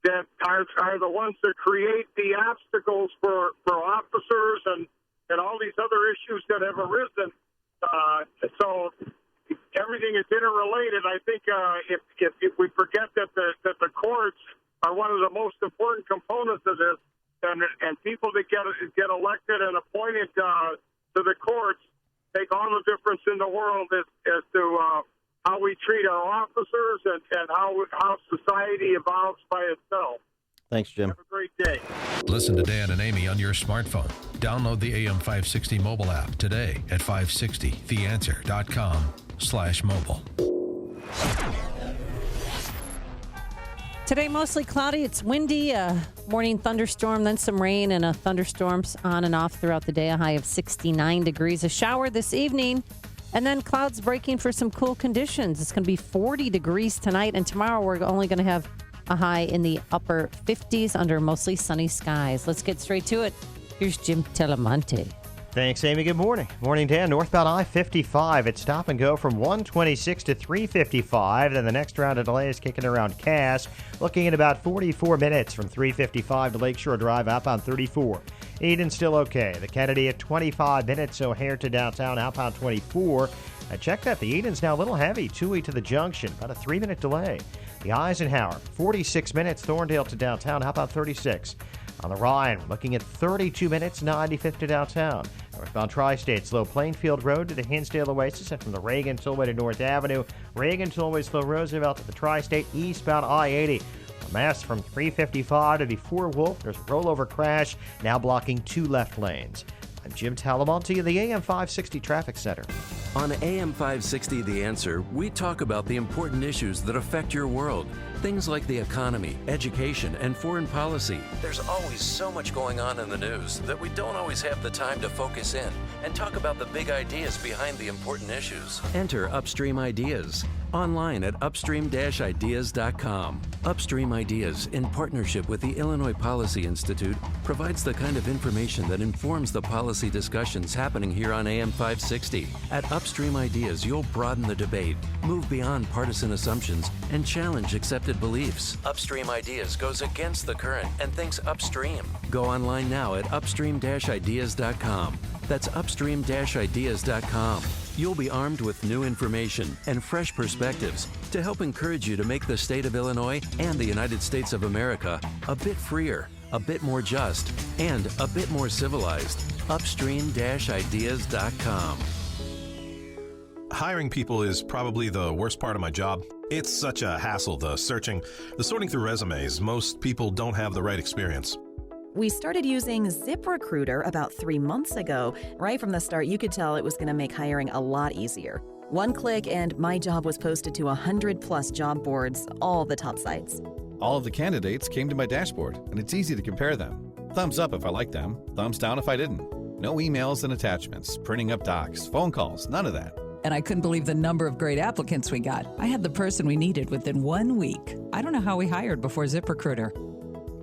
that are the ones that create the obstacles for officers and all these other issues that have arisen. So everything is interrelated. I think if we forget that the courts are one of the most important components of this, and people that get elected and appointed to the courts make all the difference in the world as to how we treat our officers and how society evolves by itself. Thanks, Jim. Have a great day. Listen to Dan and Amy on your smartphone. Download the AM 560 mobile app today at 560theanswer.com/mobile. Today, mostly cloudy. It's windy, morning thunderstorm, then some rain and thunderstorms on and off throughout the day. A high of 69 degrees. A shower this evening, and then clouds breaking for some cool conditions. It's going to be 40 degrees tonight, and tomorrow we're only going to have a high in the upper 50s under mostly sunny skies. Let's get straight to it. Here's Jim Telemonte. Thanks, Amy. Good morning. Morning, Dan. Northbound I-55. It's stop and go from 126 to 355. Then the next round of delays kicking around Cass. Looking at about 44 minutes from 355 to Lakeshore Drive, outbound 34. Eden still okay. The Kennedy at 25 minutes. O'Hare to downtown, outbound 24. I checked that. The Eden's now a little heavy. Toohey to the junction. About a 3-minute delay. The Eisenhower, 46 minutes. Thorndale to downtown, outbound 36. On the Rhine, we're looking at 32 minutes, 95th to downtown. Northbound Tri-State, slow Plainfield Road to the Hinsdale Oasis, and from the Reagan Tollway to North Avenue. Reagan Tollway, slow Roosevelt to the Tri-State, eastbound I-80. A mess from 355 to before Wolf. There's a rollover crash, now blocking 2 left lanes. I'm Jim Talamonte of the AM 560 Traffic Center. On AM 560 The Answer, we talk about the important issues that affect your world. Things like the economy, education, and foreign policy. There's always so much going on in the news that we don't always have the time to focus in and talk about the big ideas behind the important issues. Enter Upstream Ideas online at upstream-ideas.com. Upstream Ideas, in partnership with the Illinois Policy Institute, provides the kind of information that informs the policy discussions happening here on AM 560. At Upstream Ideas, you'll broaden the debate, move beyond partisan assumptions, and challenge accepted beliefs. Upstream Ideas goes against the current and thinks upstream. Go online now at upstream-ideas.com. That's upstream-ideas.com. You'll be armed with new information and fresh perspectives to help encourage you to make the state of Illinois and the United States of America a bit freer, a bit more just, and a bit more civilized. Upstream-ideas.com. Hiring people is probably the worst part of my job. It's such a hassle, the searching, the sorting through resumes. Most people don't have the right experience. We started using ZipRecruiter about 3 months ago. Right from the start, you could tell it was going to make hiring a lot easier. One click and my job was posted to 100-plus job boards, all the top sites. All of the candidates came to my dashboard, and it's easy to compare them. Thumbs up if I liked them, thumbs down if I didn't. No emails and attachments, printing up docs, phone calls, none of that. And I couldn't believe the number of great applicants we got. I had the person we needed within 1 week. I don't know how we hired before ZipRecruiter.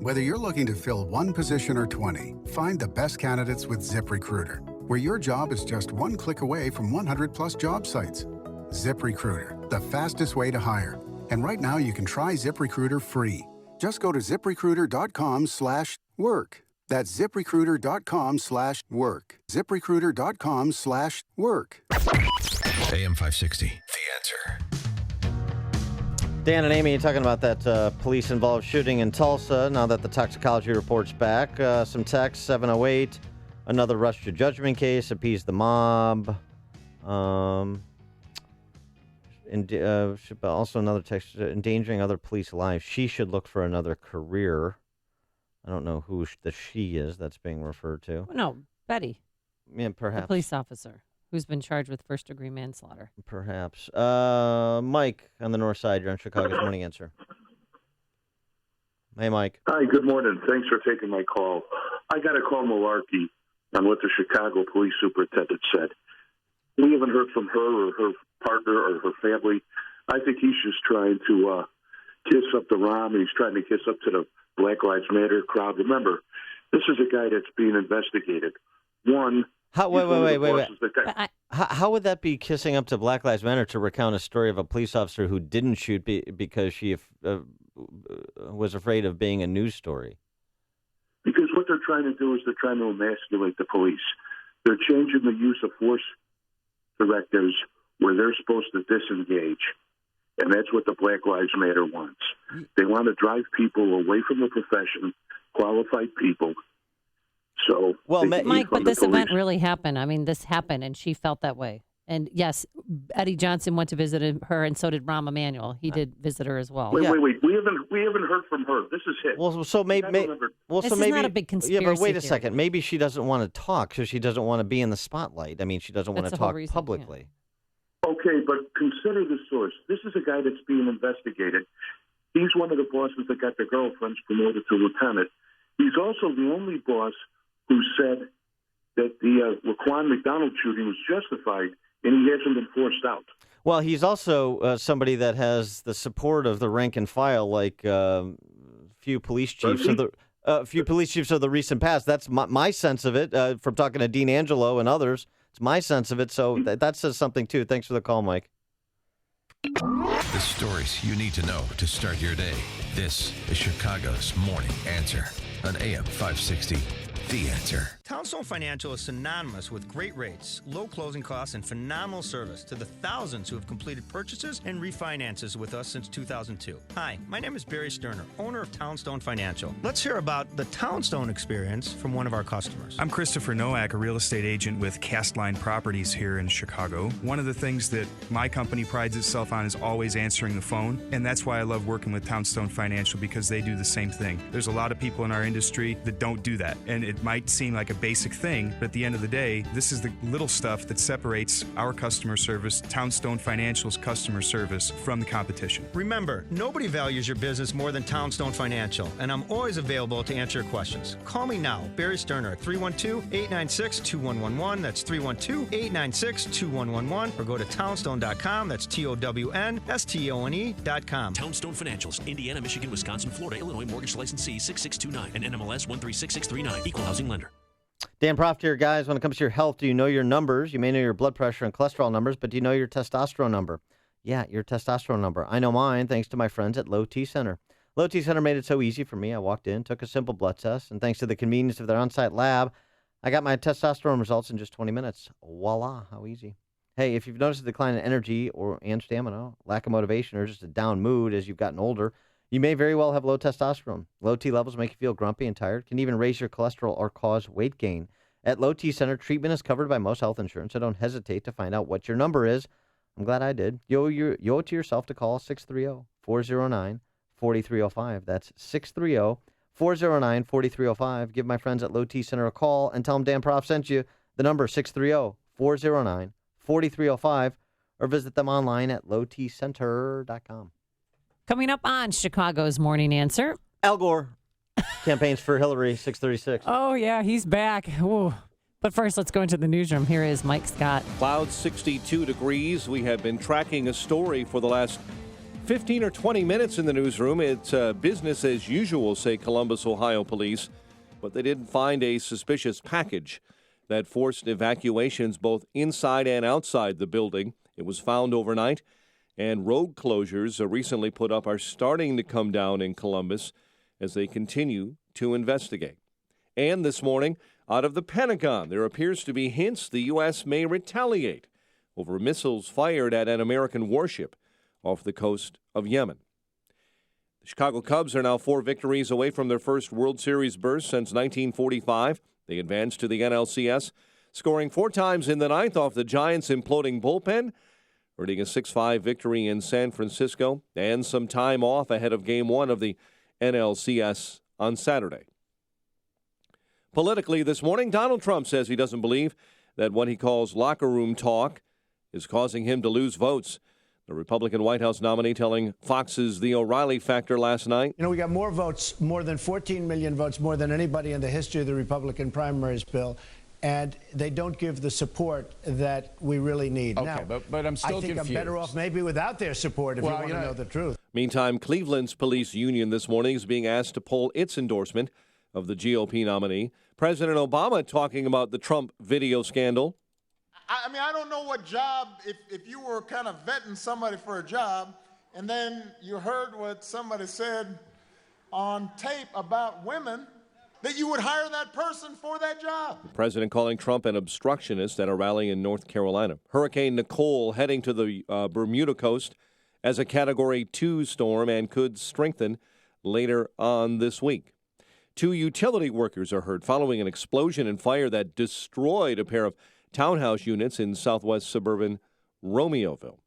Whether you're looking to fill one position or 20, find the best candidates with ZipRecruiter, where your job is just one click away from 100-plus job sites. ZipRecruiter, the fastest way to hire. And right now you can try ZipRecruiter free. Just go to ZipRecruiter.com/work. That's ZipRecruiter.com/work. ZipRecruiter.com/work. AM 560, The Answer. Dan and Amy, talking about that police-involved shooting in Tulsa. Now that the toxicology report's back, some text, 708, another rush to judgment case, appease the mob. Also another text, endangering other police lives. She should look for another career. I don't know who the she is that's being referred to. No, Betty. Yeah, perhaps. The police officer who's been charged with first-degree manslaughter. Perhaps. Mike on the north side, you're on Chicago's Morning Answer. Hey, Mike. Hi, good morning. Thanks for taking my call. I got a call malarkey on what the Chicago police superintendent said. We haven't heard from her or her partner or her family. I think he's just trying to kiss up the Rom, and he's trying to kiss up to the Black Lives Matter crowd. Remember, this is a guy that's being investigated. How would that be kissing up to Black Lives Matter to recount a story of a police officer who didn't shoot because she was afraid of being a news story? Because what they're trying to do is they're trying to emasculate the police. They're changing the use of force directives where they're supposed to disengage. And that's what the Black Lives Matter wants. They want to drive people away from the profession, qualified people. So, Mike, but this event really happened. I mean, this happened, and she felt that way. And yes, Eddie Johnson went to visit her, and so did Rahm Emanuel. He did visit her as well. Wait. We haven't heard from her. This is it. This is not a big conspiracy. Yeah, but wait a theory. second. Maybe she doesn't want to talk because she doesn't want to be in the spotlight. I mean, she doesn't want That's to the whole talk reason, publicly. Okay, but consider the source. This is a guy that's being investigated. He's one of the bosses that got their girlfriends promoted to lieutenant. He's also the only boss who said that the Laquan McDonald shooting was justified, and he hasn't been forced out. Well, he's also somebody that has the support of the rank and file, like few police chiefs of the recent past. That's my sense of it from talking to Dean Angelo and others. It's my sense of it, so that says something too. Thanks for the call, Mike. The stories you need to know to start your day. This is Chicago's Morning Answer on AM 560. The Answer. Townstone Financial is synonymous with great rates, low closing costs, and phenomenal service to the thousands who have completed purchases and refinances with us since 2002. Hi, my name is Barry Sterner, owner of Townstone Financial. Let's hear about the Townstone experience from one of our customers. I'm Christopher Nowak, a real estate agent with Castline Properties here in Chicago. One of the things that my company prides itself on is always answering the phone, and that's why I love working with Townstone Financial, because they do the same thing. There's a lot of people in our industry that don't do that, and it might seem like a basic thing, but at the end of the day, this is the little stuff that separates our customer service, Townstone Financial's customer service, from the competition. Remember, nobody values your business more than Townstone Financial, and I'm always available to answer your questions. Call me now, Barry Sterner, at 312-896-2111. That's 312-896-2111. Or go to townstone.com. That's TOWNSTONE.com. Townstone Financials, Indiana, Michigan, Wisconsin, Florida, Illinois, mortgage licensee 6629 and NMLS 136639, equal housing lender. Dan Proft here, guys. When it comes to your health, do you know your numbers? You may know your blood pressure and cholesterol numbers, but do you know your testosterone number? Yeah, your testosterone number. I know mine thanks to my friends at Low T Center. Low T Center made it so easy for me. I walked in, took a simple blood test, and thanks to the convenience of their on-site lab, I got my testosterone results in just 20 minutes. Voila, how easy. Hey, if you've noticed a decline in energy and stamina, lack of motivation, or just a down mood as you've gotten older, you may very well have low testosterone. Low T levels make you feel grumpy and tired, can even raise your cholesterol or cause weight gain. At Low T Center, treatment is covered by most health insurance, so don't hesitate to find out what your number is. I'm glad I did. You owe it to yourself to call 630-409-4305. That's 630-409-4305. Give my friends at Low T Center a call and tell them Dan Proft sent you. The number is 630-409-4305, or visit them online at lowtcenter.com. Coming up on Chicago's Morning Answer. Al Gore campaigns for Hillary, 636. Oh, yeah, he's back. Ooh. But first, let's go into the newsroom. Here is Mike Scott. Clouds 62 degrees. We have been tracking a story for the last 15 or 20 minutes in the newsroom. It's business as usual, say Columbus, Ohio police. But they didn't find a suspicious package that forced evacuations both inside and outside the building. It was found overnight. And road closures recently put up are starting to come down in Columbus as they continue to investigate. And this morning, out of the Pentagon, there appears to be hints the U.S. may retaliate over missiles fired at an American warship off the coast of Yemen. The Chicago Cubs are now 4 victories away from their first World Series berth since 1945. They advanced to the NLCS, scoring 4 times in the ninth off the Giants' imploding bullpen, earning a 6-5 victory in San Francisco, and some time off ahead of Game 1 of the NLCS on Saturday. Politically this morning, Donald Trump says he doesn't believe that what he calls locker room talk is causing him to lose votes. The Republican White House nominee telling Fox's The O'Reilly Factor last night. You know, we got more votes, more than 14 million votes, more than anybody in the history of the Republican primaries, Bill. And they don't give the support that we really need. Okay, now, but I'm still confused. I think I'm better off maybe without their support if you want to know the truth. Meantime, Cleveland's police union this morning is being asked to poll its endorsement of the GOP nominee. President Obama talking about the Trump video scandal. I mean, I don't know what job, if you were kind of vetting somebody for a job, and then you heard what somebody said on tape about women, that you would hire that person for that job. The president calling Trump an obstructionist at a rally in North Carolina. Hurricane Nicole heading to the Bermuda coast as a Category 2 storm and could strengthen later on this week. 2 utility workers are hurt following an explosion and fire that destroyed a pair of townhouse units in southwest suburban Romeoville.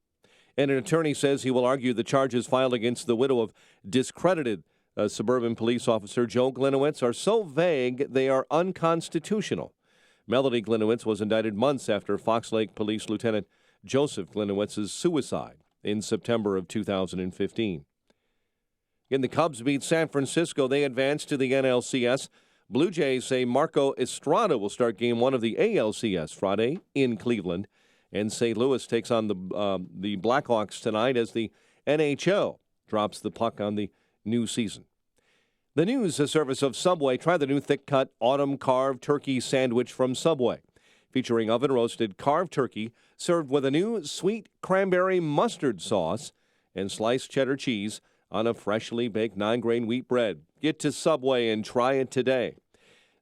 And an attorney says he will argue the charges filed against the widow of discredited suburban police officer Joe Glinowitz are so vague they are unconstitutional. Melody Glinowitz was indicted months after Fox Lake Police Lieutenant Joseph Glinowitz's suicide in September of 2015. In the Cubs beat San Francisco, they advance to the NLCS. Blue Jays say Marco Estrada will start Game 1 of the ALCS Friday in Cleveland. And St. Louis takes on the Blackhawks tonight as the NHL drops the puck on the new season. The news, a service of Subway. Try the new thick-cut autumn carved turkey sandwich from Subway, featuring oven-roasted carved turkey served with a new sweet cranberry mustard sauce and sliced cheddar cheese on a freshly baked 9-grain wheat bread. Get to Subway and try it today.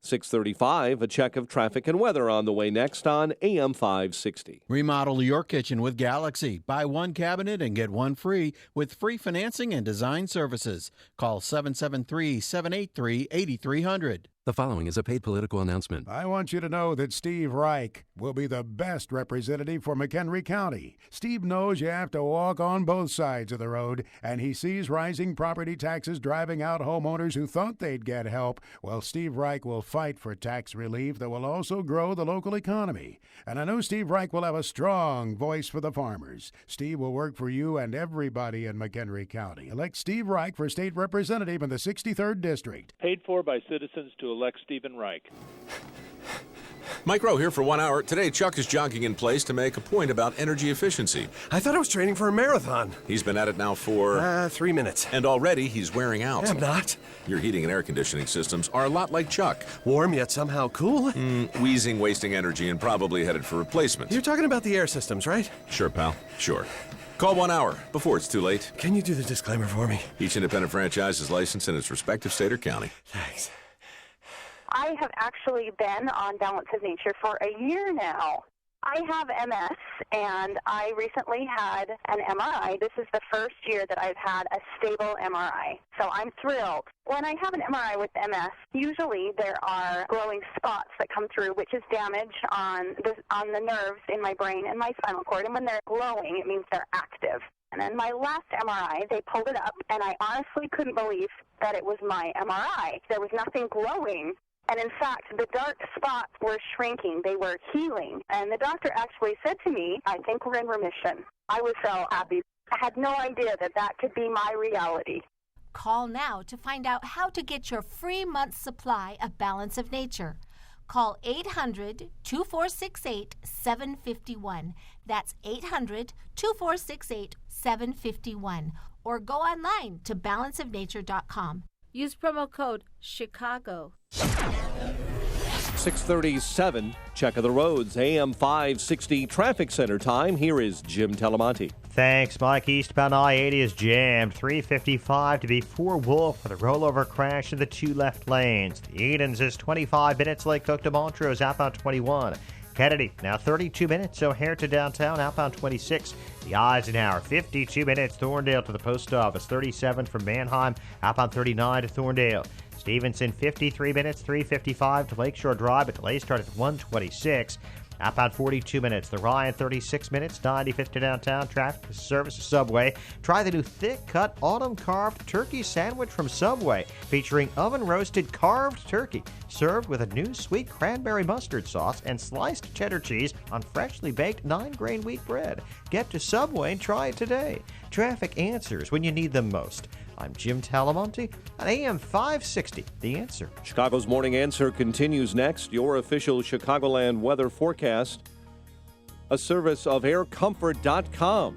6:35, a check of traffic and weather on the way next on AM 560. Remodel your kitchen with Galaxy. Buy one cabinet and get one free with free financing and design services. Call 773-783-8300. The following is a paid political announcement. I want you to know that Steve Reich will be the best representative for McHenry County. Steve knows you have to walk on both sides of the road, and he sees rising property taxes driving out homeowners who thought they'd get help. Well, Steve Reich will fight for tax relief that will also grow the local economy. And I know Steve Reich will have a strong voice for the farmers. Steve will work for you and everybody in McHenry County. Elect Steve Reich for state representative in the 63rd District. Paid for by citizens to elect Stephen Reich. Mike Rowe here for 1 hour. Today, Chuck is jogging in place to make a point about energy efficiency. I thought I was training for a marathon. He's been at it now for... 3 minutes. And already he's wearing out. I'm not. Your heating and air conditioning systems are a lot like Chuck. Warm yet somehow cool. Wheezing, wasting energy, and probably headed for replacement. You're talking about the air systems, right? Sure, pal. Sure. Call 1 hour before it's too late. Can you do the disclaimer for me? Each independent franchise is licensed in its respective state or county. Thanks. I have actually been on Balance of Nature for a year now. I have MS, and I recently had an MRI. This is the first year that I've had a stable MRI, so I'm thrilled. When I have an MRI with MS, usually there are glowing spots that come through, which is damage on the nerves in my brain and my spinal cord, and when they're glowing, it means they're active. And then my last MRI, they pulled it up, and I honestly couldn't believe that it was my MRI. There was nothing glowing. And in fact, the dark spots were shrinking. They were healing. And the doctor actually said to me, I think we're in remission. I was so happy. I had no idea that that could be my reality. Call now to find out how to get your free month's supply of Balance of Nature. Call 800-2468-751. That's 800-2468-751. Or go online to balanceofnature.com. Use promo code CHICAGO. 6:37, check of the roads, AM 560 traffic center time. Here is Jim Talamonte. Thanks, Mike. Eastbound I-80 is jammed. 355 to be Fort Wolf with a rollover crash in the two left lanes. The Edens is 25 minutes. Lake Cook to Montrose, outbound 21. Kennedy, now 32 minutes. O'Hare to downtown, outbound 26. The Eisenhower, 52 minutes. Thorndale to the post office, 37 from Manheim, outbound 39 to Thorndale. Stevenson, 53 minutes. 355 to Lakeshore Drive, but delays start at 126. Outbound 42 minutes. The Ryan, 36 minutes. 95th to downtown. Traffic service to Subway. Try the new thick-cut autumn carved turkey sandwich from Subway, featuring oven-roasted carved turkey, served with a new sweet cranberry mustard sauce and sliced cheddar cheese on freshly baked 9-grain wheat bread. Get to Subway and try it today. Traffic answers when you need them most. I'm Jim Talamonte on AM 560, The Answer. Chicago's Morning Answer continues next. Your official Chicagoland weather forecast, a service of aircomfort.com.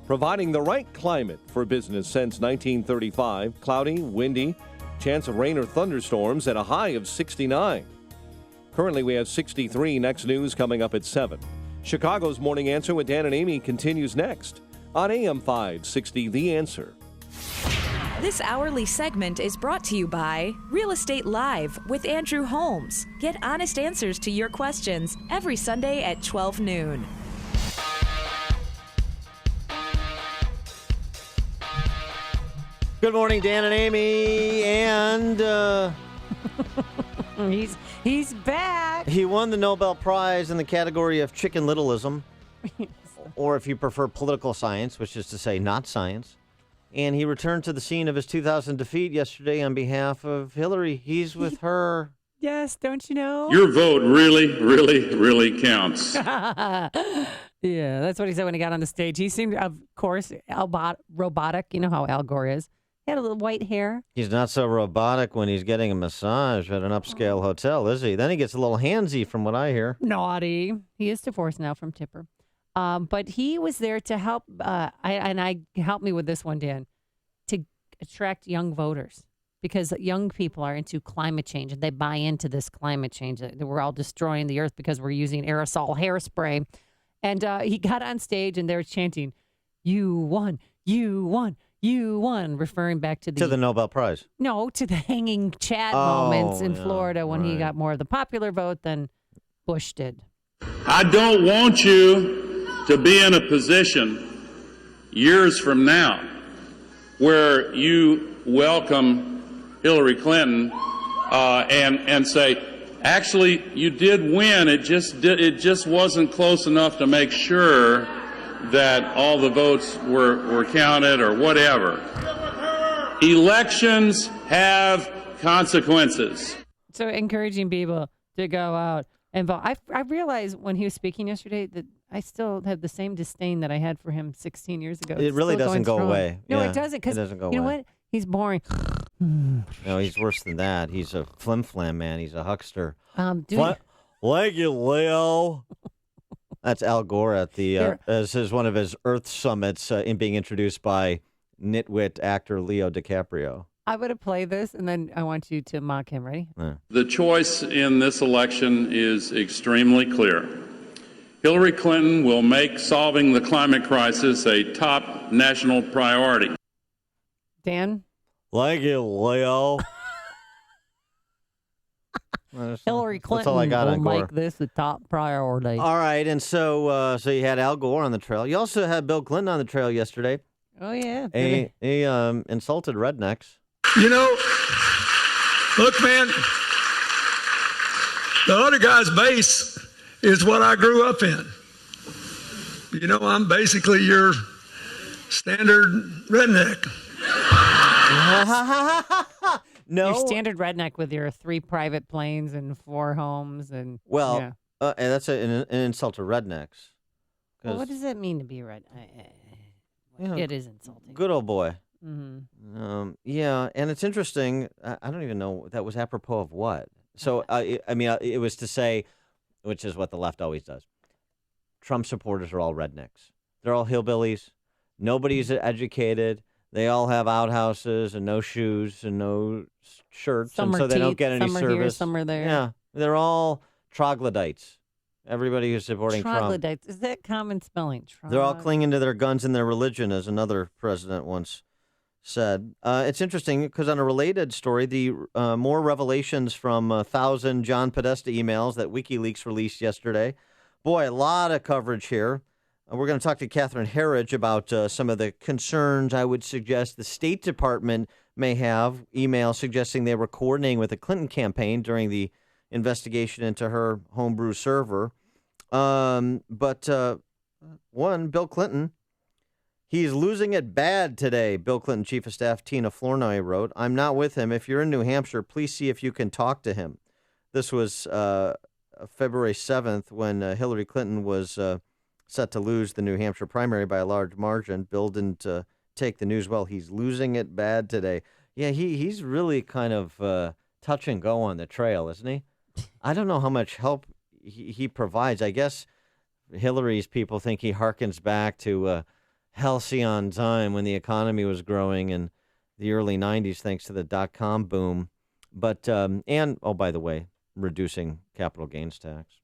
Providing the right climate for business since 1935. Cloudy, windy, chance of rain or thunderstorms at a high of 69. Currently we have 63. Next news coming up at 7. Chicago's Morning Answer with Dan and Amy continues next on AM 560, The Answer. This hourly segment is brought to you by Real Estate Live with Andrew Holmes. Get honest answers to your questions every Sunday at 12 noon. Good morning, Dan and Amy. And he's back. He won the Nobel Prize in the category of Chicken Littleism, or if you prefer political science, which is to say not science. And he returned to the scene of his 2000 defeat yesterday on behalf of Hillary. He's with her. Yes, don't you know? Your vote really, really, really counts. Yeah, that's what he said when he got on the stage. He seemed, of course, robotic. You know how Al Gore is. He had a little white hair. He's not so robotic when he's getting a massage at an upscale hotel, is he? Then he gets a little handsy from what I hear. Naughty. He is divorced now from Tipper. But he was there to help, I helped me with this one, Dan, to attract young voters. Because young people are into climate change and they buy into this climate change that we're all destroying the earth because we're using aerosol hairspray. And he got on stage and they were chanting, "You won, you won, you won," referring back to the Nobel Prize. No, to the hanging Chad moments in Florida when he got more of the popular vote than Bush did. I don't want you to be in a position years from now where you welcome Hillary Clinton and say, actually, you did win. It just wasn't close enough to make sure that all the votes were counted or whatever. Elections have consequences. So encouraging people to go out and vote. I realized when he was speaking yesterday that I still have the same disdain that I had for him 16 years ago. It really doesn't go away. No, Yeah, it doesn't. Because it doesn't go you know away. what? He's boring. No, he's worse than that. He's a flim-flam man. He's a huckster. Thank you, Leo. That's Al Gore at the as is one of his Earth summits in being introduced by nitwit actor Leo DiCaprio. I'm going to play this, and then I want you to mock him. Ready? The choice in this election is extremely clear. Hillary Clinton will make solving the climate crisis a top national priority. Dan? Thank you, Leo. Hillary Clinton That's all I got will on Gore. make this a top priority. All right, and so you had Al Gore on the trail. You also had Bill Clinton on the trail yesterday. Oh, yeah. He insulted rednecks. You know, look, man, the other guy's base is what I grew up in. You know, I'm basically your standard redneck. No. Your standard redneck with your 3 private planes and 4 homes and Well, yeah. and that's an insult to rednecks. Well, what does that mean to be a red? It is insulting. Good old boy. Mm-hmm. Yeah, and it's interesting. I don't even know that was apropos of what. So, it was to say, which is what the left always does. Trump supporters are all rednecks. They're all hillbillies. Nobody's educated. They all have outhouses and no shoes and no shirts, Some and are so they don't teeth, get any some are service. here, some are there. Yeah, they're all troglodytes. Everybody who's supporting Trump. Troglodytes. Is that common spelling? They're all clinging to their guns and their religion, as another president once said. It's interesting because on a related story, the more revelations from 1,000 John Podesta emails that WikiLeaks released yesterday. Boy, a lot of coverage here. We're going to talk to Catherine Herridge about some of the concerns I would suggest the State Department may have. Emails suggesting they were coordinating with the Clinton campaign during the investigation into her homebrew server. But Bill Clinton, he's losing it bad today. Bill Clinton Chief of Staff Tina Flournoy wrote, "I'm not with him. If you're in New Hampshire, please see if you can talk to him." This was February 7th when Hillary Clinton was set to lose the New Hampshire primary by a large margin. Bill didn't take the news well. He's losing it bad today. Yeah, he's really kind of touch and go on the trail, isn't he? I don't know how much help he provides. I guess Hillary's people think he harkens back to halcyon time when the economy was growing in the early 90s thanks to the dot-com boom. But, and, oh, by the way, reducing capital gains tax.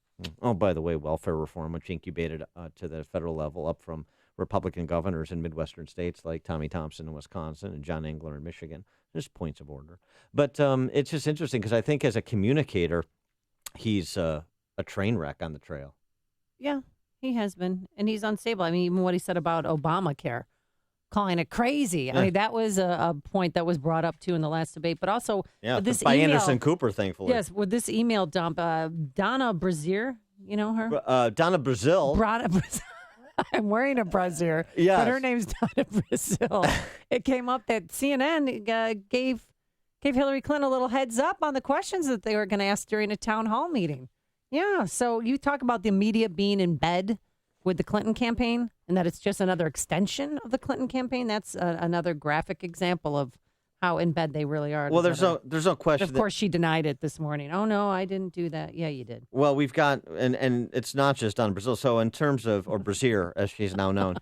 Oh, by the way, welfare reform, which incubated to the federal level up from Republican governors in Midwestern states like Tommy Thompson in Wisconsin and John Engler in Michigan. Just points of order. But it's just interesting because I think as a communicator, he's a train wreck on the trail. Yeah, he has been. And he's unstable. I mean, even what he said about Obamacare, calling it crazy. Yeah. I mean, that was a point that was brought up, too, in the last debate. But also, with this by email, Anderson Cooper, thankfully. Yes, with this email dump, Donna Brazier, you know her? Donna Brazil. I'm wearing a brassiere, Yes. but her name's Donna Brazil. It came up that CNN gave Hillary Clinton a little heads up on the questions that they were going to ask during a town hall meeting. Yeah, so you talk about the media being in bed with the Clinton campaign and that it's just another extension of the Clinton campaign. That's another graphic example of how in bed they really are. Well, there's together. no question. Of course, she denied it this morning. Oh no, I didn't do that. Yeah, you did. Well, we've got, and it's not just on Brazil. So in terms of, or Brazier, as she's now known.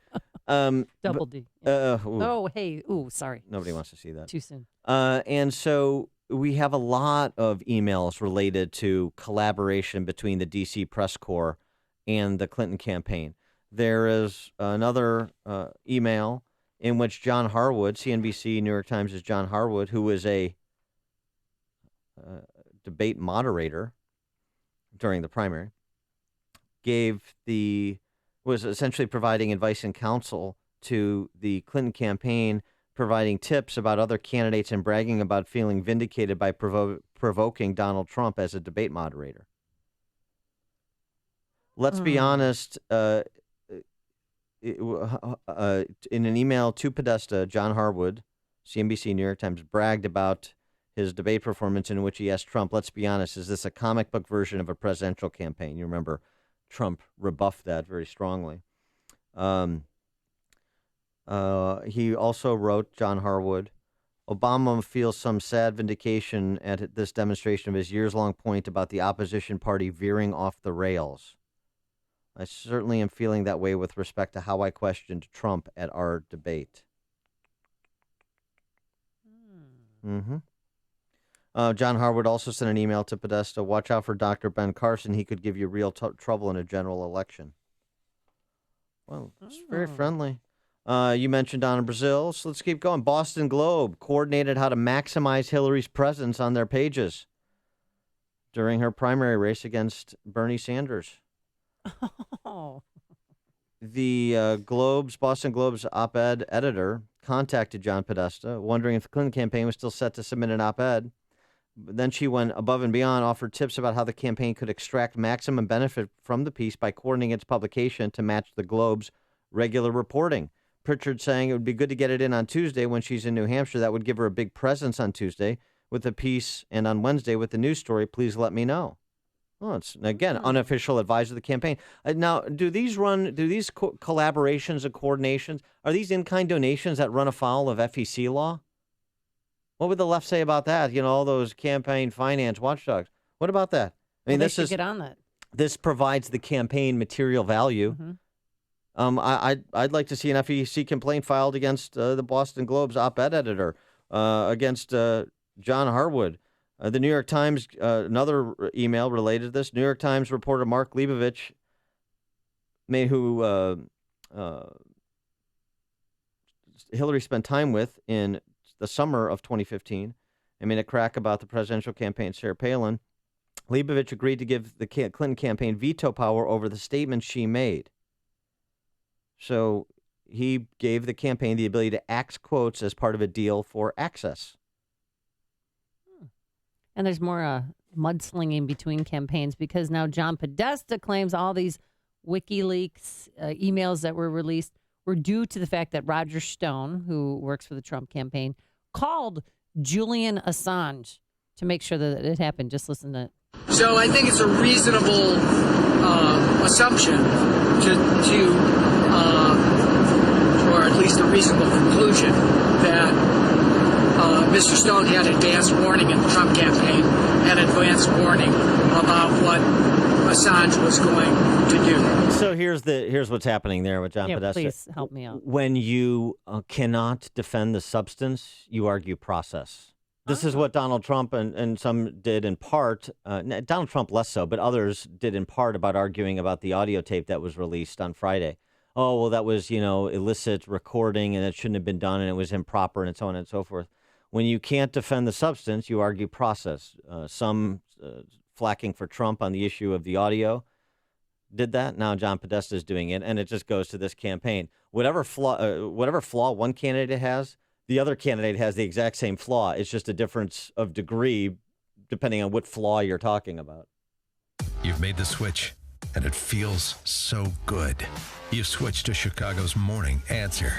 Double D. Sorry. Nobody wants to see that. Too soon. And so we have a lot of emails related to collaboration between the D.C. press corps and the Clinton campaign. There is another email in which John Harwood, CNBC, New York Times' John Harwood, who was a debate moderator during the primary, was essentially providing advice and counsel to the Clinton campaign, providing tips about other candidates and bragging about feeling vindicated by provoking Donald Trump as a debate moderator. Let's be honest. In an email to Podesta, John Harwood, CNBC, New York Times, bragged about his debate performance in which he asked Trump, let's be honest, is this a comic book version of a presidential campaign? You remember Trump rebuffed that very strongly. He also wrote, John Harwood, Obama feels some sad vindication at this demonstration of his years-long point about the opposition party veering off the rails. I certainly am feeling that way with respect to how I questioned Trump at our debate. John Harwood also sent an email to Podesta, watch out for Dr. Ben Carson. He could give you real trouble in a general election. Well, it's very friendly. You mentioned on Brazil, so let's keep going. Boston Globe coordinated how to maximize Hillary's presence on their pages during her primary race against Bernie Sanders. Oh. The Boston Globe's op-ed editor contacted John Podesta, wondering if the Clinton campaign was still set to submit an op-ed. Then she went above and beyond, offered tips about how the campaign could extract maximum benefit from the piece by coordinating its publication to match the Globe's regular reporting. Pritchard saying it would be good to get it in on Tuesday when she's in New Hampshire. That would give her a big presence on Tuesday with the piece, and on Wednesday with the news story. Please let me know. Well, it's, again, unofficial advisor of the campaign. Now, do these collaborations and coordinations, are these in-kind donations that run afoul of FEC law? What would the left say about that? You know, all those campaign finance watchdogs. What about that? I mean, they should get on that. This provides the campaign material value. I'd like to see an FEC complaint filed against the Boston Globe's op-ed editor, against John Harwood. The New York Times, another email related to this. New York Times reporter Mark Leibovich, who Hillary spent time with in the summer of 2015, and made a crack about the presidential campaign, Sarah Palin. Leibovich agreed to give the Clinton campaign veto power over the statements she made. So he gave the campaign the ability to axe quotes as part of a deal for access. And there's more mudslinging between campaigns because now John Podesta claims all these WikiLeaks emails that were released were due to the fact that Roger Stone, who works for the Trump campaign, called Julian Assange to make sure that it happened. Just listen to it. So I think it's a reasonable assumption or at least a reasonable conclusion that Mr. Stone had advance warning in the Trump campaign, had advance warning about what Assange was going to do. So here's what's happening there with John Podesta. Please help me out. When you cannot defend the substance, you argue process. This is what Donald Trump and some did in part. Donald Trump less so, but others did in part about arguing about the audio tape that was released on Friday. Oh, well, that was, illicit recording and it shouldn't have been done and it was improper and so on and so forth. When you can't defend the substance, you argue process. Some flacking for Trump on the issue of the audio did that. Now John Podesta is doing it, and it just goes to this campaign. Whatever flaw one candidate has, the other candidate has the exact same flaw. It's just a difference of degree depending on what flaw you're talking about. You've made the switch, and it feels so good. You've switched to Chicago's Morning Answer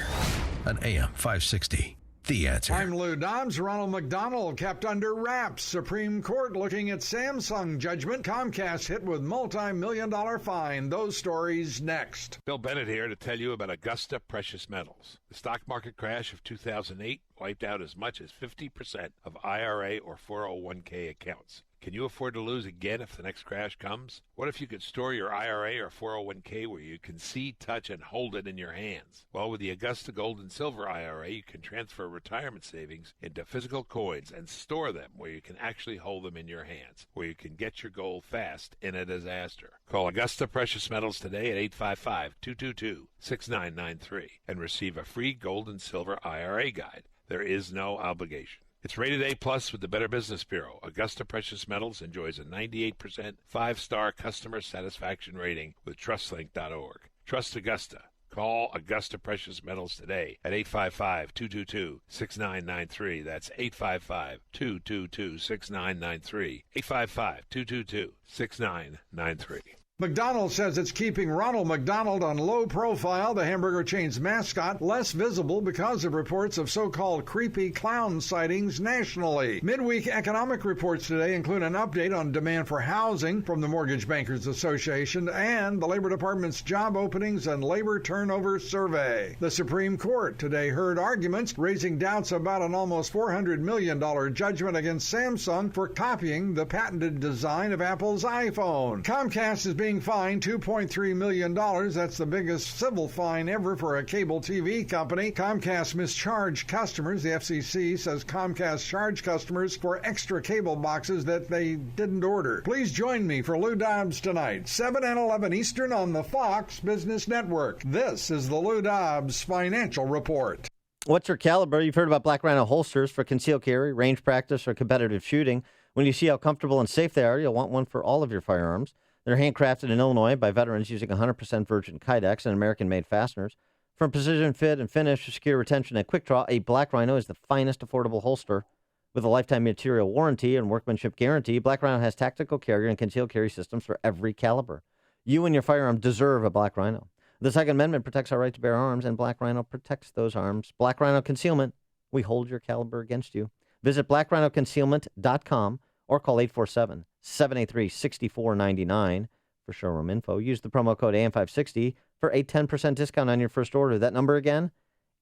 on AM 560. The Answer. I'm Lou Dobbs. Ronald McDonald kept under wraps. Supreme Court looking at Samsung judgment. Comcast hit with multi-million-dollar fine. Those stories next. Bill Bennett here to tell you about Augusta Precious Metals. The stock market crash of 2008 wiped out as much as 50% of IRA or 401k accounts. Can you afford to lose again if the next crash comes? What if you could store your IRA or 401k where you can see, touch, and hold it in your hands? Well, with the Augusta Gold and Silver IRA, you can transfer retirement savings into physical coins and store them where you can actually hold them in your hands, where you can get your gold fast in a disaster. Call Augusta Precious Metals today at 855-222-6993 and receive a free gold and silver IRA guide. There is no obligation. It's rated A+ with the Better Business Bureau. Augusta Precious Metals enjoys a 98% 5-star customer satisfaction rating with TrustLink.org. Trust Augusta. Call Augusta Precious Metals today at 855-222-6993. That's 855-222-6993. 855-222-6993. McDonald's says it's keeping Ronald McDonald on low profile, the hamburger chain's mascot, less visible because of reports of so-called creepy clown sightings nationally. Midweek economic reports today include an update on demand for housing from the Mortgage Bankers Association and the Labor Department's job openings and labor turnover survey. The Supreme Court today heard arguments raising doubts about an almost $400 million judgment against Samsung for copying the patented design of Apple's iPhone. Comcast is being fined $2.3 million. That's the biggest civil fine ever for a cable TV company. Comcast mischarged customers. The FCC says Comcast charged customers for extra cable boxes that they didn't order. Please join me for Lou Dobbs tonight, 7 and 11 Eastern on the Fox Business Network. This is the Lou Dobbs Financial Report. What's your caliber? You've heard about Black Rhino holsters for concealed carry, range practice, or competitive shooting. When you see how comfortable and safe they are, you'll want one for all of your firearms. They're handcrafted in Illinois by veterans using 100% virgin Kydex and American-made fasteners. From precision fit and finish to secure retention and quick draw, a Black Rhino is the finest affordable holster. With a lifetime material warranty and workmanship guarantee, Black Rhino has tactical carry and concealed carry systems for every caliber. You and your firearm deserve a Black Rhino. The Second Amendment protects our right to bear arms, and Black Rhino protects those arms. Black Rhino Concealment, we hold your caliber against you. Visit blackrhinoconcealment.com or call 847-783-6499 for showroom info. Use the promo code AM560 for a 10% discount on your first order. That number again,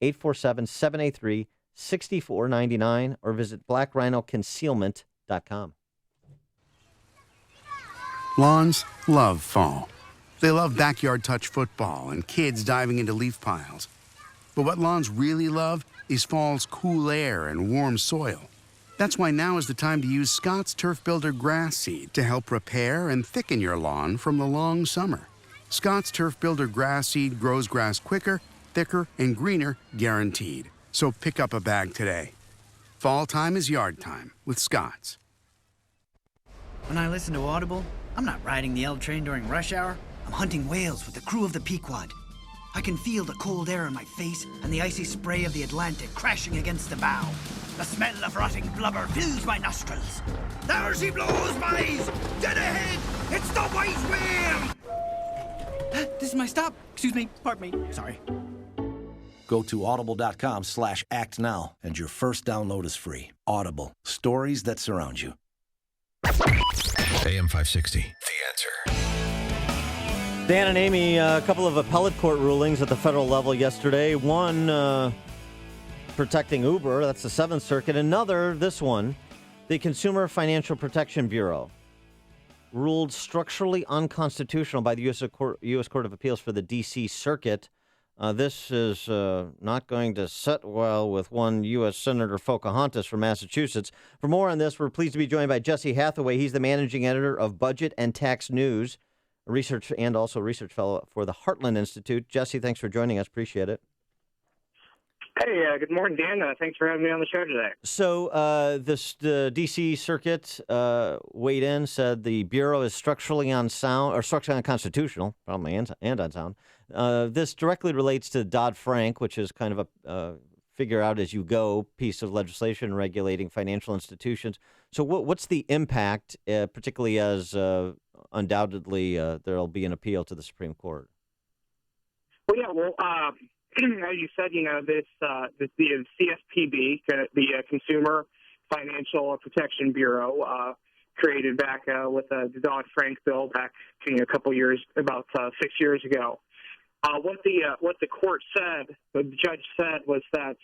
847-783-6499 or visit blackrhinoconcealment.com. Lawns love fall. They love backyard touch football and kids diving into leaf piles. But what lawns really love is fall's cool air and warm soil. That's why now is the time to use Scott's Turf Builder grass seed to help repair and thicken your lawn from the long summer. Scott's Turf Builder grass seed grows grass quicker, thicker, and greener, guaranteed. So pick up a bag today. Fall time is yard time with Scott's. When I listen to Audible, I'm not riding the L train during rush hour. I'm hunting whales with the crew of the Pequod. I can feel the cold air in my face and the icy spray of the Atlantic crashing against the bow. The smell of rotting blubber fills my nostrils. There she blows, boys! Dead ahead! It's the White Whale! This is my stop. Excuse me. Pardon me. Sorry. Go to audible.com/actnow and your first download is free. Audible. Stories that surround you. AM 560. The Answer. Dan and Amy, a couple of appellate court rulings at the federal level yesterday. One protecting Uber, that's the Seventh Circuit. Another, this one, the Consumer Financial Protection Bureau, ruled structurally unconstitutional by the U.S. Court of Appeals for the D.C. Circuit. This is not going to sit well with one U.S. Senator Pocahontas from Massachusetts. For more on this, we're pleased to be joined by Jesse Hathaway. He's the managing editor of Budget and Tax News, research and also research fellow for the Heartland Institute. Jesse, thanks for joining us. Appreciate it. Hey, good morning, Dan. Thanks for having me on the show today. So the D.C. Circuit weighed in, said the Bureau is structurally unconstitutional, probably and unsound. This directly relates to Dodd-Frank, which is kind of a figure-out-as-you-go piece of legislation regulating financial institutions. So what's the impact, particularly as undoubtedly there will be an appeal to the Supreme Court? Well, as you said, the CFPB, the Consumer Financial Protection Bureau, created back with the Dodd-Frank bill back a couple years, about 6 years ago. What the court said, the judge said, was that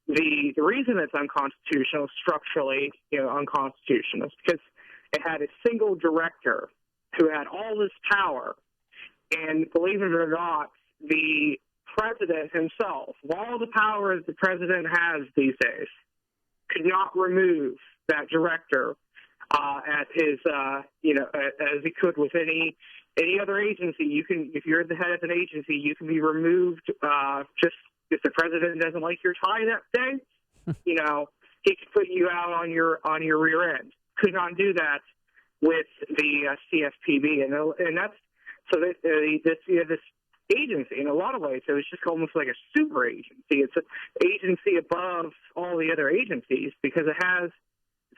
the reason it's unconstitutional, structurally unconstitutional, is because it had a single director who had all this power, and believe it or not, the president himself, of all the powers the president has these days, could not remove that director at his, as he could with any other agency. You can, if you're the head of an agency, you can be removed just if the president doesn't like your tie that day. He could put you out on your rear end. Could not do that with the CFPB, and that's so that this agency, in a lot of ways, it was just almost like a super agency. It's an agency above all the other agencies because it's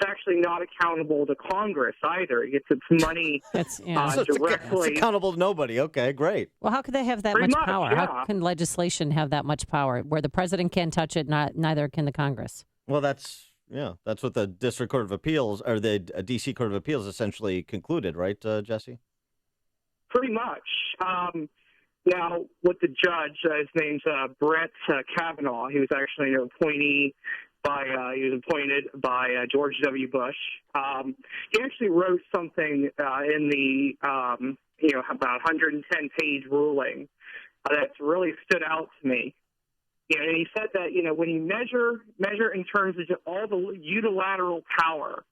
actually not accountable to Congress either. It gets its money directly. It's accountable to nobody. Okay, great. Well, how could they have that much power? Yeah. How can legislation have that much power where the president can't touch it, neither can the Congress? Well, that's what the District Court of Appeals, or the D.C. Court of Appeals, essentially concluded, right, Jesse? Pretty much. Now, with the judge, his name's Brett Kavanaugh. He was actually an appointee he was appointed by George W. Bush. He actually wrote something in the about 110-page ruling that's really stood out to me. And he said that when you measure in terms of all the unilateral power,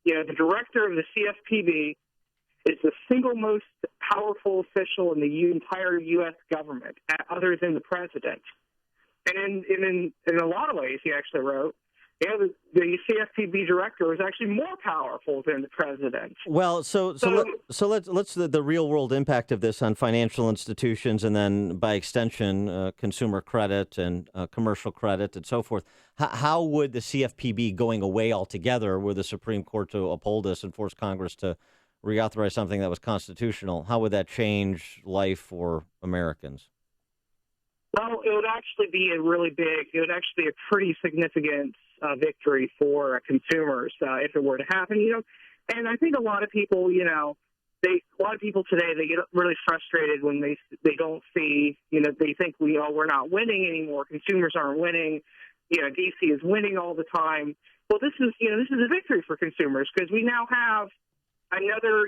the director of the CFPB is the single most powerful official in the entire U.S. government, other than the president. And in a lot of ways, he actually wrote, the CFPB director is actually more powerful than the president. Well, so let's the real world impact of this on financial institutions, and then by extension, consumer credit and commercial credit and so forth. How would the CFPB going away altogether, were the Supreme Court to uphold this and force Congress to reauthorize something that was constitutional, how would that change life for Americans? Well, it would actually be a pretty significant victory for consumers if it were to happen. And I think a lot of people, today, they get really frustrated when they don't see, they think we're not winning anymore. Consumers aren't winning. DC is winning all the time. Well, this is a victory for consumers because we now have another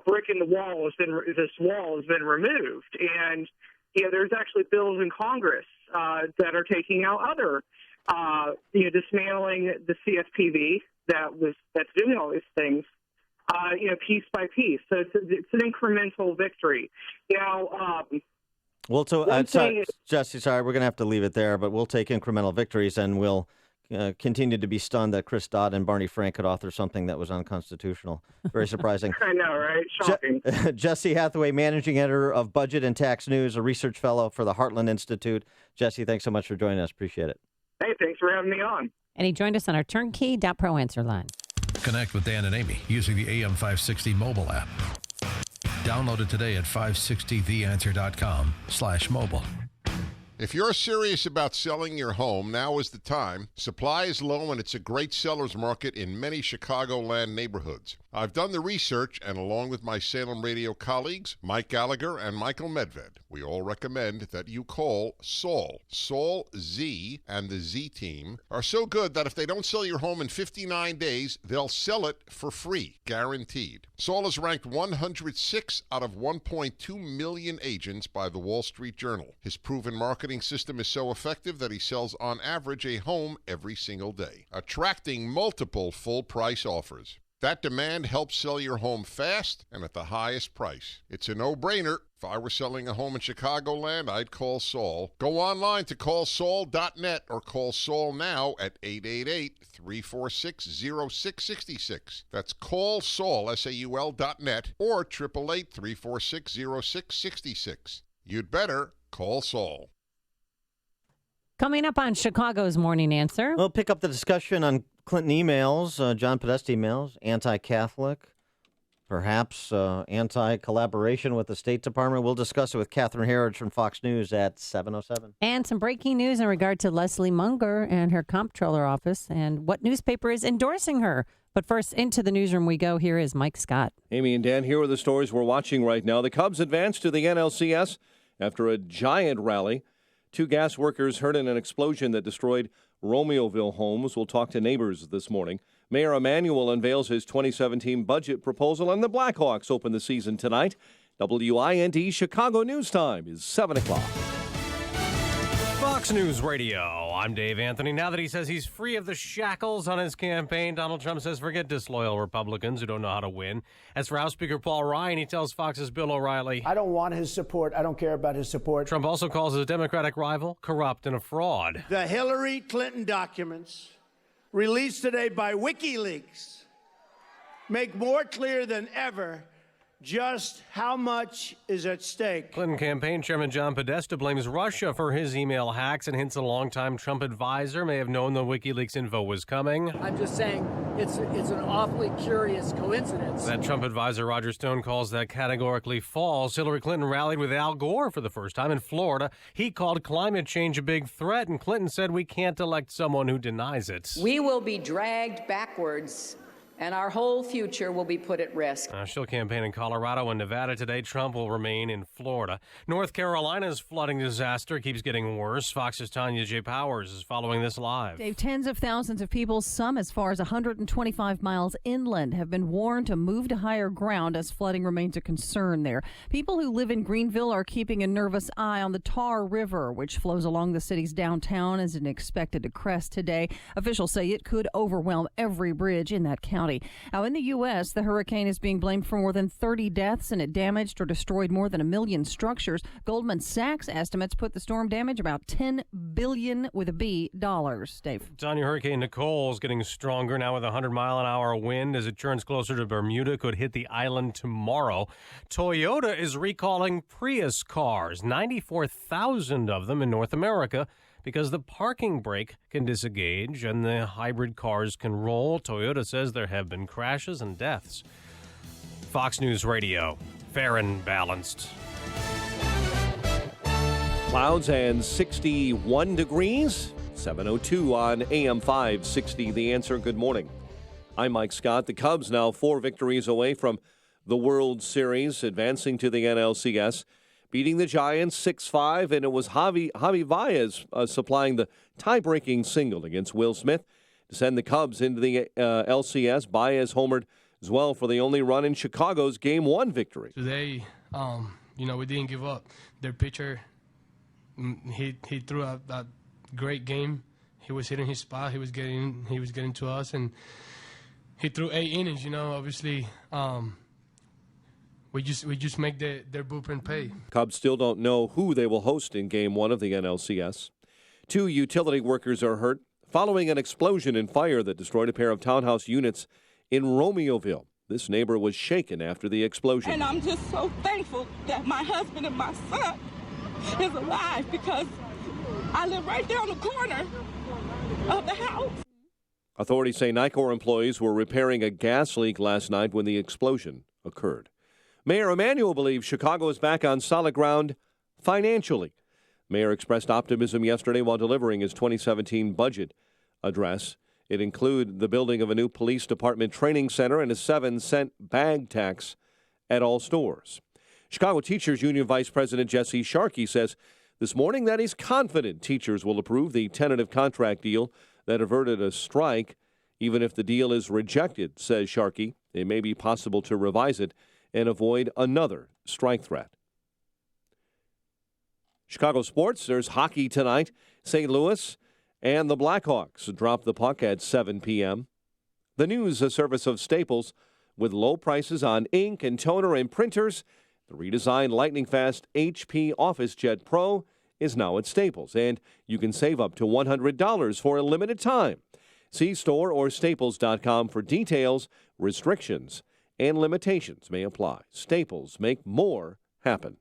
brick in the wall this wall has been removed, and there's actually bills in Congress that are taking out other dismantling the CFPB that's doing all these things piece by piece. So it's an incremental victory. Jesse, sorry, we're going to have to leave it there, but we'll take incremental victories, and we'll continue to be stunned that Chris Dodd and Barney Frank could author something that was unconstitutional. Very surprising. I know, right? Shocking. Jesse Hathaway, managing editor of Budget and Tax News, a research fellow for the Heartland Institute. Jesse, thanks so much for joining us. Appreciate it. Hey, thanks for having me on. And he joined us on our turnkey.pro answer line. Connect with Dan and Amy using the AM560 mobile app. Download it today at 560theanswer.com/mobile. If you're serious about selling your home, now is the time. Supply is low and it's a great seller's market in many Chicagoland neighborhoods. I've done the research, and along with my Salem Radio colleagues, Mike Gallagher and Michael Medved, we all recommend that you call Saul. Saul Z and the Z team are so good that if they don't sell your home in 59 days, they'll sell it for free, guaranteed. Saul is ranked 106 out of 1.2 million agents by the Wall Street Journal. His proven marketing system is so effective that he sells on average a home every single day, attracting multiple full-price offers. That demand helps sell your home fast and at the highest price. It's a no-brainer. If I were selling a home in Chicagoland, I'd call Saul. Go online to callsaul.net or call Saul now at 888-346-0666. That's callsaul, S-A-U-L.net, or 888-346-0666. You'd better call Saul. Coming up on Chicago's Morning Answer. We'll pick up the discussion on Clinton emails, John Podesta emails, anti-Catholic, Perhaps anti-collaboration with the State Department. We'll discuss it with Catherine Herridge from Fox News at 7:07. And some breaking news in regard to Leslie Munger and her comptroller office and what newspaper is endorsing her. But first, into the newsroom we go. Here is Mike Scott. Amy and Dan, here are the stories we're watching right now. The Cubs advance to the NLCS after a giant rally. 2 gas workers hurt in an explosion that destroyed Romeoville homes. We'll talk to neighbors this morning. Mayor Emanuel unveils his 2017 budget proposal, and the Blackhawks open the season tonight. WIND Chicago News Time is 7 o'clock. Fox News Radio. I'm Dave Anthony. Now that he says he's free of the shackles on his campaign, Donald Trump says forget disloyal Republicans who don't know how to win. As for House Speaker Paul Ryan, he tells Fox's Bill O'Reilly, I don't want his support. I don't care about his support. Trump also calls his Democratic rival corrupt and a fraud. The Hillary Clinton documents released today by WikiLeaks make more clear than ever just how much is at stake. Clinton campaign chairman John Podesta blames Russia for his email hacks and hints a longtime Trump advisor may have known the WikiLeaks info was coming. I'm just saying it's an awfully curious coincidence. That Trump advisor Roger Stone calls that categorically false. Hillary Clinton rallied with Al Gore for the first time in Florida. He called climate change a big threat, and Clinton said we can't elect someone who denies it. We will be dragged backwards, and our whole future will be put at risk. She'll campaign in Colorado and Nevada today. Trump will remain in Florida. North Carolina's flooding disaster keeps getting worse. Fox's Tanya J. Powers is following this live. Dave, tens of thousands of people, some as far as 125 miles inland, have been warned to move to higher ground as flooding remains a concern there. People who live in Greenville are keeping a nervous eye on the Tar River, which flows along the city's downtown as it expected to crest today. Officials say it could overwhelm every bridge in that county. Now, in the U.S., the hurricane is being blamed for more than 30 deaths, and it damaged or destroyed more than 1 million structures. Goldman Sachs estimates put the storm damage about $10 billion with a B dollars. Dave. Tanya, Hurricane Nicole is getting stronger now with a 100-mile-an-hour wind as it turns closer to Bermuda. Could hit the island tomorrow. Toyota is recalling Prius cars, 94,000 of them in North America, because the parking brake can disengage and the hybrid cars can roll. Toyota says there have been crashes and deaths. Fox News Radio, fair and balanced. Clouds and 61 degrees, 7:02 on AM 560. The Answer. Good morning. I'm Mike Scott. The Cubs now 4 victories away from the World Series, advancing to the NLCS. Beating the Giants 6-5, and it was Javi Baez supplying the tie-breaking single against Will Smith to send the Cubs into the LCS. Baez homered as well for the only run in Chicago's Game 1 victory. Today, we didn't give up. Their pitcher, he threw a great game. He was hitting his spot. He was getting to us, and he threw 8 innings. Obviously. We just make their bullpen pay. Cubs still don't know who they will host in Game 1 of the NLCS. 2 utility workers are hurt following an explosion and fire that destroyed a pair of townhouse units in Romeoville. This neighbor was shaken after the explosion. And I'm just so thankful that my husband and my son is alive because I live right there on the corner of the house. Authorities say Nicor employees were repairing a gas leak last night when the explosion occurred. Mayor Emanuel believes Chicago is back on solid ground financially. Mayor expressed optimism yesterday while delivering his 2017 budget address. It included the building of a new police department training center and a 7-cent bag tax at all stores. Chicago Teachers Union Vice President Jesse Sharkey says this morning that he's confident teachers will approve the tentative contract deal that averted a strike. Even if the deal is rejected, says Sharkey, it may be possible to revise it and avoid another strike threat. Chicago sports, there's hockey tonight. St. Louis and the Blackhawks drop the puck at 7 p.m. The news, a service of Staples, with low prices on ink and toner and printers. The redesigned lightning-fast HP OfficeJet Pro is now at Staples, and you can save up to $100 for a limited time. See store or staples.com for details, restrictions, and limitations may apply. Staples, make more happen.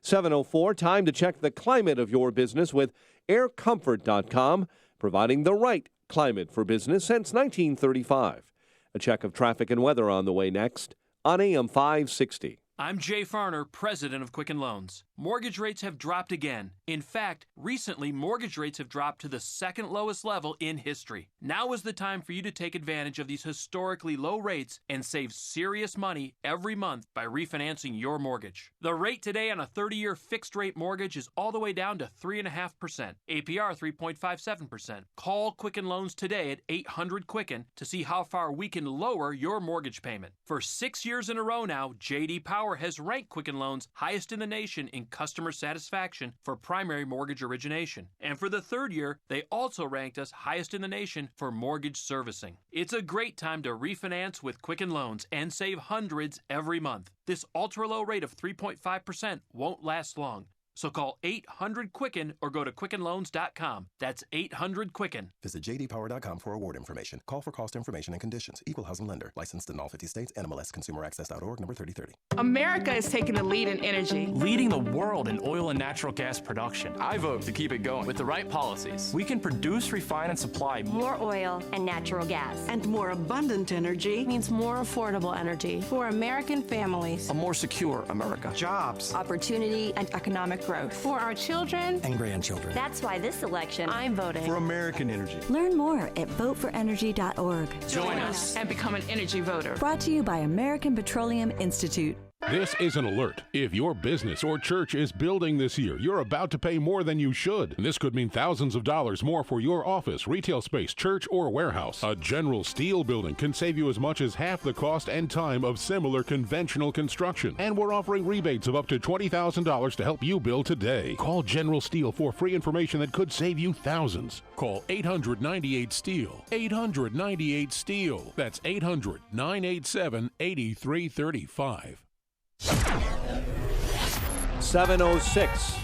7:04, time to check the climate of your business with aircomfort.com, providing the right climate for business since 1935. A check of traffic and weather on the way next on AM 560. I'm Jay Farner, president of Quicken Loans. Mortgage rates have dropped again. In fact, recently, mortgage rates have dropped to the second lowest level in history. Now is the time for you to take advantage of these historically low rates and save serious money every month by refinancing your mortgage. The rate today on a 30-year fixed-rate mortgage is all the way down to 3.5%, APR 3.57%. Call Quicken Loans today at 800-QUICKEN to see how far we can lower your mortgage payment. For 6 years in a row now, J.D. Power has ranked Quicken Loans highest in the nation in customer satisfaction for primary mortgage origination. And for the third year, they also ranked us highest in the nation for mortgage servicing. It's a great time to refinance with Quicken Loans and save hundreds every month. This ultra-low rate of 3.5% won't last long. So call 800-QUICKEN or go to QuickenLoans.com. That's 800-QUICKEN. Visit jdpower.com for award information. Call for cost information and conditions. Equal housing lender. Licensed in all 50 states. NMLS ConsumerAccess.org, number 3030. America is taking the lead in energy. Leading the world in oil and natural gas production. I vote to keep it going. With the right policies, we can produce, refine, and supply more oil and natural gas. And more abundant energy means more affordable energy for American families. A more secure America. Jobs. Opportunity and economic growth. For our children and grandchildren. That's why this election, I'm voting for American energy. Learn more at voteforenergy.org. Join us and become an energy voter. Brought to you by American Petroleum Institute. This is an alert. If your business or church is building this year, you're about to pay more than you should. And this could mean thousands of dollars more for your office, retail space, church, or warehouse. A General Steel building can save you as much as half the cost and time of similar conventional construction. And we're offering rebates of up to $20,000 to help you build today. Call General Steel for free information that could save you thousands. Call 800-98-STEEL. 800-98-STEEL. That's 800-987-8335. 7:06.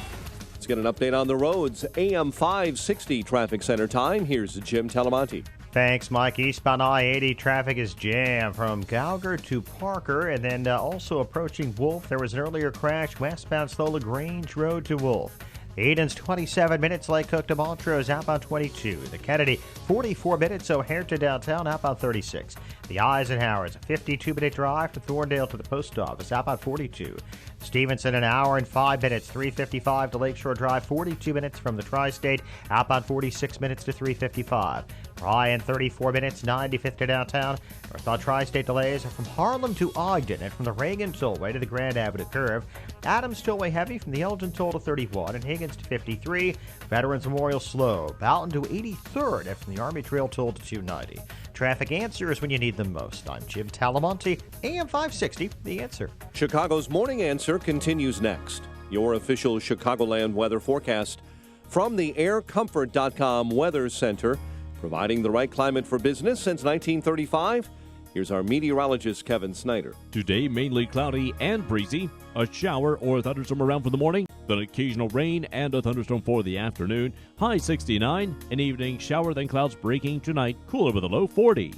Let's get an update on the roads. AM 560 traffic center time. Here's Jim Talamonte. Thanks, Mike. Eastbound I-80 traffic is jammed from Gallagher to Parker, and then also approaching Wolf. There was an earlier crash westbound slow LaGrange Road to Wolf. Eden's 27 minutes, Lake Cook to Montrose, outbound 22. The Kennedy, 44 minutes, O'Hare to downtown, outbound 36. The Eisenhower is a 52-minute drive from Thorndale to the post office, outbound 42. Stevenson, an hour and 5 minutes, 355 to Lakeshore Drive, 42 minutes from the Tri-State, outbound 46 minutes to 355. Bryan, 34 minutes, 95th to downtown. Northbound Tri-State delays are from Harlem to Ogden and from the Reagan Tollway to the Grand Avenue Curve. Adams Tollway heavy from the Elgin Toll to 31 and Higgins to 53. Veterans Memorial slow. Boughton to 83rd and from the Army Trail Toll to 290. Traffic answers when you need them most. I'm Jim Talamonte, AM 560, The Answer. Chicago's Morning Answer continues next. Your official Chicagoland weather forecast from the aircomfort.com Weather Center, providing the right climate for business since 1935. Here's our meteorologist, Kevin Snyder. Today, mainly cloudy and breezy. A shower or thunderstorm around for the morning, then occasional rain and a thunderstorm for the afternoon. High 69. An evening shower, then clouds breaking tonight. Cooler with a low 40.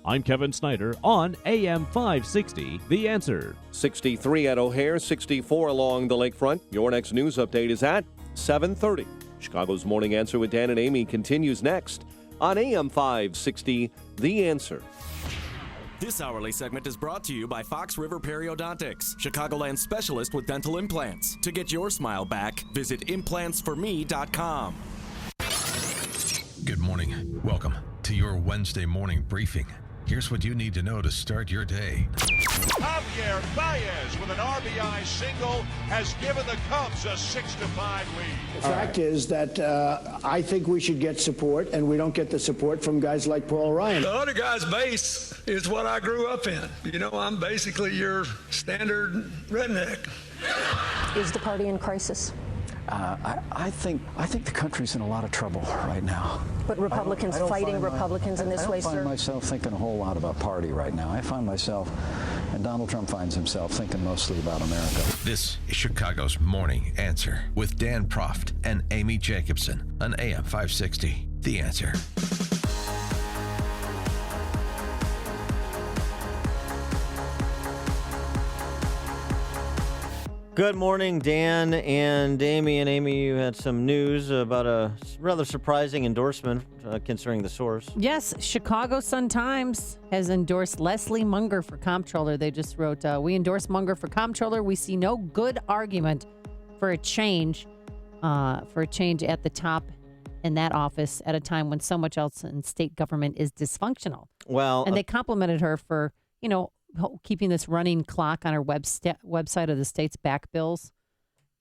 I'm Kevin Snyder on AM 560, The Answer. 63 at O'Hare, 64 along the lakefront. Your next news update is at 7:30. Chicago's Morning Answer with Dan and Amy continues next on AM 560, The Answer. This hourly segment is brought to you by Fox River Periodontics, Chicagoland specialist with dental implants. To get your smile back, visit implantsforme.com. Good morning. Welcome to your Wednesday morning briefing. Here's what you need to know to start your day. Javier Baez with an RBI single has given the Cubs a 6-5 lead. The fact is that I think we should get support, and we don't get the support from guys like Paul Ryan. The other guy's base is what I grew up in. You know, I'm basically your standard redneck. Is the party in crisis? I think the country's in a lot of trouble right now. But Republicans fighting Republicans in this way, sir? I don't find myself thinking a whole lot about party right now. I find myself, and Donald Trump finds himself, thinking mostly about America. This is Chicago's Morning Answer with Dan Proft and Amy Jacobson on AM 560, The Answer. Good morning, Dan and Amy. And Amy, you had some news about a rather surprising endorsement concerning the source. Yes, Chicago Sun-Times has endorsed Leslie Munger for comptroller. They just wrote, we endorse Munger for comptroller. We see no good argument for a change at the top in that office at a time when so much else in state government is dysfunctional. Well, and they complimented her for, keeping this running clock on her website of the state's back bills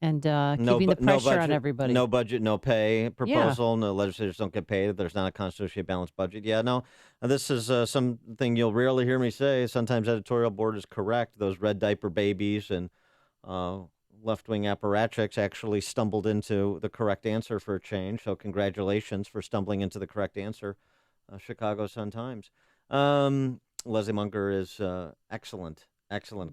and keeping the pressure on everybody. No budget, no pay proposal. No legislators don't get paid if there's not a constitutionally balanced budget. Yeah, no, this is something you'll rarely hear me say. Sometimes editorial board is correct. Those red diaper babies and left-wing apparatchiks actually stumbled into the correct answer for a change. So congratulations for stumbling into the correct answer, Chicago Sun-Times. Leslie Munger is excellent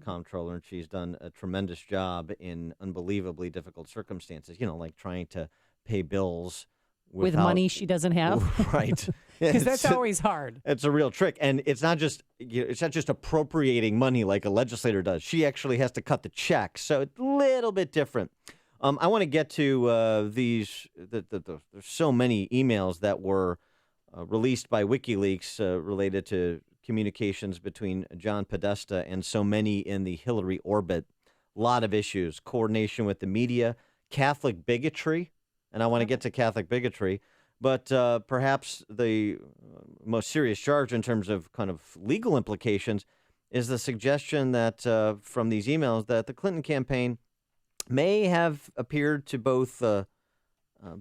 comptroller, and she's done a tremendous job in unbelievably difficult circumstances, like trying to pay bills with money she doesn't have. Right. Because that's always hard. It's a real trick. And it's not just appropriating money like a legislator does. She actually has to cut the check. So it's a little bit different. I want to get to there's so many emails that were released by WikiLeaks related to communications between John Podesta and so many in the Hillary orbit. A lot of issues, coordination with the media, Catholic bigotry, and I want to get to Catholic bigotry, but perhaps the most serious charge in terms of kind of legal implications is the suggestion that from these emails that the Clinton campaign may have appeared to both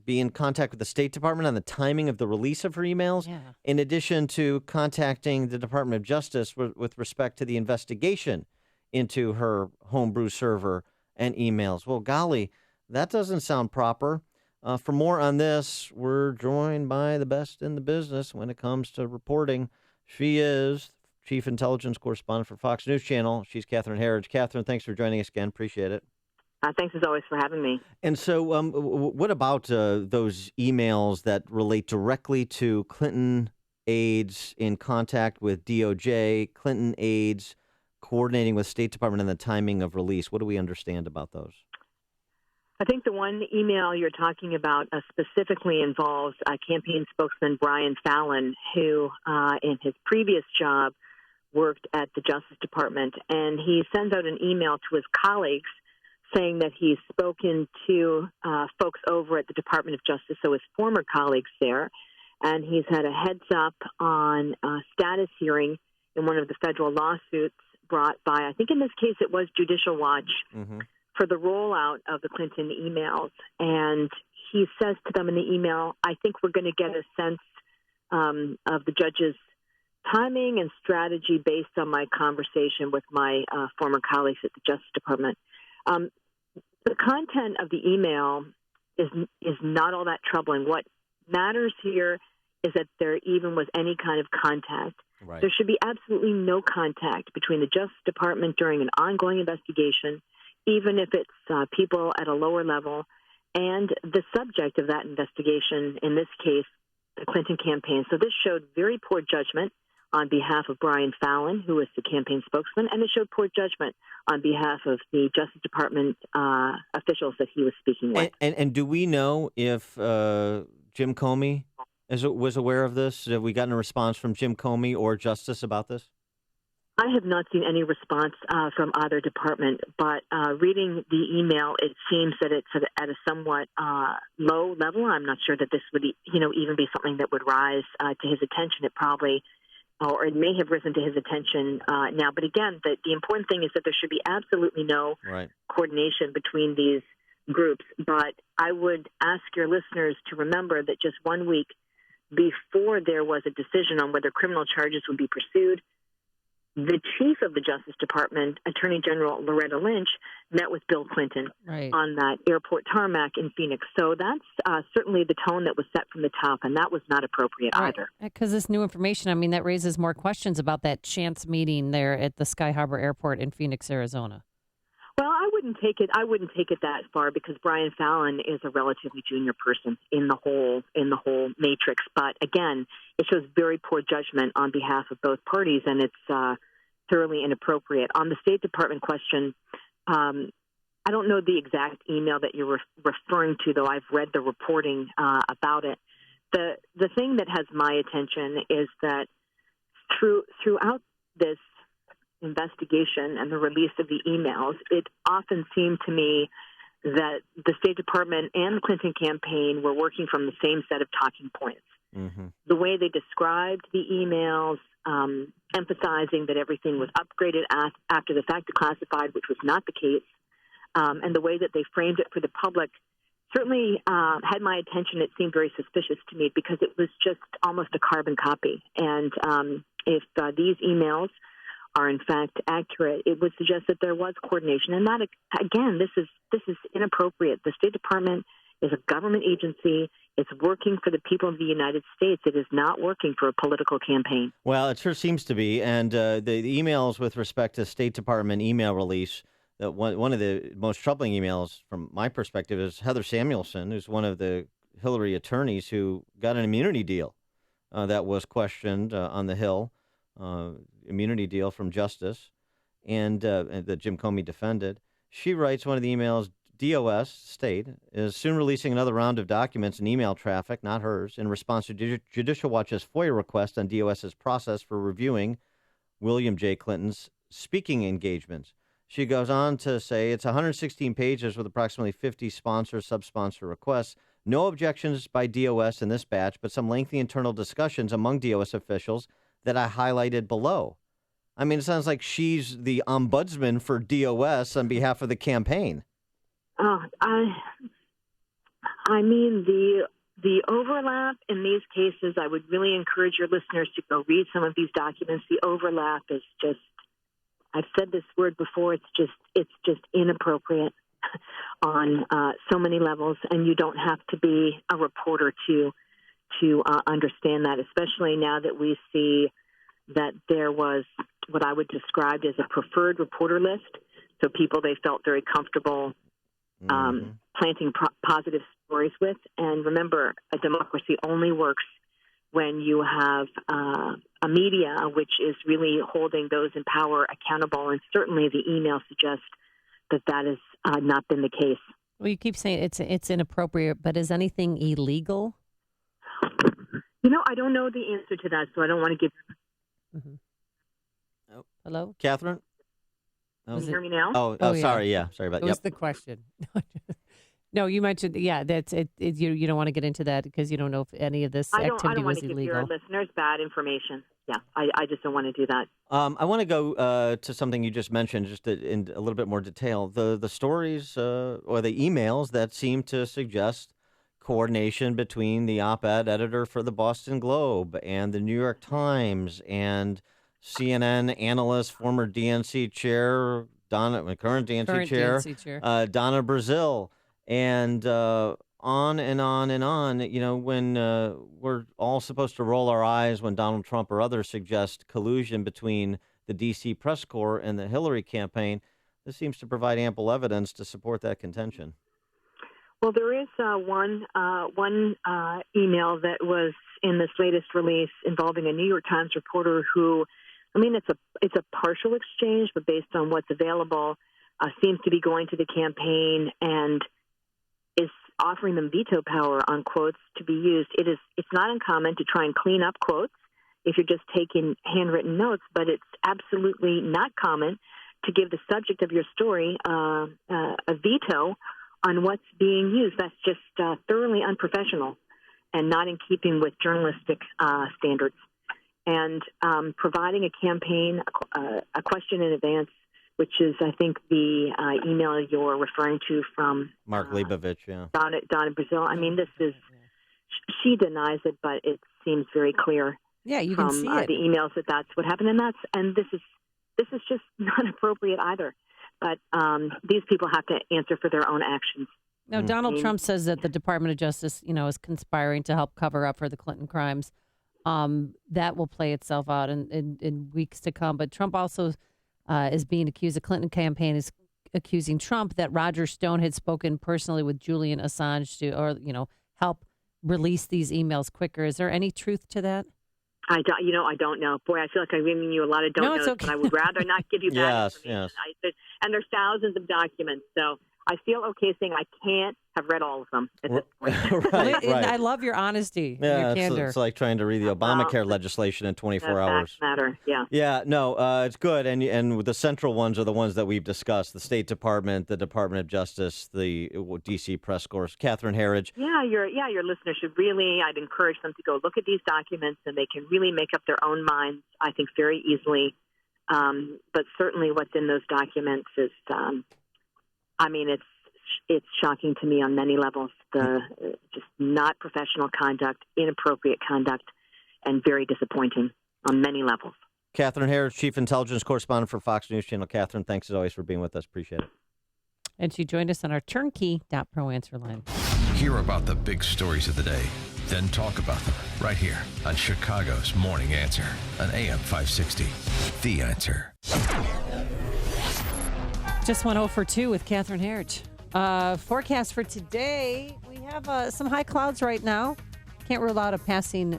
be in contact with the State Department on the timing of the release of her emails, in addition to contacting the Department of Justice with respect to the investigation into her homebrew server and emails. Well, golly, that doesn't sound proper. For more on this, we're joined by the best in the business when it comes to reporting. She is Chief Intelligence Correspondent for Fox News Channel. She's Catherine Herridge. Catherine, thanks for joining us again. Appreciate it. Thanks as always for having me. And so what about those emails that relate directly to Clinton aides in contact with DOJ, Clinton aides coordinating with State Department and the timing of release? What do we understand about those? I think the one email you're talking about specifically involves campaign spokesman Brian Fallon, who in his previous job worked at the Justice Department. And he sends out an email to his colleagues saying that he's spoken to folks over at the Department of Justice, so his former colleagues there, and he's had a heads up on a status hearing in one of the federal lawsuits brought by, I think in this case it was Judicial Watch, for the rollout of the Clinton emails. And he says to them in the email, I think we're going to get a sense of the judge's timing and strategy based on my conversation with my former colleagues at the Justice Department. The content of the email is not all that troubling. What matters here is that there even was any kind of contact. Right. There should be absolutely no contact between the Justice Department during an ongoing investigation, even if it's people at a lower level, and the subject of that investigation, in this case, the Clinton campaign. So this showed very poor judgment on behalf of Brian Fallon, who was the campaign spokesman, and it showed poor judgment on behalf of the Justice Department officials that he was speaking with. And do we know if Jim Comey was aware of this? Have we gotten a response from Jim Comey or Justice about this? I have not seen any response from either department, but reading the email, it seems that it's at a somewhat low level. I'm not sure that this would, even be something that would rise to his attention. It probably, or it may have risen to his attention now. But again, the important thing is that there should be absolutely no coordination between these groups. But I would ask your listeners to remember that just 1 week before there was a decision on whether criminal charges would be pursued, the chief of the Justice Department, Attorney General Loretta Lynch, met with Bill Clinton on that airport tarmac in Phoenix. So that's certainly the tone that was set from the top, and that was not appropriate either. Because this new information, that raises more questions about that chance meeting there at the Sky Harbor Airport in Phoenix, Arizona. Well, I wouldn't take it that far, because Brian Fallon is a relatively junior person in the whole matrix. But again, it shows very poor judgment on behalf of both parties, and it's thoroughly inappropriate. On the State Department question, I I don't know the exact email that you're referring to, though I've read the reporting about it. The thing that has my attention is that throughout this investigation and the release of the emails, it often seemed to me that the State Department and the Clinton campaign were working from the same set of talking points. Mm-hmm. The way they described the emails, emphasizing that everything was upgraded after the fact, declassified, which was not the case, and the way that they framed it for the public certainly had my attention. It seemed very suspicious to me because it was just almost a carbon copy. And if these emails are in fact accurate, it would suggest that there was coordination. And that, again, this is inappropriate. The State Department is a government agency. It's working for the people of the United States. It is not working for a political campaign. Well, it sure seems to be. And the emails with respect to State Department email release, that one of the most troubling emails from my perspective is Heather Samuelson, who's one of the Hillary attorneys who got an immunity deal that was questioned on the Hill, immunity deal from Justice, and that Jim Comey defended. She writes one of the emails, DOS, state, is soon releasing another round of documents and email traffic, not hers, in response to Judicial Watch's FOIA request on DOS's process for reviewing William J. Clinton's speaking engagements. She goes on to say it's 116 pages with approximately 50 sponsor, sub-sponsor requests. No objections by DOS in this batch, but some lengthy internal discussions among DOS officials that I highlighted below. I mean, it sounds like she's the ombudsman for DOS on behalf of the campaign. I mean, the overlap in these cases, I would really encourage your listeners to go read some of these documents. The overlap is just, I've said this word before, it's just inappropriate on so many levels, and you don't have to be a reporter to understand that, especially now that we see that there was what I would describe as a preferred reporter list, so people they felt very comfortable planting positive stories with. And remember, a democracy only works when you have a media which is really holding those in power accountable, and certainly the email suggests that has not been the case. Well, you keep saying it's inappropriate, but is anything illegal? You know, I don't know the answer to that, so I don't want to give... Mm-hmm. Oh, hello? Catherine? Can you hear me now? Oh, yeah. Sorry, yeah. Sorry about that. What was the question? No, you mentioned, that's it. You don't want to get into that because you don't know if any of this activity was illegal. I don't want to give your listeners bad information. Yeah, I just don't want to do that. I want to go to something you just mentioned, just in a little bit more detail. The stories or the emails that seem to suggest coordination between the op-ed editor for the Boston Globe and the New York Times and CNN analyst, former DNC chair, current DNC chair, Donna Brazile. And on and on and on, you know, when we're all supposed to roll our eyes when Donald Trump or others suggest collusion between the D.C. press corps and the Hillary campaign, this seems to provide ample evidence to support that contention. Well, there is one email that was in this latest release involving a New York Times reporter who, I mean, it's a partial exchange, but based on what's available, seems to be going to the campaign and is offering them veto power on quotes to be used. It's not uncommon to try and clean up quotes if you're just taking handwritten notes, but it's absolutely not common to give the subject of your story a veto on what's being used. That's just thoroughly unprofessional and not in keeping with journalistic standards. And providing a campaign a question in advance, which is, I think, the email you're referring to from Mark Leibovich, Donna Brazile. I mean, she denies it, but it seems very clear. Yeah, you from can see it. The emails that's what happened, and this is just not appropriate either. But these people have to answer for their own actions. Now, Donald Trump says that the Department of Justice, is conspiring to help cover up for the Clinton crimes. That will play itself out in weeks to come. But Trump also is being accused. The Clinton campaign is accusing Trump that Roger Stone had spoken personally with Julian Assange to, help release these emails quicker. Is there any truth to that? I don't know. Boy, I feel like I'm giving you a lot of don't knows, okay. but I would rather not give you that information. Yes. And there's thousands of documents, so I feel okay saying I can't have read all of them at this point. Right. I love your honesty. Yeah, your it's, candor. it's like trying to read the Obamacare legislation in 24 hours. Matter, yeah. Yeah, no, it's good. And the central ones are the ones that we've discussed: the State Department, the Department of Justice, the D.C. press corps. Catherine Herridge. Yeah, your listeners should really. I'd encourage them to go look at these documents, and they can really make up their own minds. I think very easily. But certainly, what's in those documents is, it's shocking to me on many levels. Just not professional conduct, inappropriate conduct, and very disappointing on many levels. Catherine Herridge, Chief Intelligence Correspondent for Fox News Channel. Catherine, thanks as always for being with us. Appreciate it. And she joined us on our turnkey.pro answer line. Hear about the big stories of the day, then talk about them right here on Chicago's Morning Answer on AM 560. The Answer. Just went 0 for 2 with Catherine Herridge. Forecast for today, we have some high clouds right now. Can't rule out a passing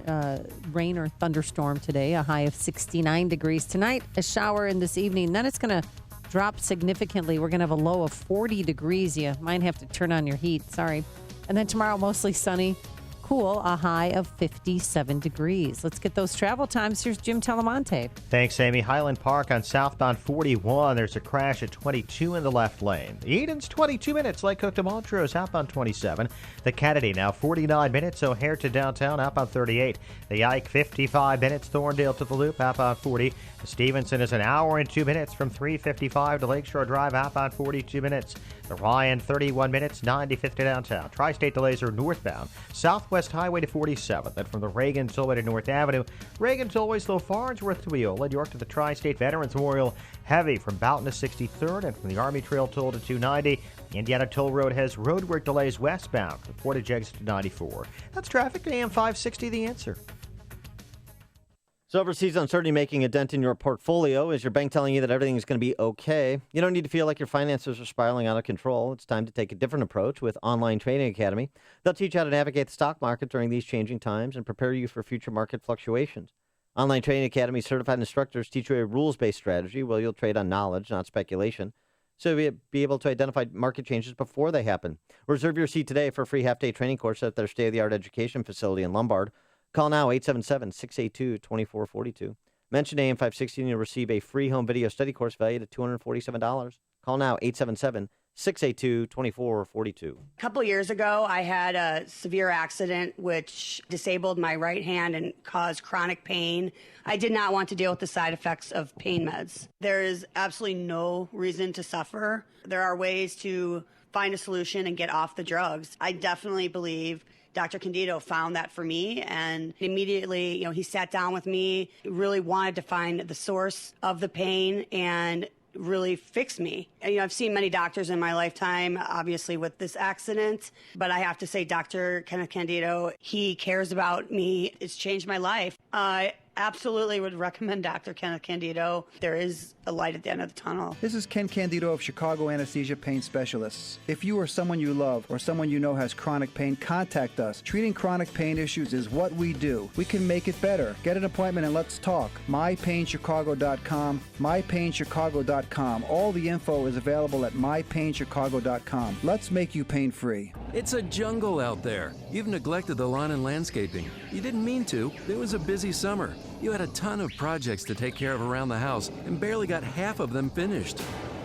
rain or thunderstorm today, a high of 69 degrees. Tonight, a shower in this evening. Then it's going to drop significantly. We're going to have a low of 40 degrees. You might have to turn on your heat. Sorry. And then tomorrow, mostly sunny. Cool, a high of 57 degrees. Let's get those travel times. Here's Jim Telemonte. Thanks, Amy. Highland Park on southbound 41. There's a crash at 22 in the left lane. The Eden's 22 minutes. Lake Cook to Montrose, outbound 27. The Kennedy now 49 minutes. O'Hare to downtown, outbound 38. The Ike 55 minutes. Thorndale to the Loop, outbound 40. The Stevenson is an hour and 2 minutes from 355 to Lakeshore Drive, outbound 42 minutes. The Ryan 31 minutes, 95th to downtown. Tri-State delays are northbound. Southwest Highway to 47th. Then from the Reagan Tollway to North Avenue. Reagan Tollway slow Farnsworth to Wheeler. York to the Tri-State Veterans Memorial. Heavy from Boughton to 63rd. And from the Army Trail Toll to 290. Indiana Toll Road has roadwork delays westbound from Portage Exit to 94. That's traffic to AM 560, The Answer. So overseas uncertainty making a dent in your portfolio? Is your bank telling you that everything is going to be okay? You don't need to feel like your finances are spiraling out of control. It's time to take a different approach with Online Trading Academy. They'll teach you how to navigate the stock market during these changing times and prepare you for future market fluctuations. Online Trading Academy certified instructors teach you a rules-based strategy where you'll trade on knowledge, not speculation, so you'll be able to identify market changes before they happen. Reserve your seat today for a free half-day training course at their state-of-the-art education facility in Lombard. Call now, 877-682-2442. Mention AM560 and you'll receive a free home video study course valued at $247. Call now, 877-682-2442. A couple years ago, I had a severe accident which disabled my right hand and caused chronic pain. I did not want to deal with the side effects of pain meds. There is absolutely no reason to suffer. There are ways to find a solution and get off the drugs. I definitely believe Dr. Candido found that for me, and immediately, he sat down with me, really wanted to find the source of the pain and really fix me. And, I've seen many doctors in my lifetime, obviously with this accident, but I have to say Dr. Kenneth Candido, he cares about me. It's changed my life. I absolutely would recommend Dr. Kenneth Candido. There is a light at the end of the tunnel. This is Ken Candido of Chicago Anesthesia Pain Specialists. If you or someone you love or someone you know has chronic pain, contact us. Treating chronic pain issues is what we do. We can make it better. Get an appointment and let's talk. MyPainChicago.com, MyPainChicago.com. All the info is available at MyPainChicago.com. Let's make you pain-free. It's a jungle out there. You've neglected the lawn and landscaping. You didn't mean to. It was a busy summer. You had a ton of projects to take care of around the house and barely got half of them finished.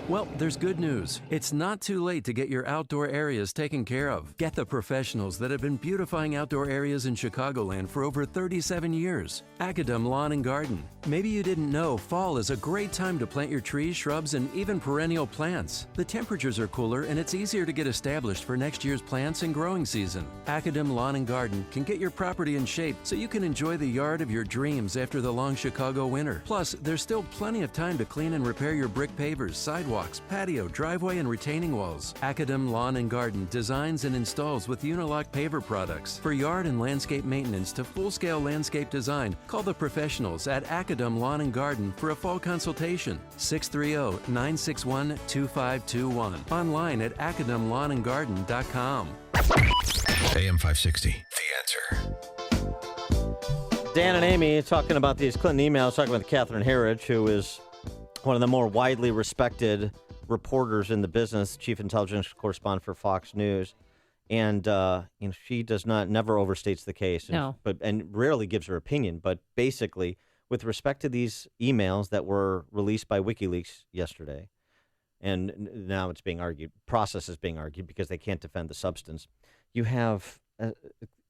Well, there's good news. It's not too late to get your outdoor areas taken care of. Get the professionals that have been beautifying outdoor areas in Chicagoland for over 37 years. Academ Lawn and Garden. Maybe you didn't know fall is a great time to plant your trees, shrubs, and even perennial plants. The temperatures are cooler and it's easier to get established for next year's plants and growing season. Academ Lawn and Garden can get your property in shape so you can enjoy the yard of your dreams after the long Chicago winter. Plus, there's still plenty of time to clean and repair your brick pavers, sidewalks, patio, driveway, and retaining walls. Academ Lawn and Garden designs and installs with Unilock paver products. For yard and landscape maintenance to full-scale landscape design, call the professionals at Academ Lawn and Garden for a fall consultation. 630-961-2521. Online at academlawnandgarden.com. AM 560, The Answer. Dan and Amy talking about these Clinton emails, talking with Catherine Herridge, who is one of the more widely respected reporters in the business, chief intelligence correspondent for Fox News. And she never overstates the case. No. And rarely gives her opinion. But basically, with respect to these emails that were released by WikiLeaks yesterday, and now it's being argued, process is being argued because they can't defend the substance. You have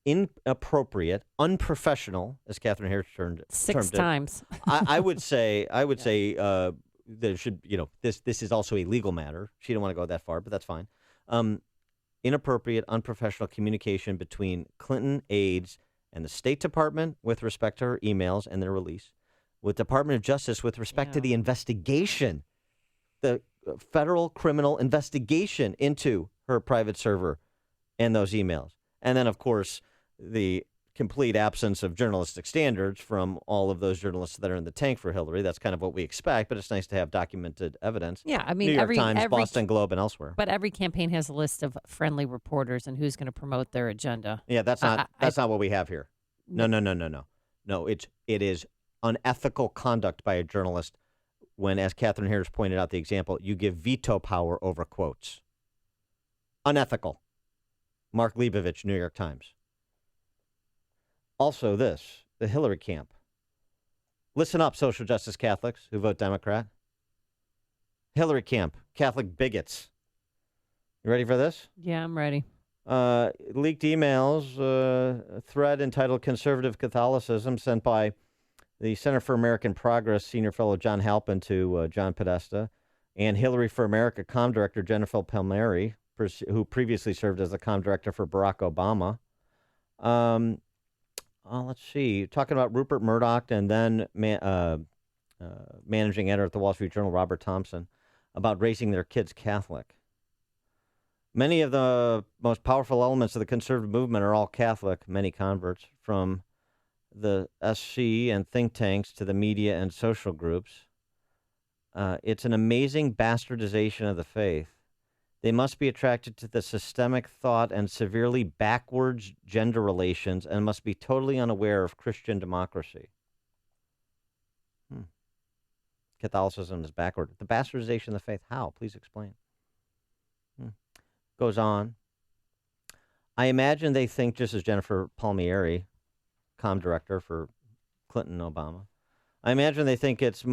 inappropriate, unprofessional, as Catherine Harris termed it. 6 times. I would say there should, this is also a legal matter. She didn't want to go that far, but that's fine. Inappropriate, unprofessional communication between Clinton aides and the State Department with respect to her emails and their release, with Department of Justice with respect to the investigation, the federal criminal investigation into her private server and those emails. And then, of course, the complete absence of journalistic standards from all of those journalists that are in the tank for Hillary. That's kind of what we expect, but it's nice to have documented evidence. Yeah, I mean, New York Times, Boston Globe, and elsewhere. But every campaign has a list of friendly reporters and who's going to promote their agenda. Yeah, that's not what we have here. No. No, it is unethical conduct by a journalist when, as Catherine Harris pointed out the example, you give veto power over quotes. Unethical. Mark Leibovich, New York Times. Also the Hillary camp. Listen up, social justice Catholics who vote Democrat. Hillary camp, Catholic bigots. You ready for this? Yeah, I'm ready. Leaked emails, a thread entitled Conservative Catholicism sent by the Center for American Progress senior fellow John Halpin to John Podesta and Hillary for America comm director Jennifer Palmieri, who previously served as the comm director for Barack Obama. Let's see. Talking about Rupert Murdoch and then managing editor at the Wall Street Journal, Robert Thompson, about raising their kids Catholic. Many of the most powerful elements of the conservative movement are all Catholic, many converts, from the SC and think tanks to the media and social groups. It's an amazing bastardization of the faith. They must be attracted to the systemic thought and severely backwards gender relations and must be totally unaware of Christian democracy. Catholicism is backward. The bastardization of the faith, how? Please explain. Goes on. I imagine they think, just as Jennifer Palmieri, comm director for Clinton and Obama, I imagine they think it is the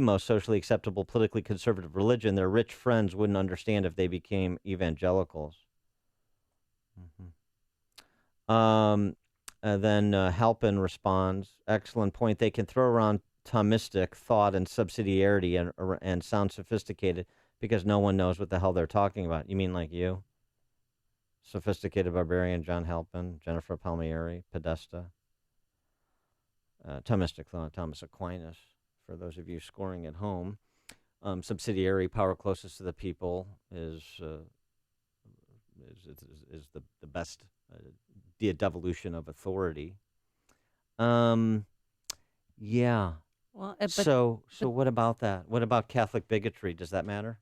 most socially acceptable politically conservative religion their rich friends wouldn't understand if they became evangelicals. And then Halpin responds, excellent point. They can throw around Thomistic thought and subsidiarity and sound sophisticated because no one knows what the hell they're talking about. You mean like you? Sophisticated barbarian John Halpin, Jennifer Palmieri, Podesta. Thomistic thought, Thomas Aquinas, for those of you scoring at home. Subsidiary, power closest to the people, is the best devolution of authority. Yeah. Well, so what about that? What about Catholic bigotry? Does that matter?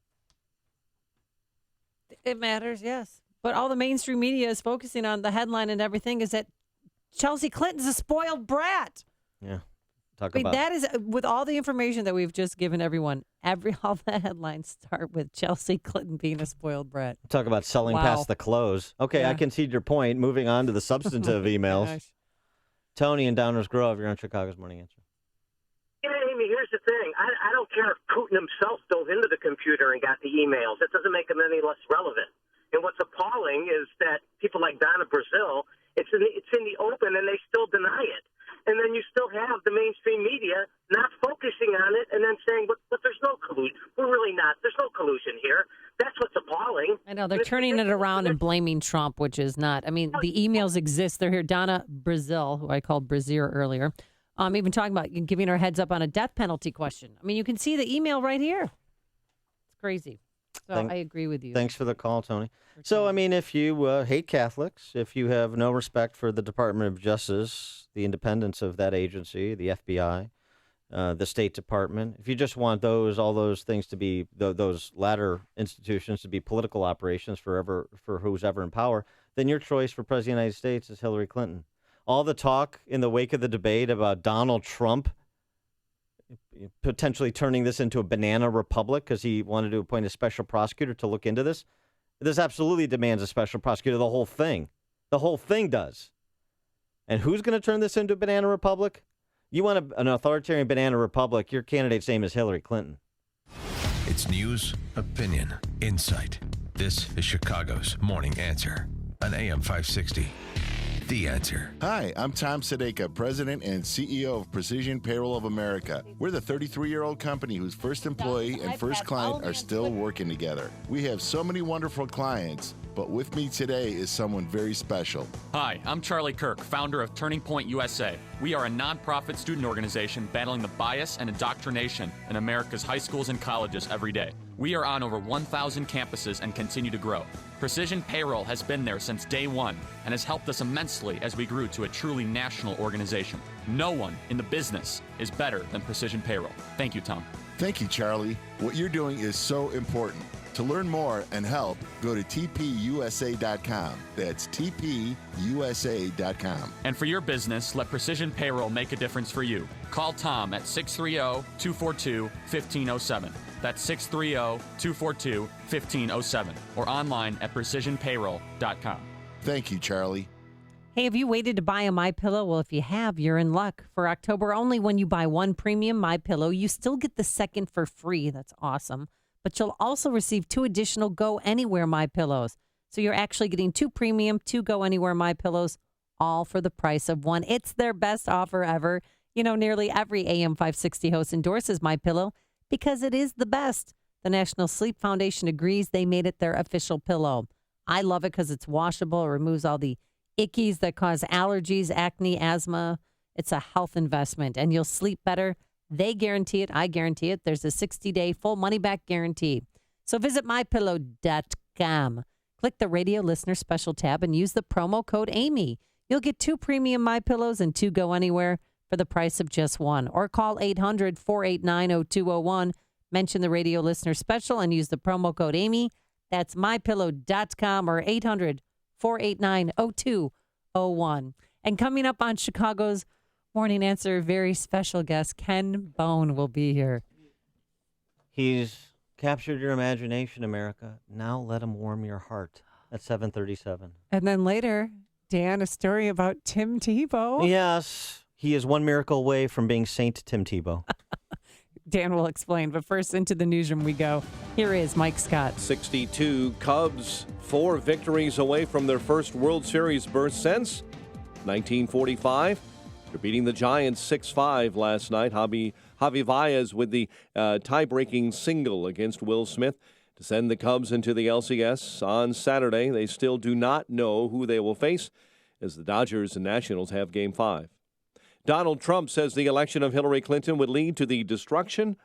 It matters, yes. But all the mainstream media is focusing on the headline and everything is that Chelsea Clinton's a spoiled brat. Yeah. That is, with all the information that we've just given everyone, all the headlines start with Chelsea Clinton being a spoiled brat. Talk about selling past the clothes. Okay, Yeah. I concede your point. Moving on to the substantive emails. Gosh. Tony in Downers Grove, you're on Chicago's Morning Answer. Amy, here's the thing. I don't care if Putin himself dove into the computer and got the emails. That doesn't make him any less relevant. And what's appalling is that people like Donna Brazil, it's in the open and they still deny it. And then you still have the mainstream media not focusing on it and then saying, but there's no collusion. We're really not. There's no collusion here. That's what's appalling. I know. They're turning it around and blaming Trump, which is not. I mean, the emails exist. They're here. Donna Brazil, who I called Brazier earlier, even talking about giving her heads up on a death penalty question. I mean, you can see the email right here. It's crazy. So I agree with you. Thanks for the call, Tony. So, I mean, if you hate Catholics, if you have no respect for the Department of Justice, the independence of that agency, the FBI, the State Department, if you just want all those things to be, those latter institutions to be political operations for who's ever in power, then your choice for President of the United States is Hillary Clinton. All the talk in the wake of the debate about Donald Trump, potentially turning this into a banana republic because he wanted to appoint a special prosecutor to look into this. This absolutely demands a special prosecutor, the whole thing. The whole thing does. And who's going to turn this into a banana republic? You want an authoritarian banana republic, your candidate's name is Hillary Clinton. It's news, opinion, insight. This is Chicago's Morning Answer on AM 560. The Answer. Hi, I'm Tom Sadeka, President and CEO of Precision Payroll of America. We're the 33-year-old company whose first employee and first client are still working together. We have so many wonderful clients, but with me today is someone very special. Hi, I'm Charlie Kirk, founder of Turning Point USA. We are a nonprofit student organization battling the bias and indoctrination in America's high schools and colleges every day. We are on over 1,000 campuses and continue to grow. Precision Payroll has been there since day one and has helped us immensely as we grew to a truly national organization. No one in the business is better than Precision Payroll. Thank you, Tom. Thank you, Charlie. What you're doing is so important. To learn more and help, go to tpusa.com. That's tpusa.com. And for your business, let Precision Payroll make a difference for you. Call Tom at 630-242-1507. That's 630-242-1507. Or online at precisionpayroll.com. Thank you, Charlie. Hey, have you waited to buy a MyPillow? Well, if you have, you're in luck. For October only, when you buy one premium MyPillow, you still get the second for free. That's awesome. But you'll also receive 2 additional Go Anywhere MyPillows. So you're actually getting 2 premium, 2 Go Anywhere MyPillows, all for the price of one. It's their best offer ever. You know, nearly every AM 560 host endorses MyPillow because it is the best. The National Sleep Foundation agrees. They made it their official pillow. I love it because it's washable. It removes all the ickies that cause allergies, acne, asthma. It's a health investment, and you'll sleep better. They guarantee it. I guarantee it. There's a 60-day full money-back guarantee. So visit MyPillow.com. Click the radio listener special tab and use the promo code Amy. You'll get 2 premium MyPillows and 2 Go Anywhere for the price of just one. Or call 800-489-0201. Mention the radio listener special and use the promo code Amy. That's MyPillow.com or 800-489-0201. And coming up on Chicago's Morning Answer, very special guest, Ken Bone, will be here. He's captured your imagination, America. Now let him warm your heart at 7:37. And then later, Dan, a story about Tim Tebow. Yes, he is one miracle away from being Saint Tim Tebow. Dan will explain, but first into the newsroom we go. Here is Mike Scott. 62 Cubs, 4 victories away from their first World Series berth since 1945. They're beating the Giants 6-5 last night. Javi Baez with the tie-breaking single against Will Smith to send the Cubs into the LCS on Saturday. They still do not know who they will face as the Dodgers and Nationals have Game 5. Donald Trump says the election of Hillary Clinton would lead to the destruction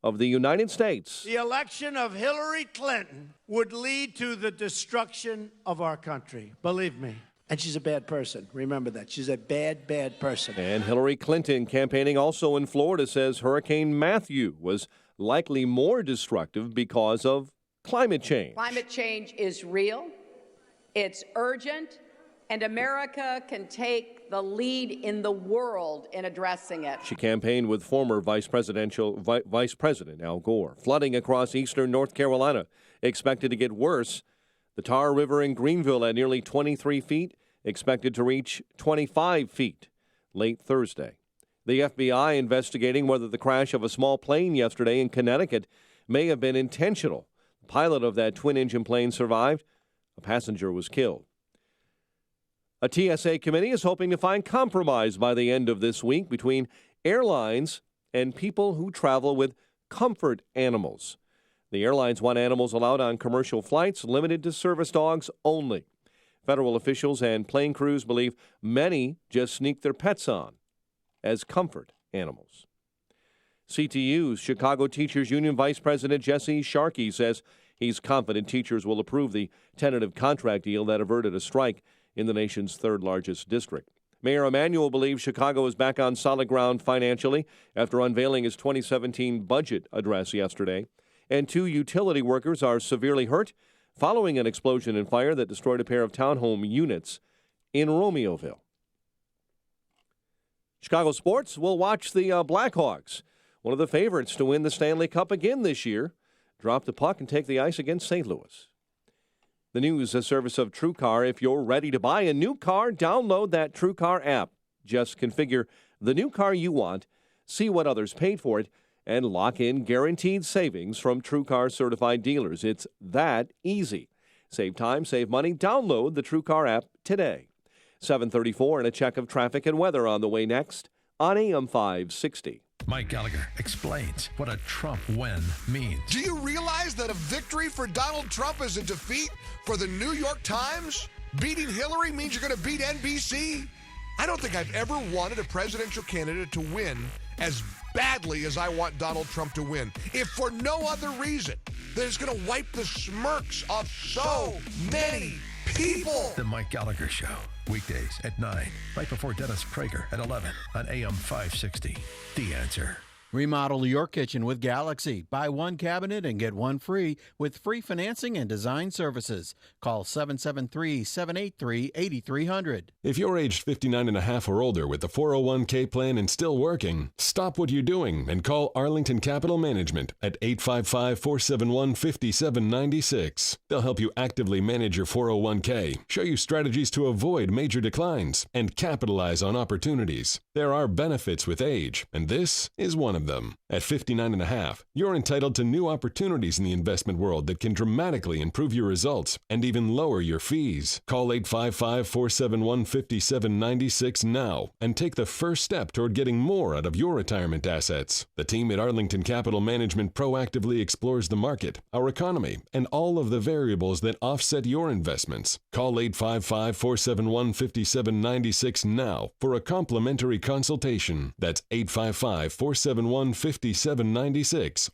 of the United States. The election of Hillary Clinton would lead to the destruction of our country. Believe me. And she's a bad person. Remember that. She's a bad, bad person. And Hillary Clinton, campaigning also in Florida, says Hurricane Matthew was likely more destructive because of climate change. Climate change is real, it's urgent, and America can take the lead in the world in addressing it. She campaigned with former Vice President Al Gore. Flooding across eastern North Carolina expected to get worse. The Tar River in Greenville at nearly 23 feet, expected to reach 25 feet late Thursday. The FBI investigating whether the crash of a small plane yesterday in Connecticut may have been intentional. The pilot of that twin-engine plane survived. A passenger was killed. A TSA committee is hoping to find compromise by the end of this week between airlines and people who travel with comfort animals. The airlines want animals allowed on commercial flights, limited to service dogs only. Federal officials and plane crews believe many just sneak their pets on as comfort animals. CTU's Chicago Teachers Union Vice President Jesse Sharkey says he's confident teachers will approve the tentative contract deal that averted a strike in the nation's third largest district. Mayor Emanuel believes Chicago is back on solid ground financially after unveiling his 2017 budget address yesterday. And 2 utility workers are severely hurt following an explosion and fire that destroyed a pair of townhome units in Romeoville. Chicago sports will watch the Blackhawks. one of the favorites to win the Stanley Cup again this year, drop the puck and take the ice against St. Louis. The news, a service of TrueCar. If you're ready to buy a new car, download that TrueCar app. Just configure the new car you want, see what others paid for it, and lock in guaranteed savings from TrueCar certified dealers. It's that easy. Save time, save money. Download the TrueCar app today. 7:34 and a check of traffic and weather on the way next on AM 560. Mike Gallagher explains what a Trump win means. Do you realize that a victory for Donald Trump is a defeat for the New York Times? Beating Hillary means you're going to beat NBC? I don't think I've ever wanted a presidential candidate to win as badly as I want Donald Trump to win, if for no other reason that it's going to wipe the smirks off so many people. The Mike Gallagher Show, weekdays at 9, right before Dennis Prager at 11 on AM 560. The Answer. Remodel your kitchen with Galaxy. Buy one cabinet and get one free with free financing and design services. Call 773-783-8300. If you're aged 59 and a half or older with the 401k plan and still working, stop what you're doing and call Arlington Capital Management at 855-471-5796. They'll help you actively manage your 401k, show you strategies to avoid major declines, and capitalize on opportunities. There are benefits with age, and this is one of them. At 59 and a half, you're entitled to new opportunities in the investment world that can dramatically improve your results and even lower your fees. Call 855-471-5796 now and take the first step toward getting more out of your retirement assets. The team at Arlington Capital Management proactively explores the market, our economy, and all of the variables that offset your investments. Call 855-471-5796 now for a complimentary consultation. That's 855-471-5796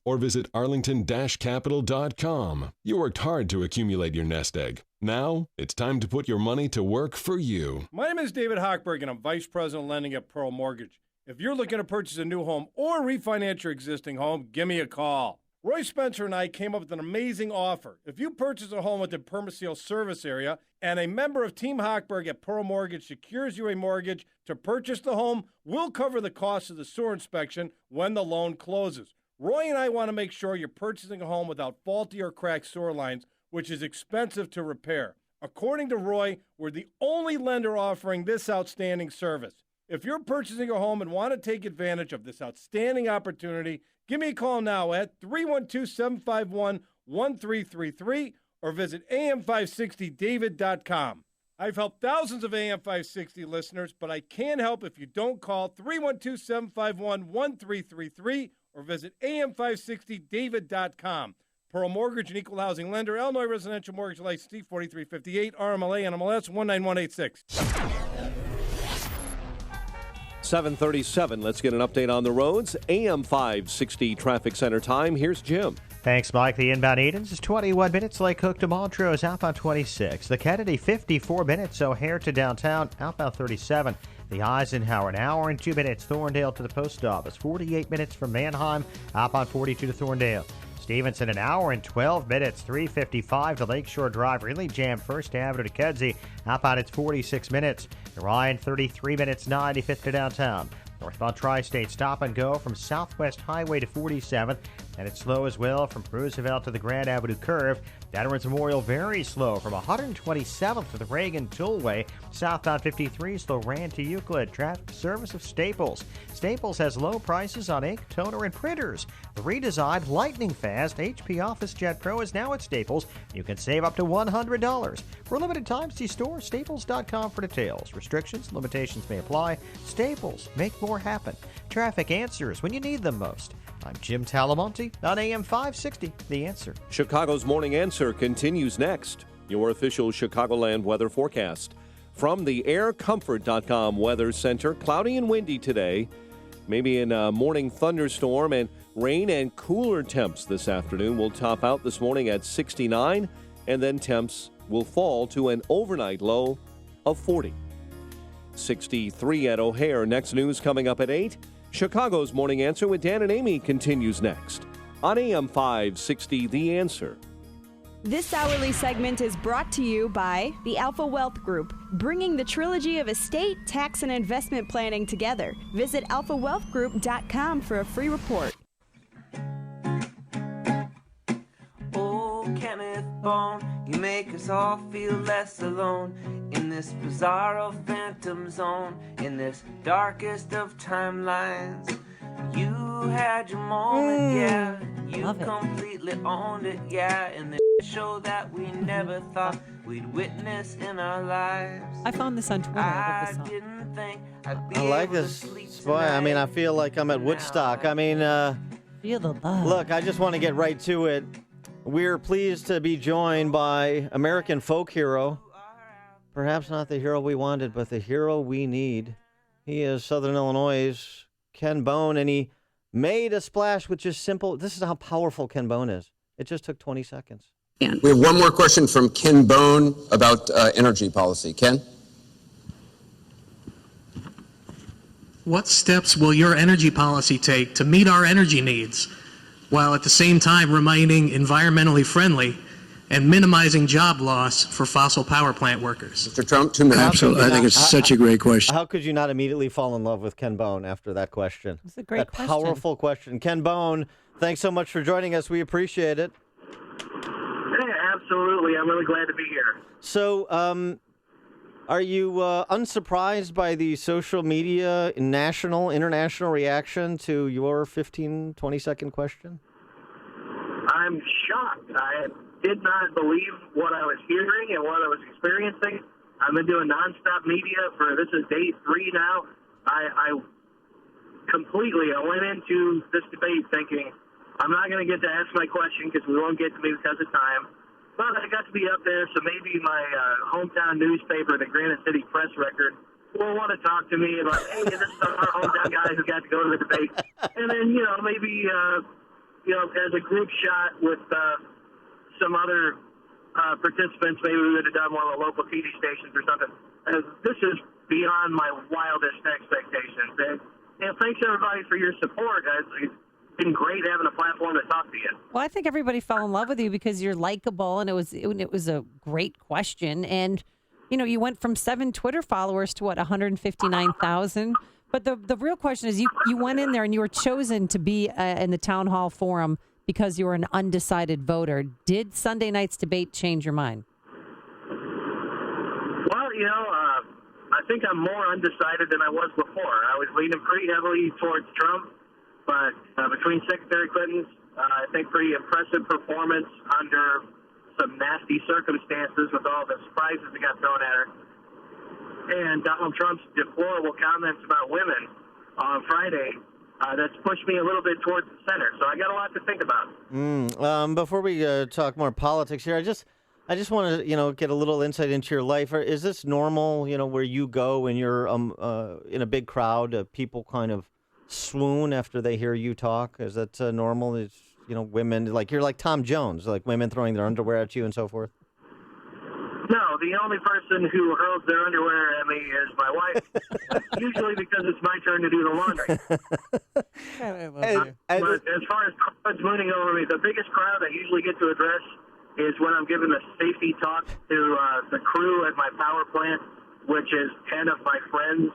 or visit arlington-capital.com. You worked hard to accumulate your nest egg. Now, it's time to put your money to work for you. My name is David Hochberg, and I'm Vice President of Lending at Pearl Mortgage. If you're looking to purchase a new home or refinance your existing home, give me a call. Roy Spencer and I came up with an amazing offer. If you purchase a home within Permaseal service area and a member of Team Hochberg at Pearl Mortgage secures you a mortgage to purchase the home, we'll cover the cost of the sewer inspection when the loan closes. Roy and I want to make sure you're purchasing a home without faulty or cracked sewer lines, which is expensive to repair. According to Roy, we're the only lender offering this outstanding service. If you're purchasing a home and want to take advantage of this outstanding opportunity, give me a call now at 312-751-1333 or visit am560david.com. I've helped thousands of AM560 listeners, but I can't help if you don't call 312-751-1333 or visit am560david.com. Pearl Mortgage and Equal Housing Lender, Illinois Residential Mortgage License C4358, RMLA, NMLS 19186. 7:37. Let's get an update on the roads. AM 560 Traffic Center time. Here's Jim. Thanks, Mike. The inbound Edens is 21 minutes. Lake Cook to Montrose, outbound 26. The Kennedy, 54 minutes. O'Hare to downtown, outbound 37. The Eisenhower, an hour and 2 minutes. Thorndale to the post office, 48 minutes from Manheim, outbound 42 to Thorndale. Stevenson, an hour and 12 minutes, 3:55 to Lakeshore Drive. Really jammed First Avenue to Kedzie. Outbound, it's 46 minutes. Ryan, 33 minutes, 95th to downtown. Northbound Tri-State, stop and go from Southwest Highway to 47th, and it's slow as well from Roosevelt to the Grand Avenue curve. Veterans Memorial, very slow from 127th to the Reagan Tollway. Southbound 53, slow Rand to Euclid. Traffic service of Staples. Staples has low prices on ink, toner, and printers. The redesigned lightning fast HP Office Jet Pro is now at Staples. You can save up to $100. For a limited time, see store staples.com for details. Restrictions, limitations may apply. Staples, make more happen. Traffic answers when you need them most. I'm Jim Talamonte on AM 560, The Answer. Chicago's Morning Answer continues next. Your official Chicagoland weather forecast. From the aircomfort.com Weather Center, cloudy and windy today. Maybe in a morning thunderstorm and rain and cooler temps this afternoon. Will top out this morning at 69, and then temps will fall to an overnight low of 40. 63 at O'Hare. Next news coming up at 8. Chicago's Morning Answer with Dan and Amy continues next on AM 560, The Answer. This hourly segment is brought to you by the Alpha Wealth Group, bringing the trilogy of estate, tax, and investment planning together. Visit alphawealthgroup.com for a free report. bone. You make us all feel less alone in this bizarro phantom zone, in this darkest of timelines. You had your moment, yeah. You completely owned it, yeah. In the show that we never thought we'd witness in our lives. I found this on Twitter. I love this song. Didn't think I'd be I like able to this. sleep Boy, I mean, I tonight. feel like I'm at Woodstock. I mean, feel the love. Look, I just want to get right to it. We're pleased to be joined by American folk hero. Perhaps not the hero we wanted, but the hero we need. He is Southern Illinois' Ken Bone, and he made a splash with just simple. This is how powerful Ken Bone is. It just took 20 seconds. We have one more question from Ken Bone about energy policy. Ken? What steps will your energy policy take to meet our energy needs while at the same time remaining environmentally friendly and minimizing job loss for fossil power plant workers? Mr. Trump, 2 minutes. Absolutely. I think it's such a great question. How could you not immediately fall in love with Ken Bone after that question? It's a great question. Powerful question. Ken Bone, thanks so much for joining us. We appreciate it. Yeah, absolutely. I'm really glad to be here. So, are you unsurprised by the social media national, international reaction to your 15, 20-second question? I'm shocked. I did not believe what I was hearing and what I was experiencing. I've been doing nonstop media this is day 3 now. I went into this debate thinking I'm not going to get to ask my question because we won't get to me because of time. But I got to be up there, so maybe my hometown newspaper, the Granite City Press Record, will want to talk to me about, hey, this is our hometown guy who got to go to the debate. And then, maybe, as a group shot with some other participants, maybe we would have done one of the local TV stations or something. This is beyond my wildest expectations. And thanks, everybody, for your support. It's been great having a platform to talk to you. Well, I think everybody fell in love with you because you're likable, and it was a great question. And you went from 7 Twitter followers to 159,000. But the real question is, you went in there and you were chosen to be in the town hall forum because you were an undecided voter. Did Sunday night's debate change your mind? Well, I think I'm more undecided than I was before. I was leaning pretty heavily towards Trump. But between Secretary Clinton's, I think, pretty impressive performance under some nasty circumstances with all the surprises that got thrown at her, and Donald Trump's deplorable comments about women on Friday, that's pushed me a little bit towards the center. So I got a lot to think about. Before we talk more politics here, I just want to get a little insight into your life. Is this normal? Where you go and you're in a big crowd, people kind of swoon after they hear you talk? Is that normal? Is women you're like Tom Jones, like women throwing their underwear at you and so forth? No, the only person who hurls their underwear at me is my wife. Usually because it's my turn to do the laundry. But as far as crowds mooning over me, the biggest crowd I usually get to address is when I'm giving a safety talk to the crew at my power plant, which is 10 of my friends.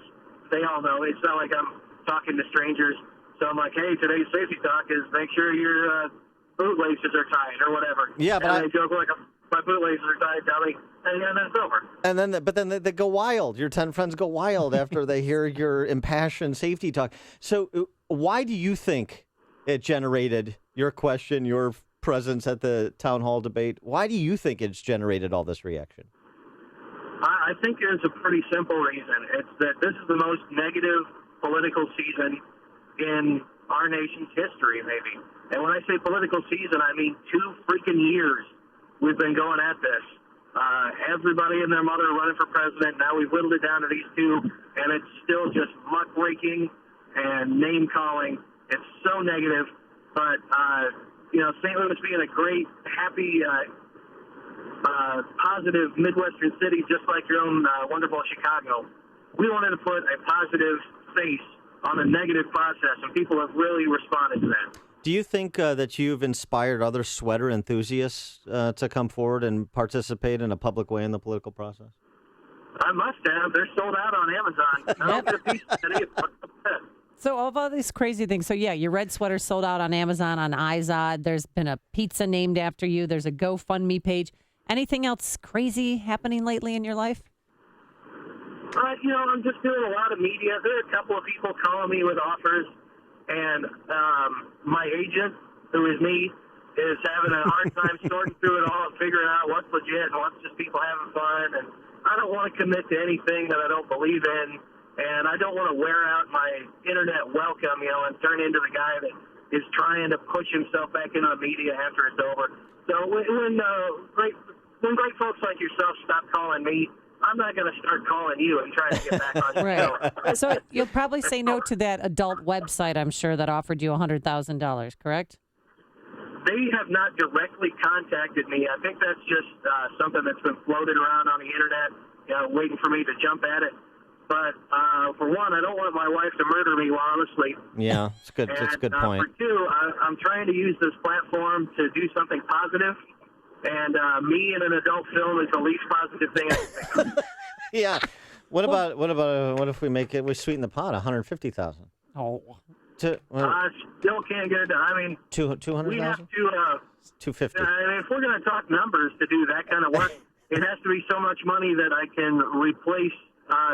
They all know. It's not like I'm talking to strangers. So I'm like, hey, today's safety talk is make sure your bootlaces are tied or whatever. Yeah, but they joke like my bootlaces are tied, tell me, and then it's over. And then they go wild. Your 10 friends go wild after they hear your impassioned safety talk. So why do you think it generated your question, your presence at the town hall debate? Why do you think it's generated all this reaction? I think there's a pretty simple reason. It's that this is the most negative political season in our nation's history, maybe. And when I say political season, I mean 2 freaking years we've been going at this. Everybody and their mother running for president. Now we've whittled it down to these 2, and it's still just muckraking and name-calling. It's so negative. But, St. Louis being a great, happy, positive Midwestern city, just like your own wonderful Chicago, we wanted to put a positive face on a negative process, and people have really responded to that. Do you think that you've inspired other sweater enthusiasts to come forward and participate in a public way in the political process? I must have. They're sold out on Amazon. I don't get a piece of that either. So of all these crazy things, so yeah, your red sweater sold out on Amazon, on iZod. There's been a pizza named after you. There's a GoFundMe page. Anything else crazy happening lately in your life? I'm just doing a lot of media. There are a couple of people calling me with offers, and my agent, who is me, is having a hard time sorting through it all and figuring out what's legit and what's just people having fun. And I don't want to commit to anything that I don't believe in, and I don't want to wear out my internet welcome, and turn into the guy that is trying to push himself back into the media after it's over. So when great folks like yourself stop calling me, I'm not going to start calling you and trying to get back on your show. So you'll probably say no to that adult website, I'm sure, that offered you $100,000, correct? They have not directly contacted me. I think that's just something that's been floated around on the internet, waiting for me to jump at it. But for one, I don't want my wife to murder me while I'm asleep. Yeah, it's good. It's a good point. For two, I'm trying to use this platform to do something positive. And me in an adult film is the least positive thing I can think of. Yeah. What if we sweeten the pot, $150,000? Oh. Still can't get it done. I mean, 200,000? we have to. 250. If we're going to talk numbers to do that kind of work, it has to be so much money that I can replace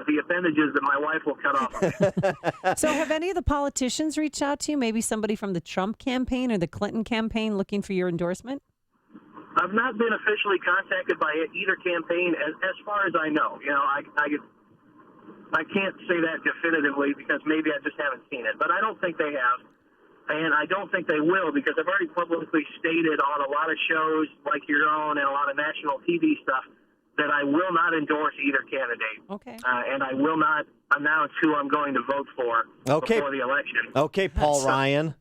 the appendages that my wife will cut off. So have any of the politicians reached out to you? Maybe somebody from the Trump campaign or the Clinton campaign looking for your endorsement? I've not been officially contacted by either campaign as far as I know. I can't say that definitively because maybe I just haven't seen it. But I don't think they have. And I don't think they will because I've already publicly stated on a lot of shows like your own and a lot of national TV stuff that I will not endorse either candidate. Okay. And I will not announce who I'm going to vote for before the election. Okay, Paul Ryan.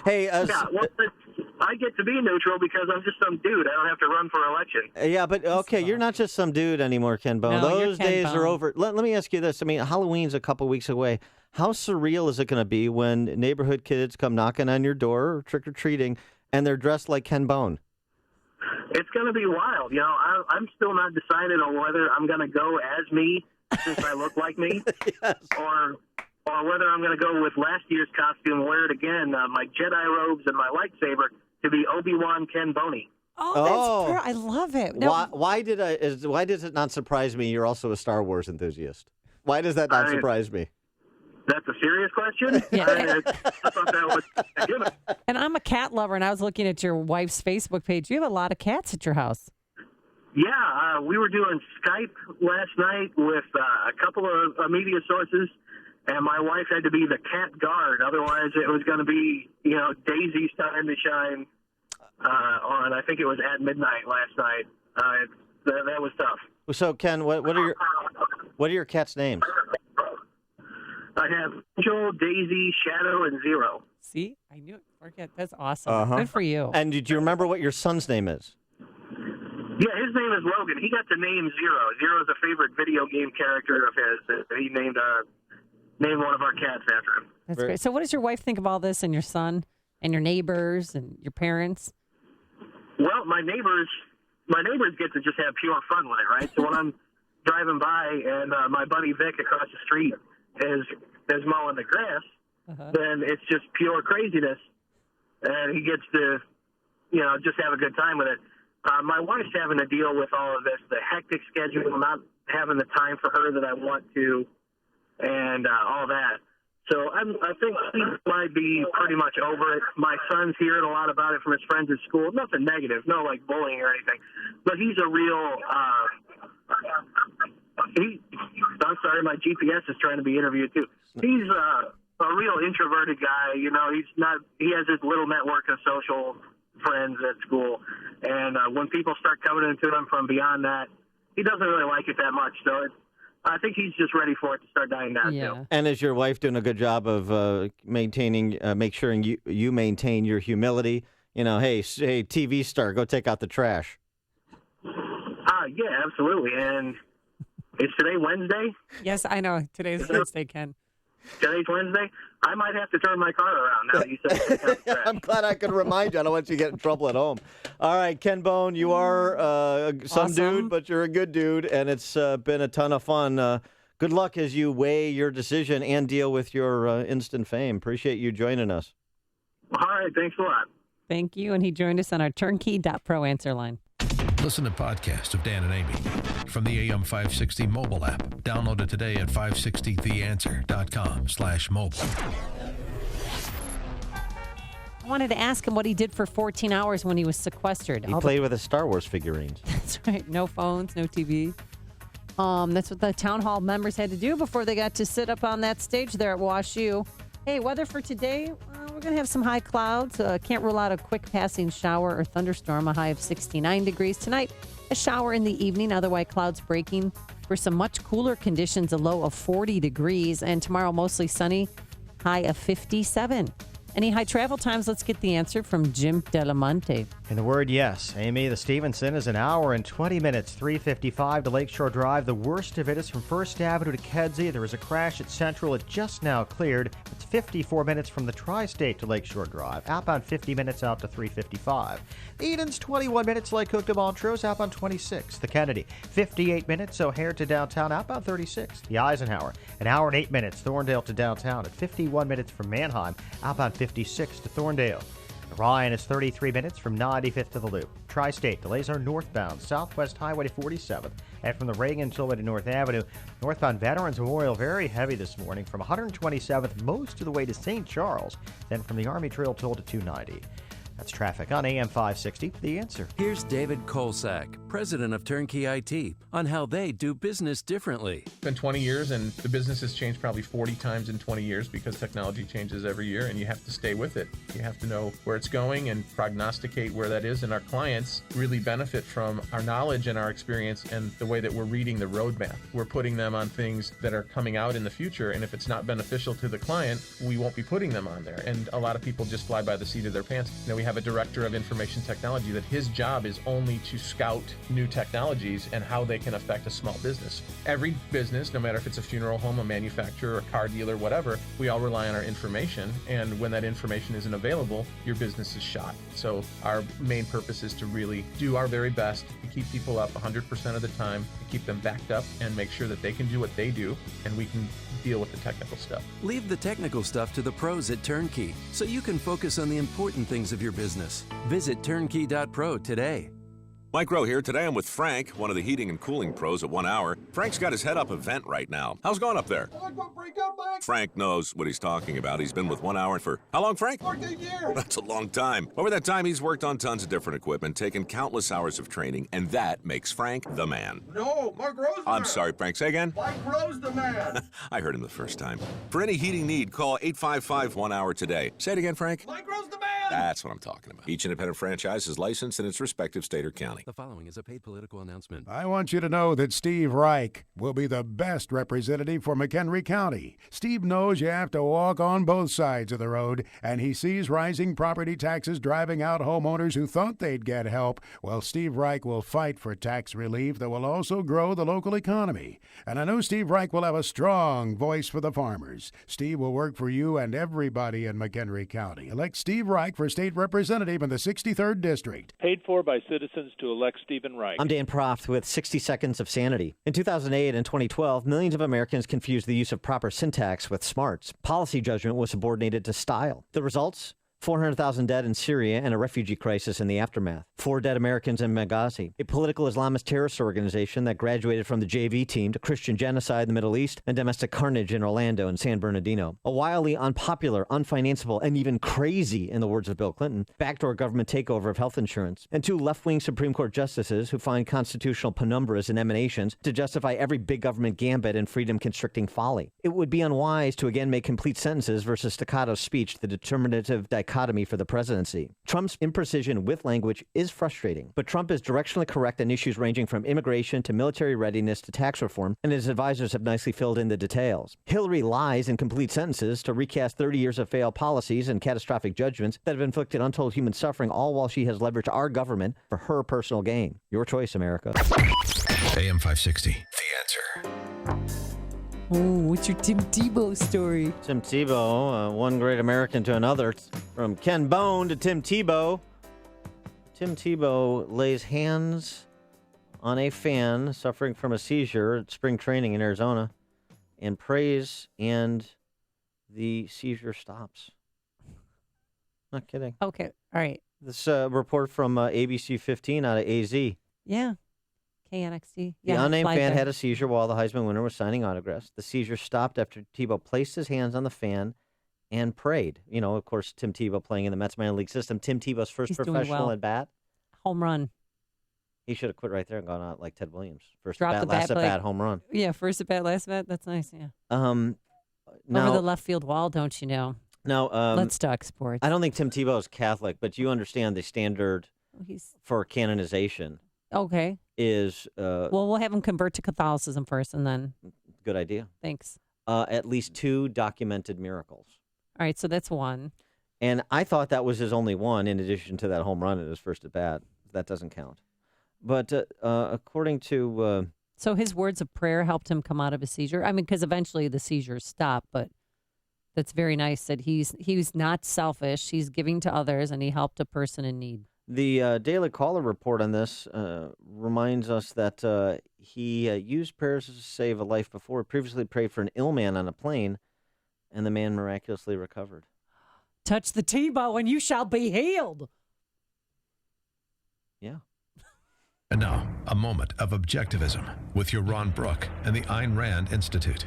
Hey, I get to be neutral because I'm just some dude. I don't have to run for election. Yeah, but okay, you're not just some dude anymore, Ken Bone. No, you're Those Ken days Bone. are over. Let me ask you this. I mean, Halloween's a couple weeks away. How surreal is it going to be when neighborhood kids come knocking on your door or trick-or-treating and they're dressed like Ken Bone? It's going to be wild. I'm still not decided on whether I'm going to go as me since I look like me or whether I'm going to go with last year's costume and wear it again, my Jedi robes and my lightsaber, to be Obi-Wan Ken Boney. I love it. No. Why does it not surprise me you're also a Star Wars enthusiast? Why does that not surprise me? That's a serious question? I thought that was a given. And I'm a cat lover, and I was looking at your wife's Facebook page. You have a lot of cats at your house. Yeah, we were doing Skype last night with a couple of media sources, and my wife had to be the cat guard. Otherwise, it was going to be, Daisy's time to shine on, I think it was at midnight last night. That was tough. So, Ken, what are your cats' names? I have Angel, Daisy, Shadow, and Zero. See? I knew it. Forget. That's awesome. Good for you. And do you remember what your son's name is? Yeah, his name is Logan. He got the name Zero. Zero is a favorite video game character of his. He named one of our cats after him. That's great. So what does your wife think of all this and your son and your neighbors and your parents? Well, my neighbors get to just have pure fun with it, right? So when I'm driving by and my buddy Vic across the street is mowing the grass, then it's just pure craziness. And he gets to, just have a good time with it. My wife's having to deal with all of this, the hectic schedule, not having the time for her that I want to, and all that. So I think he might be pretty much over it. My son's hearing a lot about it from his friends at school. Nothing negative, no like bullying or anything. But he's a real I'm sorry, my GPS is trying to be interviewed too. He's a real introverted guy. He has his little network of social friends at school. And when people start coming into him from beyond that, he doesn't really like it that much. So I think he's just ready for it to start dying down too. And is your wife doing a good job of make sure you maintain your humility? Hey, TV star, go take out the trash. Yeah, absolutely. And is today Wednesday? Yes, I know. Today's Wednesday, Ken. Today's Wednesday? I might have to turn my car around now that you said take out the trash. I'm glad I could remind you. I don't want you to get in trouble at home. All right, Ken Bone, you are some dude, but you're a good dude, and it's been a ton of fun Good luck as you weigh your decision and deal with your instant fame. Appreciate you joining us. All right, thanks a lot. Thank you. And he joined us on our turnkey.pro answer line. Listen to podcasts of Dan and Amy from the AM 560 mobile app. Download it today at 560theanswer.com/mobile. I wanted to ask him what he did for 14 hours when he was sequestered. He played with his Star Wars figurines. That's right. No phones, no TV. That's what the town hall members had to do before they got to sit up on that stage there at Wash U. Hey, weather for today, we're going to have some high clouds. Can't rule out a quick passing shower or thunderstorm, a high of 69 degrees. Tonight, a shower in the evening, otherwise clouds breaking for some much cooler conditions, a low of 40 degrees. And tomorrow, mostly sunny, high of 57. Any high travel times? Let's get the answer from Jim Delamonte. In the word yes, Amy, the Stevenson is an hour and 20 minutes, 3:55 to Lakeshore Drive. The worst of it is from First Avenue to Kedzie. There was a crash at Central. It just now cleared. It's 54 minutes from the Tri-State to Lakeshore Drive. Outbound 50 minutes out to 3:55. Eden's 21 minutes, Lake Cook to Montrose. Outbound 26. The Kennedy, 58 minutes, O'Hare to downtown. Outbound 36. The Eisenhower, an hour and 8 minutes, Thorndale to downtown. At 51 minutes from Manheim. Outbound 56 to Thorndale. Ryan is 33 minutes from 95th to the Loop. Tri-State delays are northbound, Southwest Highway to 47th. And from the Reagan Tollway to North Avenue, northbound Veterans Memorial, very heavy this morning from 127th most of the way to St. Charles. Then from the Army Trail Toll to 290. That's traffic on AM 560, The Answer. Here's David Kolsak, president of Turnkey IT, on how they do business differently. It's been 20 years, and the business has changed probably 40 times in 20 years because technology changes every year, and you have to stay with it. You have to know where it's going and prognosticate where that is, and our clients really benefit from our knowledge and our experience and the way that we're reading the roadmap. We're putting them on things that are coming out in the future, and if it's not beneficial to the client, we won't be putting them on there. And a lot of people just fly by the seat of their pants. We have a director of information technology that his job is only to scout new technologies and how they can affect a small business. Every business, no matter if it's a funeral home, a manufacturer, a car dealer, whatever, we all rely on our information. And when that information isn't available, your business is shot. So our main purpose is to really do our very best to keep people up 100% of the time, to keep them backed up and make sure that they can do what they do and we can deal with the technical stuff. Leave the technical stuff to the pros at Turnkey so you can focus on the important things of your business. Visit turnkey.pro today. Mike Rowe here. Today I'm with Frank, one of the heating and cooling pros at 1 Hour. Frank's got his head up a vent right now. How's it going up there? Frank knows what he's talking about. He's been with 1 Hour for how long, Frank? 14 years. That's a long time. Over that time, he's worked on tons of different equipment, taken countless hours of training, and that makes Frank the man. No, Mark Rowe's the man. I'm sorry, Frank. Say again? Mike Rowe's the man. I heard him the first time. For any heating need, call 855-1 Hour today. Say it again, Frank. Mike Rowe's the man. That's what I'm talking about. Each independent franchise is licensed in its respective state or county. The following is a paid political announcement. I want you to know that Steve Reich will be the best representative for McHenry County. Steve knows you have to walk on both sides of the road, and he sees rising property taxes driving out homeowners who thought they'd get help. Well, Steve Reich will fight for tax relief that will also grow the local economy. And I know Steve Reich will have a strong voice for the farmers. Steve will work for you and everybody in McHenry County. Elect Steve Reich for state representative in the 63rd District. Paid for by citizens to elect Stephen Reich. I'm Dan Proft with 60 Seconds of Sanity. In 2008 and 2012, millions of Americans confused the use of proper syntax with smarts. Policy judgment was subordinated to style. The results? 400,000 dead in Syria and a refugee crisis in the aftermath. 4 dead Americans in Benghazi, a political Islamist terrorist organization that graduated from the JV team to Christian genocide in the Middle East and domestic carnage in Orlando and San Bernardino. A wildly unpopular, unfinanceable, and even crazy, in the words of Bill Clinton, backdoor government takeover of health insurance. And 2 left-wing Supreme Court justices who find constitutional penumbras and emanations to justify every big government gambit and freedom-constricting folly. It would be unwise to again make complete sentences versus staccato speech the determinative dichotomy for the presidency. Trump's imprecision with language is frustrating, but Trump is directionally correct on issues ranging from immigration to military readiness to tax reform, and his advisors have nicely filled in the details. Hillary lies in complete sentences to recast 30 years of failed policies and catastrophic judgments that have inflicted untold human suffering, all while she has leveraged our government for her personal gain. Your choice, America. AM 560, The Answer. Oh, what's your Tim Tebow story? Tim Tebow, one great American to another. From Ken Bone to Tim Tebow. Tim Tebow lays hands on a fan suffering from a seizure at spring training in Arizona. and prays, and the seizure stops. Not kidding. Okay. All right. This report from ABC 15 out of AZ. Yeah. KNXT. The Yeah, unnamed fly fan there. had a seizure while the Heisman winner was signing autographs. The seizure stopped after Tebow placed his hands on the fan and prayed. You know, of course, Tim Tebow playing in the Mets minor league system. Tim Tebow's first He's doing professional well. at bat. Home run. He should have quit right there and gone out like Ted Williams. First Drop at the bat, last bat, at like- bat, home run. Yeah, first at bat, last at bat. That's nice. Yeah. Now, Over the left field wall, don't you know? now Let's talk sports. I don't think Tim Tebow is Catholic, but you understand the standard He's for canonization okay. is Well, we'll have him convert to Catholicism first, and then good idea. thanks. At least 2 documented miracles. All right, so that's one. And I thought that was his only one, in addition to that home run at his first at bat. That doesn't count. But according to So his words of prayer helped him come out of his seizure. I mean, because eventually the seizures stopped, but that's very nice that he's not selfish. He's giving to others, and he helped a person in need. the Daily Caller report on this, reminds us that he used prayers to save a life before. He previously prayed for an ill man on a plane, and the man miraculously recovered. Touch the Tebow, and you shall be healed. Yeah. And now, a moment of objectivism with your Ron Brook and the Ayn Rand Institute.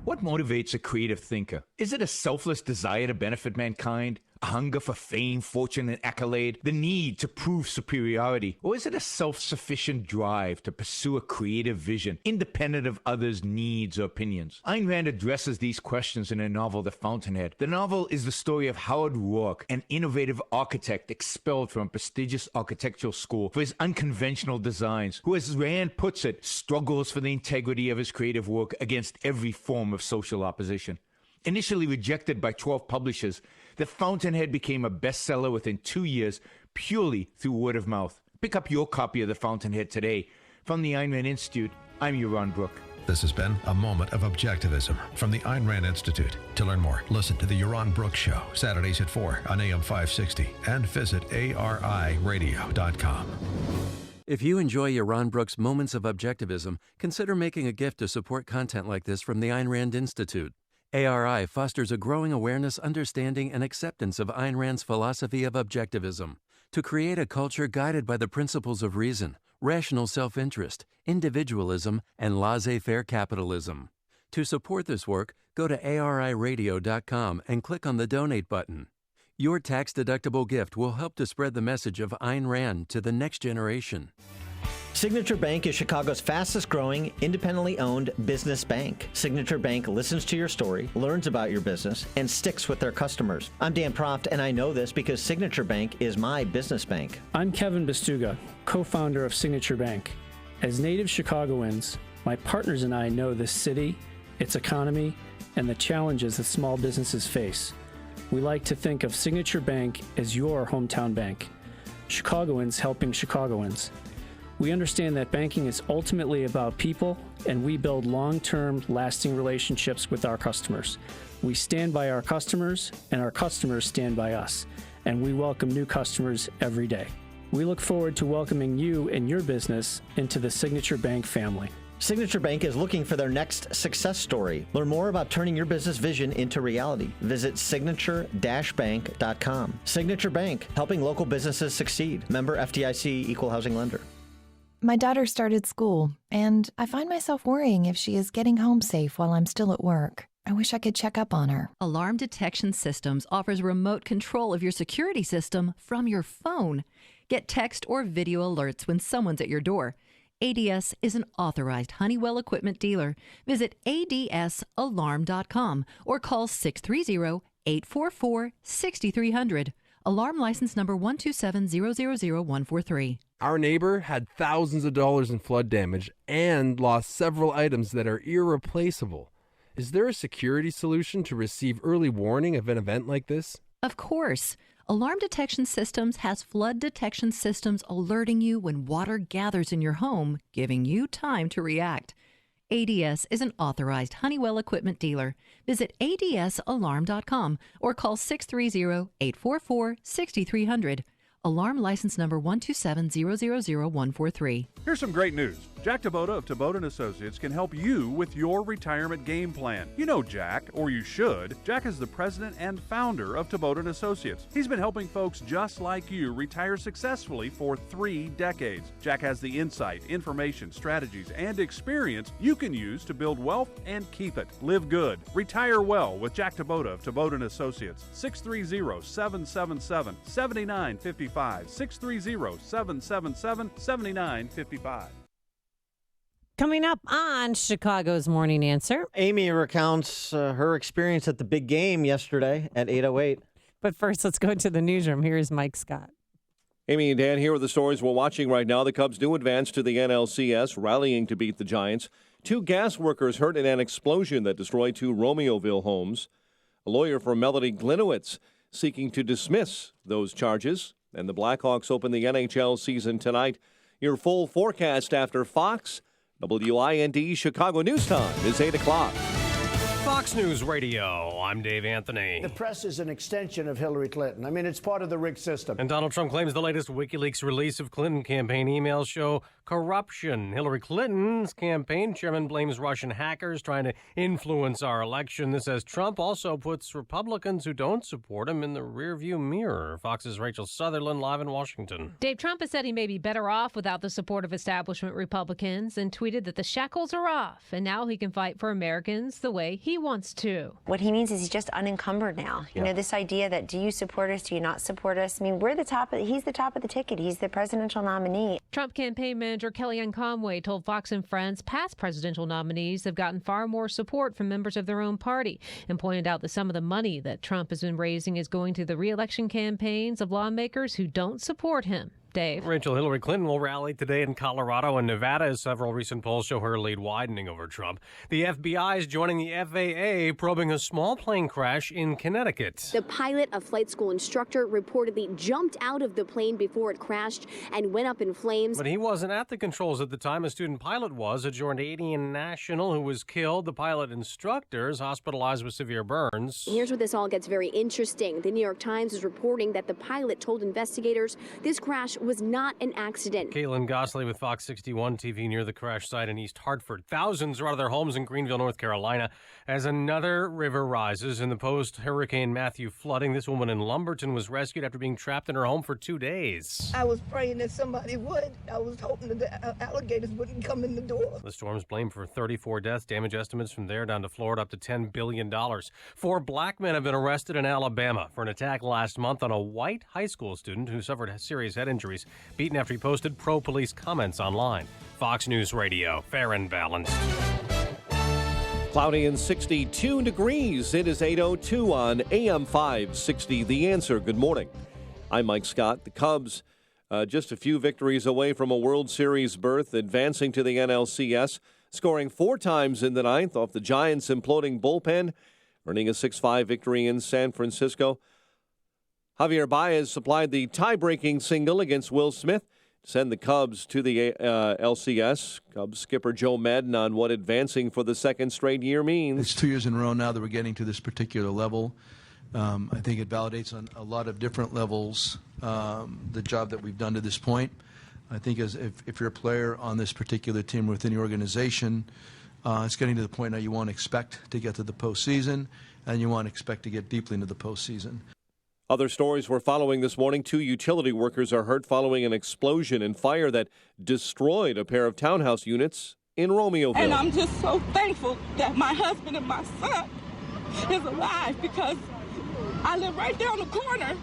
What motivates a creative thinker? Is it a selfless desire to benefit mankind? A hunger for fame, fortune, and accolade? The need to prove superiority? Or is it a self-sufficient drive to pursue a creative vision, independent of others' needs or opinions? Ayn Rand addresses these questions in her novel, The Fountainhead. The novel is the story of Howard Rourke, an innovative architect expelled from a prestigious architectural school for his unconventional designs, who, as Rand puts it, struggles for the integrity of his creative work against every form of social opposition. Initially rejected by 12 publishers, The Fountainhead became a bestseller within 2 years purely through word of mouth. Pick up your copy of The Fountainhead today. From the Ayn Rand Institute, I'm your Ron Brook. This has been a moment of objectivism from the Ayn Rand Institute. To learn more, listen to the Yaron Brooks Show, Saturdays at 4 on AM 560, and visit ariradio.com. If you enjoy your Ron Brooks Moments of Objectivism, consider making a gift to support content like this from the Ayn Rand Institute. ARI fosters a growing awareness, understanding, and acceptance of Ayn Rand's philosophy of objectivism to create a culture guided by the principles of reason, rational self-interest, individualism, and laissez-faire capitalism. To support this work, go to ariradio.com and click on the Donate button. Your tax-deductible gift will help to spread the message of Ayn Rand to the next generation. Signature Bank is Chicago's fastest growing, independently owned business bank. Signature Bank listens to your story, learns about your business, and sticks with their customers. I'm Dan Proft, and I know this because Signature Bank is my business bank. I'm Kevin Bastuga, co-founder of Signature Bank. As native Chicagoans, my partners and I know this city, its economy, and the challenges that small businesses face. We like to think of Signature Bank as your hometown bank. Chicagoans helping Chicagoans. We understand that banking is ultimately about people, and we build long-term, lasting relationships with our customers. We stand by our customers, and our customers stand by us, and we welcome new customers every day. We look forward to welcoming you and your business into the Signature Bank family. Signature Bank is looking for their next success story. Learn more about turning your business vision into reality. Visit signature-bank.com. Signature Bank, helping local businesses succeed. Member FDIC, Equal Housing Lender. My daughter started school, and I find myself worrying if she is getting home safe while I'm still at work. I wish I could check up on her. Alarm Detection Systems offers remote control of your security system from your phone. Get text or video alerts when someone's at your door. ADS is an authorized Honeywell equipment dealer. Visit adsalarm.com or call 630-844-6300. Alarm license number 127000143. Our neighbor had thousands of dollars in flood damage and lost several items that are irreplaceable. Is there a security solution to receive early warning of an event like this? Of course. Alarm Detection Systems has flood detection systems alerting you when water gathers in your home, giving you time to react. ADS is an authorized Honeywell equipment dealer. Visit adsalarm.com or call 630-844-6300. Alarm license number 127000143. Here's some great news. Jack Taboda of Taboda & Associates can help you with your retirement game plan. You know Jack, or you should. Jack is the president and founder of Taboda & Associates. He's been helping folks just like you retire successfully for 3 decades. Jack has the insight, information, strategies, and experience you can use to build wealth and keep it. Live good. Retire well with Jack Taboda of Taboda & Associates. 630-777-7955. 630-777-7955. Coming up on Chicago's Morning Answer. Amy recounts her experience at the big game yesterday at 8:08. But first, let's go to the newsroom. Here is Mike Scott. Amy and Dan here with the stories we're watching right now. The Cubs do advance to the NLCS, rallying to beat the Giants. 2 gas workers hurt in an explosion that destroyed 2 Romeoville homes. A lawyer for Melody Glinowitz seeking to dismiss those charges. And the Blackhawks open the NHL season tonight. Your full forecast after Fox. WIND Chicago News Time is 8 o'clock. Fox News Radio, I'm Dave Anthony. The press is an extension of Hillary Clinton. I mean, it's part of the rigged system. And Donald Trump claims the latest WikiLeaks release of Clinton campaign emails show corruption. Hillary Clinton's campaign chairman blames Russian hackers trying to influence our election. This as Trump also puts Republicans who don't support him in the rearview mirror. Fox's Rachel Sutherland live in Washington. Dave, Trump has said he may be better off without the support of establishment Republicans and tweeted that the shackles are off and now he can fight for Americans the way he wants to. What he means is he's just unencumbered now. You know, this idea that do you support us, do you not support us? I mean, he's the top of the ticket. He's the presidential nominee. Trump campaign manager Kellyanne Conway told Fox and Friends past presidential nominees have gotten far more support from members of their own party and pointed out that some of the money that Trump has been raising is going to the re-election campaigns of lawmakers who don't support him. Dave. Rachel, Hillary Clinton will rally today in Colorado and Nevada as several recent polls show her lead widening over Trump. The FBI is joining the FAA probing a small plane crash in Connecticut. The pilot, a flight school instructor, reportedly jumped out of the plane before it crashed and went up in flames. But he wasn't at the controls at the time. A student pilot was, a Jordanian national who was killed. The pilot instructor is hospitalized with severe burns. Here's where this all gets very interesting. The New York Times is reporting that the pilot told investigators this crash was not an accident. Caitlin Gosley with Fox 61 TV near the crash site in East Hartford. Thousands are out of their homes in Greenville, North Carolina, as another river rises in the post-Hurricane Matthew flooding. This woman in Lumberton was rescued after being trapped in her home for 2 days. I was praying that somebody would. I was hoping that the alligators wouldn't come in the door. The storm's blamed for 34 deaths. Damage estimates from there down to Florida up to $10 billion. 4 black men have been arrested in Alabama for an attack last month on a white high school student who suffered serious head injuries, beaten after he posted pro-police comments online. Fox News Radio, fair and balanced. Cloudy and 62 degrees. It is 8:02 on AM 560. The Answer. Good morning. I'm Mike Scott. The Cubs just a few victories away from a World Series berth, advancing to the NLCS, scoring 4 times in the ninth off the Giants' imploding bullpen, earning a 6-5 victory in San Francisco. Javier Baez supplied the tie-breaking single against Will Smith to send the Cubs to the LCS. Cubs skipper Joe Maddon on what advancing for the second straight year means. It's 2 years in a row now that we're getting to this particular level. I think it validates on a lot of different levels the job that we've done to this point. I think if you're a player on this particular team within the organization, it's getting to the point now you want to expect to get to the postseason, and you want to expect to get deeply into the postseason. Other stories we're following this morning. 2 utility workers are hurt following an explosion and fire that destroyed a pair of townhouse units in Romeoville. And I'm just so thankful that my husband and my son is alive because I live right down the corner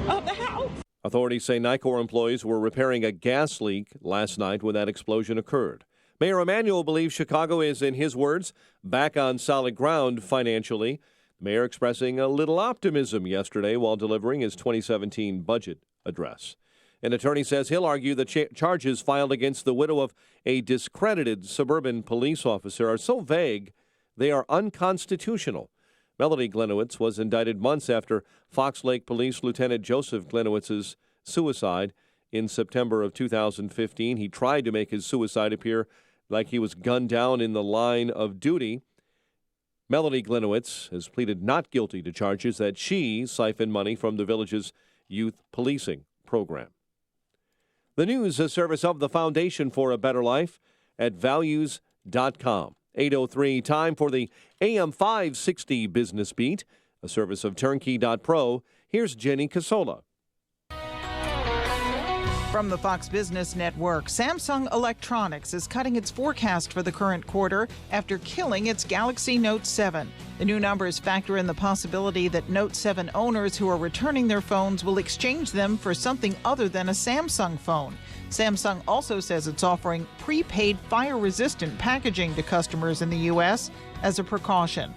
of the house. Authorities say Nicor employees were repairing a gas leak last night when that explosion occurred. Mayor Emanuel believes Chicago is, in his words, back on solid ground financially. The mayor expressing a little optimism yesterday while delivering his 2017 budget address. An attorney says he'll argue the charges filed against the widow of a discredited suburban police officer are so vague they are unconstitutional. Melody Glinowitz was indicted months after Fox Lake Police Lieutenant Joseph Glinowitz's suicide in September of 2015. He tried to make his suicide appear like he was gunned down in the line of duty. Melody Glinowitz has pleaded not guilty to charges that she siphoned money from the village's youth policing program. The news, a service of the Foundation for a Better Life at values.com. 8:03, time for the AM 560 Business Beat, a service of turnkey.pro. Here's Jenny Casola. From the Fox Business Network, Samsung Electronics is cutting its forecast for the current quarter after killing its Galaxy Note 7. The new numbers factor in the possibility that Note 7 owners who are returning their phones will exchange them for something other than a Samsung phone. Samsung also says it's offering prepaid fire-resistant packaging to customers in the U.S. as a precaution.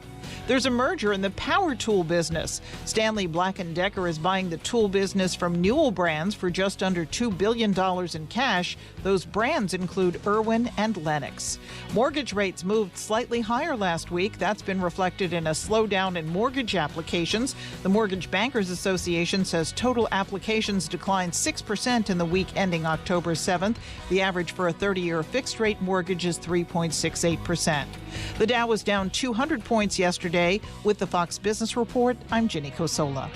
There's a merger in the power tool business. Stanley Black & Decker is buying the tool business from Newell Brands for just under $2 billion in cash. Those brands include Irwin and Lennox. Mortgage rates moved slightly higher last week. That's been reflected in a slowdown in mortgage applications. The Mortgage Bankers Association says total applications declined 6% in the week ending October 7th. The average for a 30-year fixed-rate mortgage is 3.68%. The Dow was down 200 points yesterday. With the Fox Business Report, I'm Jenny Cosola.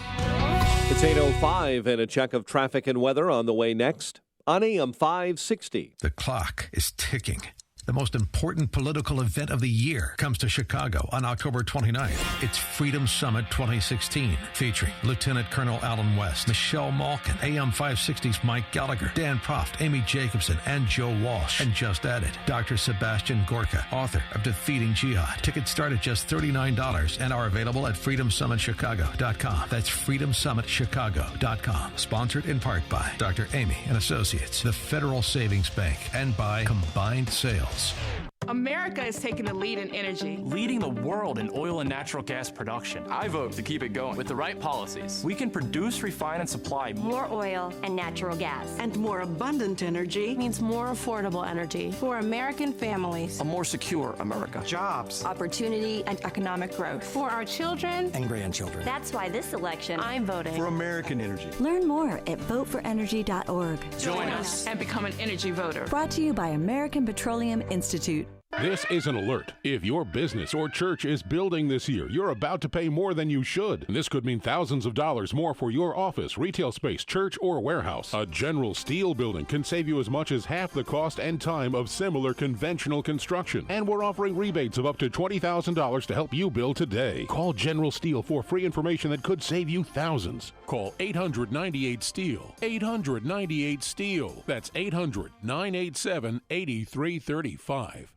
It's 8:05 and a check of traffic and weather on the way next on AM 560. The clock is ticking. The most important political event of the year comes to Chicago on October 29th. It's Freedom Summit 2016, featuring Lieutenant Colonel Alan West, Michelle Malkin, AM 560's Mike Gallagher, Dan Proft, Amy Jacobson, and Joe Walsh. And just added, Dr. Sebastian Gorka, author of Defeating Jihad. Tickets start at just $39 and are available at freedomsummitchicago.com. That's freedomsummitchicago.com. Sponsored in part by Dr. Amy and Associates, the Federal Savings Bank, and by Combined Sales. America is taking the lead in energy. Leading the world in oil and natural gas production. I vote to keep it going. With the right policies, we can produce, refine, and supply more oil and natural gas. And more abundant energy means more affordable energy for American families. A more secure America. Jobs, opportunity, and economic growth for our children and grandchildren. That's why this election, I'm voting for American energy. Learn more at voteforenergy.org. Join us and become an energy voter. Brought to you by American Petroleum Institute. This is an alert. If your business or church is building this year, you're about to pay more than you should. This could mean thousands of dollars more for your office, retail space, church, or warehouse. A General Steel building can save you as much as half the cost and time of similar conventional construction. And we're offering rebates of up to $20,000 to help you build today. Call General Steel for free information that could save you thousands. Call 800-98-STEEL. 800-98-STEEL. That's 800-987-8335.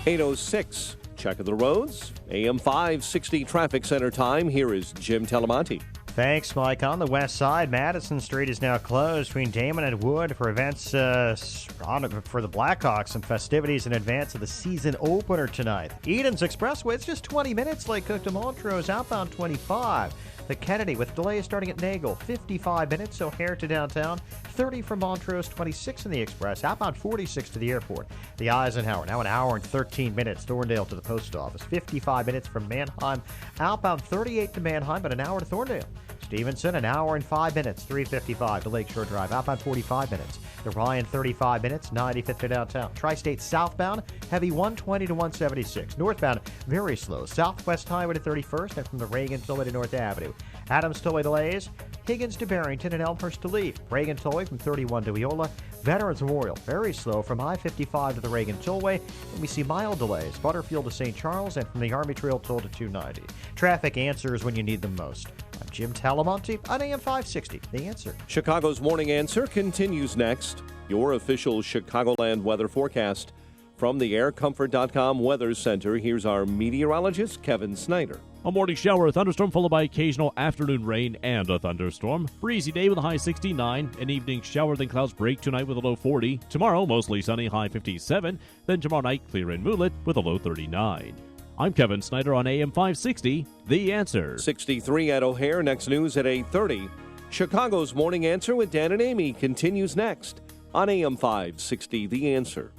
8:06, check of the roads. AM 560 traffic center time. Here is Jim Telemonti. Thanks, Mike. On the west side, Madison Street is now closed between Damon and Wood for events for the Blackhawks. Some festivities in advance of the season opener tonight. Eden's Expressway, it's just 20 minutes. Lake Cook to Montrose, outbound 25. The Kennedy with delays starting at Nagle, 55 minutes. O'Hare to downtown, 30 from Montrose, 26 in the Express, outbound 46 to the airport. The Eisenhower, now an hour and 13 minutes. Thorndale to the post office, 55 minutes from Manheim, outbound 38 to Manheim, but an hour to Thorndale. Stevenson, an hour and 5 minutes, 3:55 to Lakeshore Drive, outbound 45 minutes. The Ryan, 35 minutes, 95th to downtown. Tri-State southbound, heavy 120 to 176. Northbound, very slow. Southwest Highway to 31st and from the Reagan Tollway to North Avenue. Adams Tollway delays, Higgins to Barrington and Elmhurst to Lee. Reagan Tollway from 31 to Eola. Veterans Memorial, very slow from I-55 to the Reagan Tollway. And we see mild delays, Butterfield to St. Charles and from the Army Trail Toll to 290. Traffic answers when you need them most. I'm Jim Talamonte on AM 560, The Answer. Chicago's Morning Answer continues next. Your official Chicagoland weather forecast. From the AirComfort.com Weather Center, here's our meteorologist, Kevin Snyder. A morning shower, a thunderstorm followed by occasional afternoon rain and a thunderstorm. Breezy day with a high 69. An evening shower, then clouds break tonight with a low 40. Tomorrow, mostly sunny, high 57. Then tomorrow night, clear and moonlit with a low 39. I'm Kevin Snyder on AM 560, The Answer. 63 at O'Hare. Next news at 8:30. Chicago's Morning Answer with Dan and Amy continues next on AM 560, The Answer.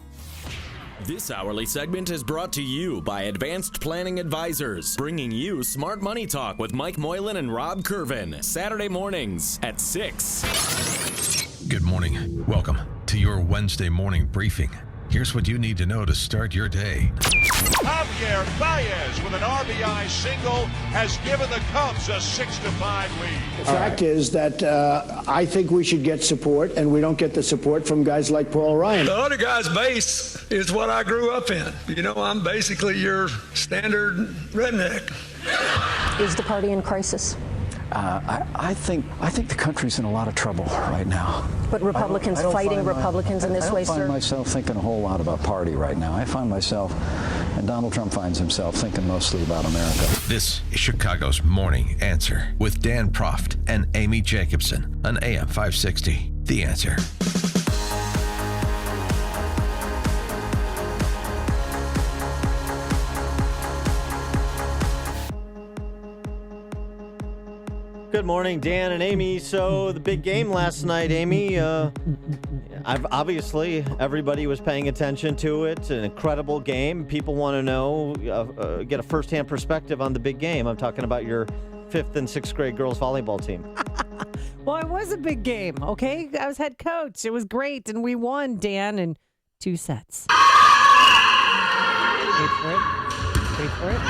This hourly segment is brought to you by Advanced Planning Advisors, bringing you Smart Money Talk with Mike Moylan and Rob Curvin, Saturday mornings at 6. Good morning. Welcome to your Wednesday morning briefing. Here's what you need to know to start your day. Javier Baez with an RBI single has given the Cubs a 6-5 lead. The fact is that I think we should get support, and we don't get the support from guys like Paul Ryan. The other guy's base is what I grew up in. You know, I'm basically your standard redneck. Is the party in crisis? I think the country's in a lot of trouble right now. But Republicans fighting Republicans in this way, sir? I don't find myself thinking a whole lot about party right now. I find myself, and Donald Trump finds himself, thinking mostly about America. This is Chicago's Morning Answer with Dan Proft and Amy Jacobson on AM 560. The Answer. Good morning, Dan and Amy. So the big game last night, Amy, obviously everybody was paying attention to it. An incredible game. People want to know, get a firsthand perspective on the big game. I'm talking about your 5th and 6th grade girls volleyball team. Well, it was a big game, okay? I was head coach. It was great, and we won, Dan, in 2 sets. Wait for it. Wait for it.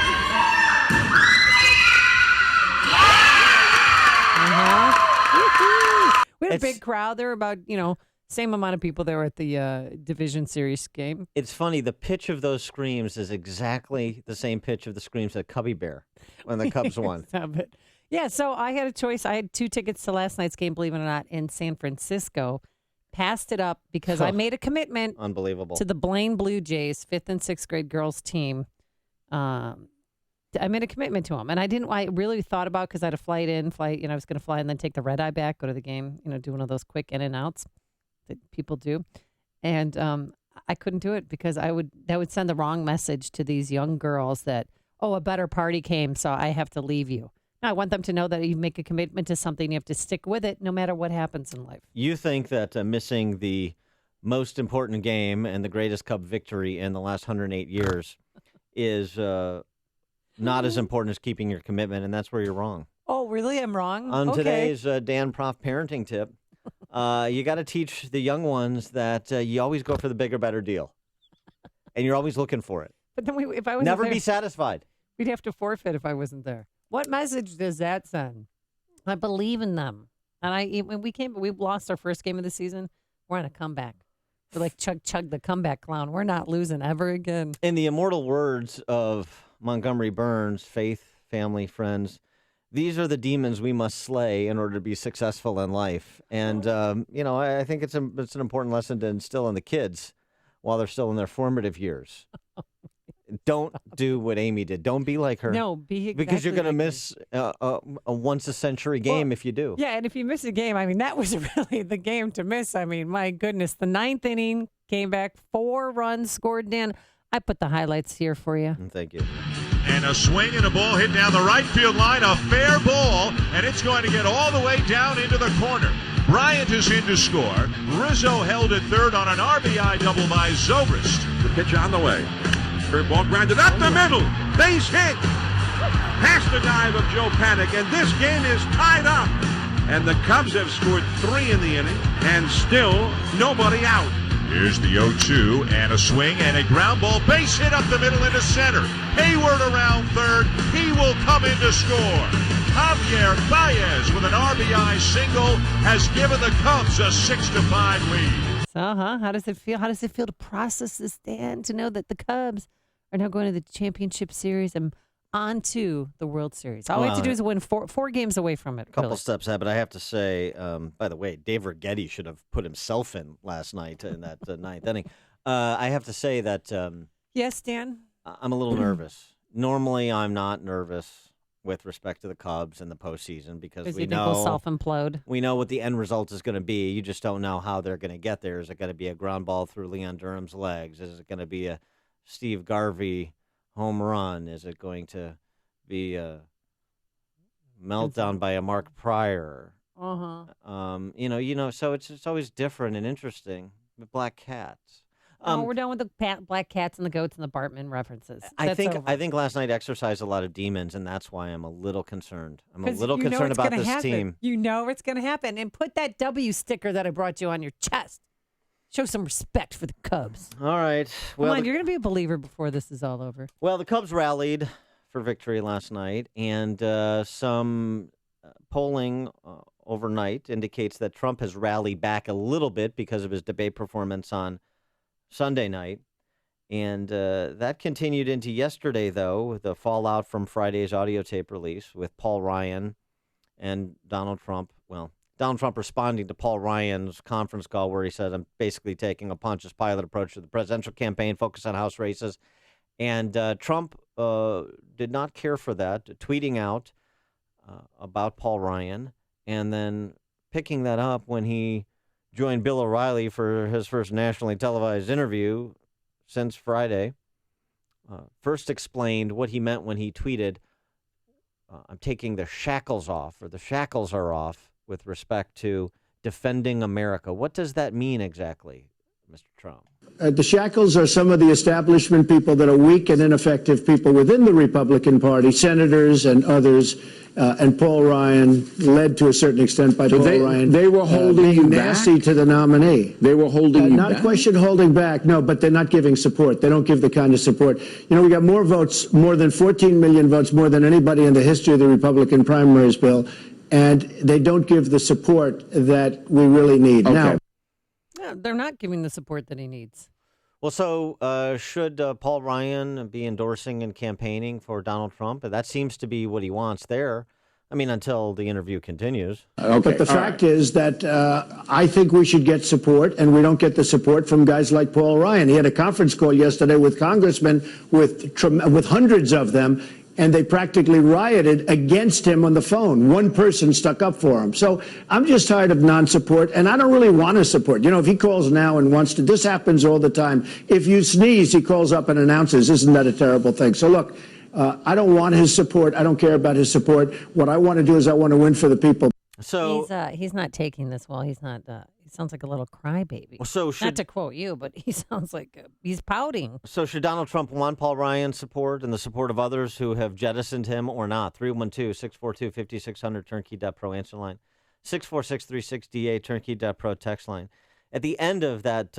We had a big crowd. There were about, same amount of people there at the Division Series game. It's funny. The pitch of those screams is exactly the same pitch of the screams at Cubby Bear when the Cubs won. Stop it. Yeah, so I had a choice. I had 2 tickets to last night's game, believe it or not, in San Francisco. Passed it up because I made a commitment. Unbelievable. To the Blaine Blue Jays 5th and 6th grade girls team. I made a commitment to them, and I really thought about, because I had a flight, I was going to fly and then take the red eye back, go to the game, do one of those quick in and outs that people do. And I couldn't do it because that would send the wrong message to these young girls that, a better party came, so I have to leave you. No, I want them to know that you make a commitment to something, you have to stick with it no matter what happens in life. You think that missing the most important game and the greatest Cub victory in the last 108 years is not as important as keeping your commitment, and that's where you're wrong. Oh, really? I'm wrong? On okay. Today's Dan Proft parenting tip, you got to teach the young ones that you always go for the bigger, better deal, and you're always looking for it. But then if I was never be satisfied. We'd have to forfeit if I wasn't there. What message does that send? I believe in them, and when we lost our first game of the season. We're on a comeback. We're like Chug the comeback clown. We're not losing ever again. In the immortal words of Montgomery Burns, faith, family, friends, these are the demons we must slay in order to be successful in life. And, I think it's an important lesson to instill in the kids while they're still in their formative years. Don't do what Amy did. Don't be like her. No, be exactly because you're going to like miss a once-a-century game if you do. Yeah, and if you miss a game, that was really the game to miss. My goodness. The 9th inning came back, 4 runs scored, Dan. I put the highlights here for you. Thank you. And a swing and a ball hit down the right field line, a fair ball, and it's going to get all the way down into the corner. Bryant is in to score. Rizzo held at third on an RBI double by Zobrist. The pitch on the way. Third ball grounded up the middle. Base hit. Past the dive of Joe Paddock, and this game is tied up. And the Cubs have scored 3 in the inning, and still nobody out. Here's the 0-2, and a swing and a ground ball. Base hit up the middle into center. Hayward around third. He will come in to score. Javier Baez with an RBI single has given the Cubs a 6-5 lead. So, how does it feel? How does it feel to process this, Dan? To know that the Cubs are now going to the championship series and on to the World Series. All we have to do is win four games away from it. A couple steps ahead, but I have to say, by the way, Dave Righetti should have put himself in last night in that 9th inning. I have to say that yes, Dan? I'm a little nervous. Normally, I'm not nervous with respect to the Cubs in the postseason because we know we'll self-implode. We know what the end result is going to be. You just don't know how they're going to get there. Is it going to be a ground ball through Leon Durham's legs? Is it going to be a Steve Garvey home run? Is it going to be a meltdown by a Mark Pryor? So it's always different and interesting. The Black Cats. We're done with the Black Cats and the Goats and the Bartman references. I think last night exercised a lot of demons, and that's why I'm a little concerned. I'm a little concerned about this team. You know it's going to happen. And put that W sticker that I brought you on your chest. Show some respect for the Cubs. All right. Come on, you're going to be a believer before this is all over. Well, the Cubs rallied for victory last night, and some polling overnight indicates that Trump has rallied back a little bit because of his debate performance on Sunday night. And that continued into yesterday, though, the fallout from Friday's audio tape release with Paul Ryan and Donald Trump. Well, Donald Trump responding to Paul Ryan's conference call where he said, I'm basically taking a Pontius Pilate approach to the presidential campaign, focus on House races. And Trump did not care for that, tweeting out about Paul Ryan and then picking that up when he joined Bill O'Reilly for his first nationally televised interview since Friday. First explained what he meant when he tweeted, I'm taking the shackles off, or the shackles are off, with respect to defending America. What does that mean exactly, Mr. Trump? The shackles are some of the establishment people that are weak and ineffective people within the Republican Party, senators and others, and Paul Ryan, led to a certain extent by Paul Ryan. They were holding you nasty back? to the nominee. They were holding you not back? a question holding back, no, but they're not giving support. They don't give the kind of support. You know, we got more votes, more than 14 million votes, more than anybody in the history of the Republican primaries, Bill, and they don't give the support that we really need. Okay. Now, No, they're not giving the support that he needs. Well, so should Paul Ryan be endorsing and campaigning for Donald Trump? That seems to be what he wants there. I mean, until the interview continues. Okay. But the fact is that I think we should get support, and we don't get the support from guys like Paul Ryan. He had a conference call yesterday with congressmen, with hundreds of them, and they practically rioted against him on the phone. One person stuck up for him. So I'm just tired of non-support, and I don't really want to support. You know, if he calls now and wants to, this happens all the time. If you sneeze, he calls up and announces. Isn't that a terrible thing? So look, I don't want his support. I don't care about his support. What I want to do is I want to win for the people. So he's not taking this well. He's not. He sounds like a little crybaby. So not to quote you, but he sounds like he's pouting. So should Donald Trump want Paul Ryan's support and the support of others who have jettisoned him or not? 312-642-5600, turnkey.pro answer line. 64636DA, turnkey.pro text line. At the end of that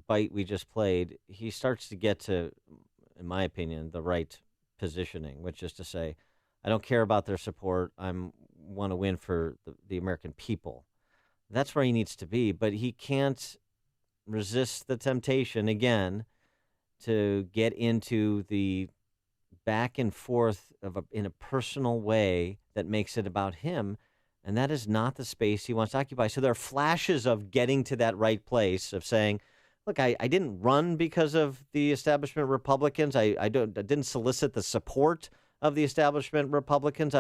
bite we just played, he starts to get to, in my opinion, the right positioning, which is to say, I don't care about their support. I want to win for the American people. That's where he needs to be, but he can't resist the temptation, again, to get into the back and forth in a personal way that makes it about him, and that is not the space he wants to occupy. So there are flashes of getting to that right place, of saying, look, I didn't run because of the establishment Republicans. I didn't solicit the support of the establishment Republicans.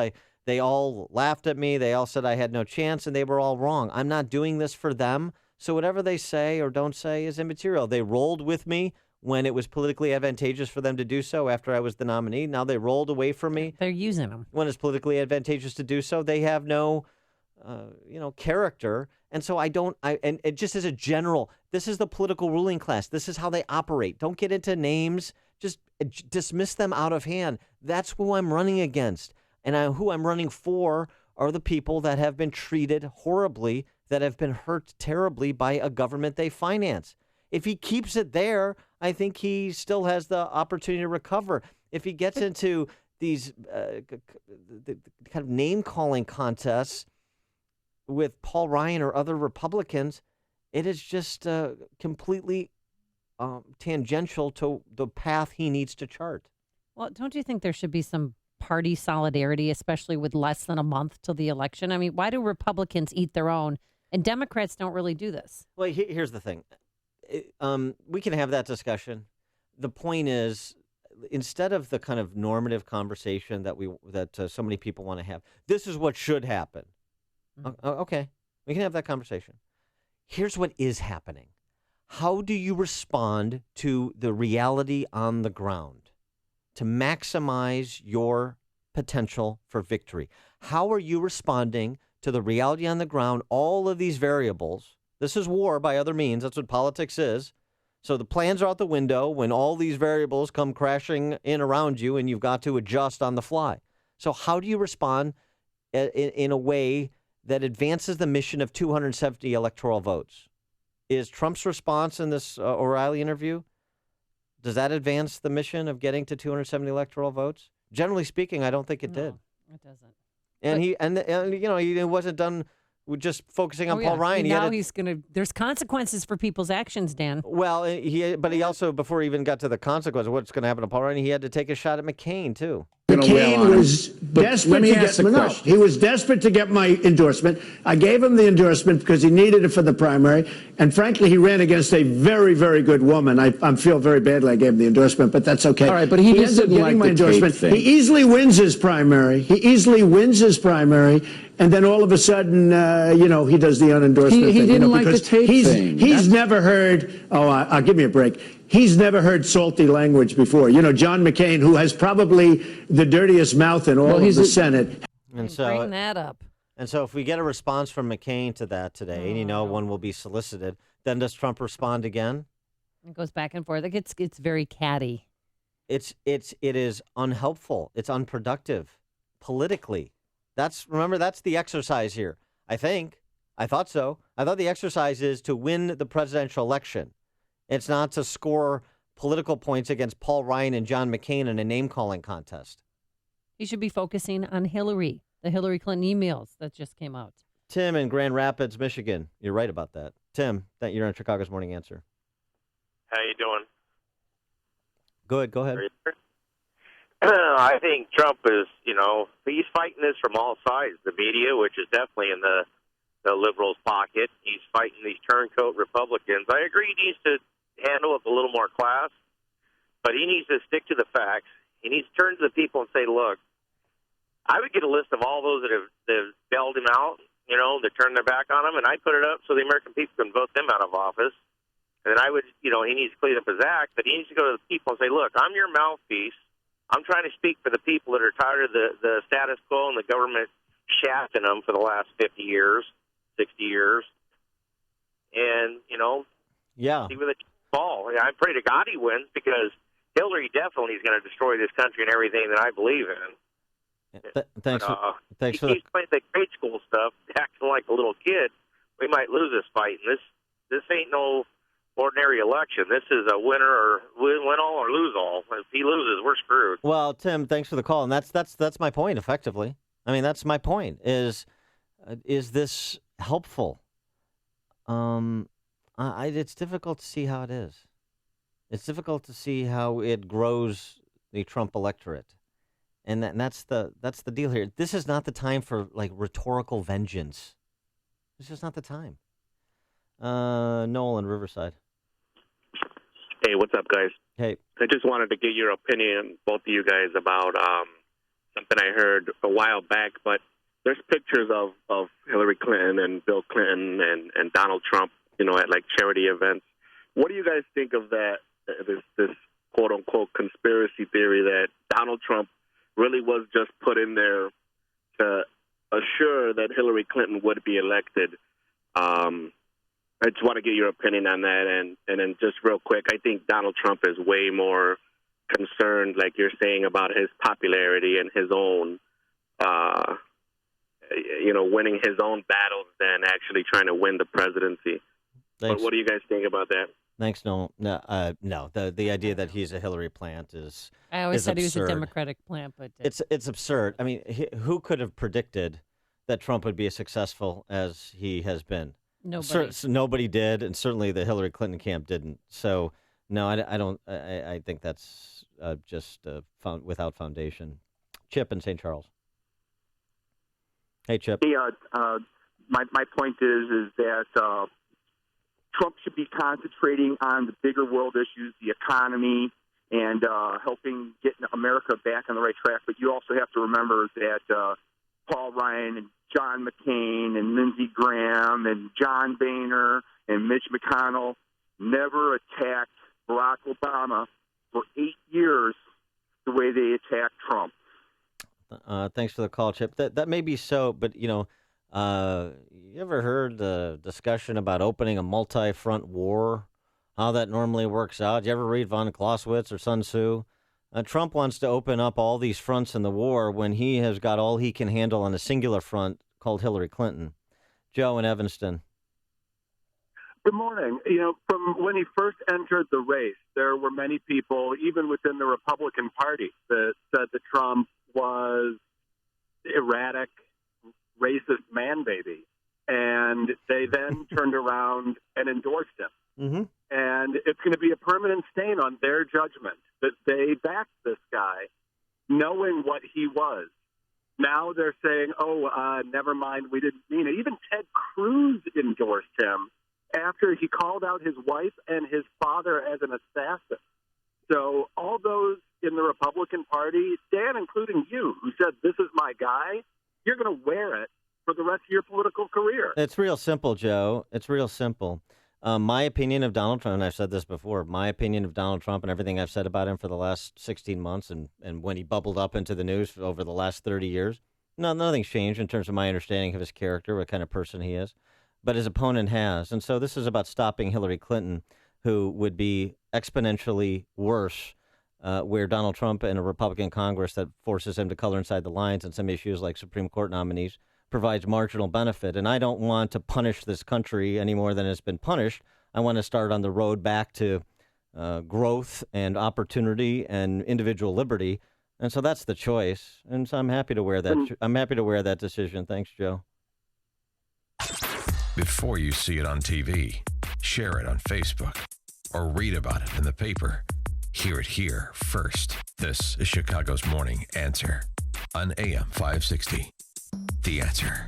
They all laughed at me. They all said I had no chance, and they were all wrong. I'm not doing this for them. So whatever they say or don't say is immaterial. They rolled with me when it was politically advantageous for them to do so after I was the nominee. Now they rolled away from me. They're using them. When it's politically advantageous to do so. They have no, character. And so and it just as a general, this is the political ruling class. This is how they operate. Don't get into names. Just dismiss them out of hand. That's who I'm running against. And who I'm running for are the people that have been treated horribly, that have been hurt terribly by a government they finance. If he keeps it there, I think he still has the opportunity to recover. If he gets into these the kind of name-calling contests with Paul Ryan or other Republicans, it is just completely tangential to the path he needs to chart. Well, don't you think there should be some party solidarity, especially with less than a month till the election? I mean, why do Republicans eat their own and Democrats don't really do this? Well, here's the thing. We can have that discussion. The point is, instead of the kind of normative conversation that so many people want to have, this is what should happen. Mm-hmm. Okay, we can have that conversation. Here's what is happening. How do you respond to the reality on the ground to maximize your potential for victory? How are you responding to the reality on the ground, all of these variables? This is war by other means. That's what politics is. So the plans are out the window when all these variables come crashing in around you and you've got to adjust on the fly. So how do you respond in a way that advances the mission of 270 electoral votes? Is Trump's response in this O'Reilly interview, does that advance the mission of getting to 270 electoral votes? Generally speaking, I don't think it did. It doesn't. And he wasn't done with just focusing on Paul Ryan. There's consequences for people's actions, Dan. Well, he also, before he even got to the consequences of what's going to happen to Paul Ryan, he had to take a shot at McCain, too. McCain was desperate to get he was desperate to get my endorsement. I gave him the endorsement because he needed it for the primary. And frankly, he ran against a very, very good woman. I feel very badly I gave him the endorsement, but that's okay. All right, but he just ended up getting my endorsement. He easily wins his primary. And then all of a sudden, he does the unendorsement thing. He didn't like the tape thing. He's never heard, I'll give me a break. He's never heard salty language before. John McCain, who has probably the dirtiest mouth in all of the Senate. And so, bring that up. And so if we get a response from McCain to that today, and one will be solicited, then does Trump respond again? It goes back and forth. It's very catty. It is unhelpful. It's unproductive politically. That's the exercise here. I thought so. I thought the exercise is to win the presidential election. It's not to score political points against Paul Ryan and John McCain in a name-calling contest. He should be focusing on Hillary, the Hillary Clinton emails that just came out. Tim in Grand Rapids, Michigan. You're right about that. Tim, you're on Chicago's Morning Answer. How you doing? Good. Go ahead. I think Trump is, he's fighting this from all sides. The media, which is definitely in the liberals' pocket. He's fighting these turncoat Republicans. I agree he needs to handle it with a little more class, but he needs to stick to the facts. He needs to turn to the people and say, look, I would get a list of all those that have bailed him out, that turned their back on him, and I'd put it up so the American people can vote them out of office. And then I would, he needs to clean up his act, but he needs to go to the people and say, look, I'm your mouthpiece. I'm trying to speak for the people that are tired of the status quo and the government shafting them for the last 50 years, 60 years. And, see where the fall. I pray to God he wins because Hillary definitely is going to destroy this country and everything that I believe in. Thanks for he's playing the grade school stuff, acting like a little kid. We might lose this fight. And this ain't no ordinary election. This is a winner or win all or lose all. If he loses, we're screwed. Well, Tim, thanks for the call, and that's my point. Effectively, I mean, that's my point. Is this helpful? It's difficult to see how it is. It's difficult to see how it grows the Trump electorate, and that's the deal here. This is not the time for rhetorical vengeance. It's just not the time. Noel in Riverside. Hey, what's up, guys? Hey. I just wanted to get your opinion, both of you guys, about something I heard a while back. But there's pictures of Hillary Clinton and Bill Clinton and Donald Trump, at charity events. What do you guys think of that? This quote unquote conspiracy theory that Donald Trump really was just put in there to assure that Hillary Clinton would be elected. I just want to get your opinion on that. And then just real quick, I think Donald Trump is way more concerned, like you're saying, about his popularity and his own, winning his own battles than actually trying to win the presidency. Thanks. But what do you guys think about that? Thanks, Noel. No. The idea that he's a Hillary plant is I always said absurd. he was a Democratic plant, but it's absurd. I mean, who could have predicted that Trump would be as successful as he has been? Nobody. Nobody did, and certainly the Hillary Clinton camp didn't. So, no, I don't. I think that's just without foundation. Chip in St. Charles. Hey, Chip. Hey, my point is that Trump should be concentrating on the bigger world issues, the economy, and helping get America back on the right track. But you also have to remember that Paul Ryan and John McCain and Lindsey Graham and John Boehner and Mitch McConnell never attacked Barack Obama for 8 years the way they attacked Trump. Thanks for the call, Chip. That may be so, but, you ever heard the discussion about opening a multi-front war, how that normally works out? You ever read von Clausewitz or Sun Tzu? Trump wants to open up all these fronts in the war when he has got all he can handle on a singular front called Hillary Clinton. Joe in Evanston. Good morning. From when he first entered the race, there were many people, even within the Republican Party, that said that Trump was erratic, racist man-baby. And they then turned around and endorsed him. Mm-hmm. And it's going to be a permanent stain on their judgment that they backed this guy knowing what he was. Now they're saying, never mind, we didn't mean it. Even Ted Cruz endorsed him after he called out his wife and his father as an assassin. So all those in the Republican Party, Dan, including you, who said, this is my guy, you're going to wear it for the rest of your political career. It's real simple, Joe. It's real simple. My opinion of Donald Trump, and I've said this before, my opinion of Donald Trump and everything I've said about him for the last 16 months and when he bubbled up into the news over the last 30 years, nothing's changed in terms of my understanding of his character, what kind of person he is. But his opponent has. And so this is about stopping Hillary Clinton, who would be exponentially worse where Donald Trump in a Republican Congress that forces him to color inside the lines on some issues like Supreme Court nominees provides marginal benefit. And I don't want to punish this country any more than it's been punished. I want to start on the road back to growth and opportunity and individual liberty. And so that's the choice. And so I'm happy to wear that. I'm happy to wear that decision. Thanks, Joe. Before you see it on TV, share it on Facebook, or read about it in the paper, hear it here first. This is Chicago's Morning Answer on AM 560. The Answer.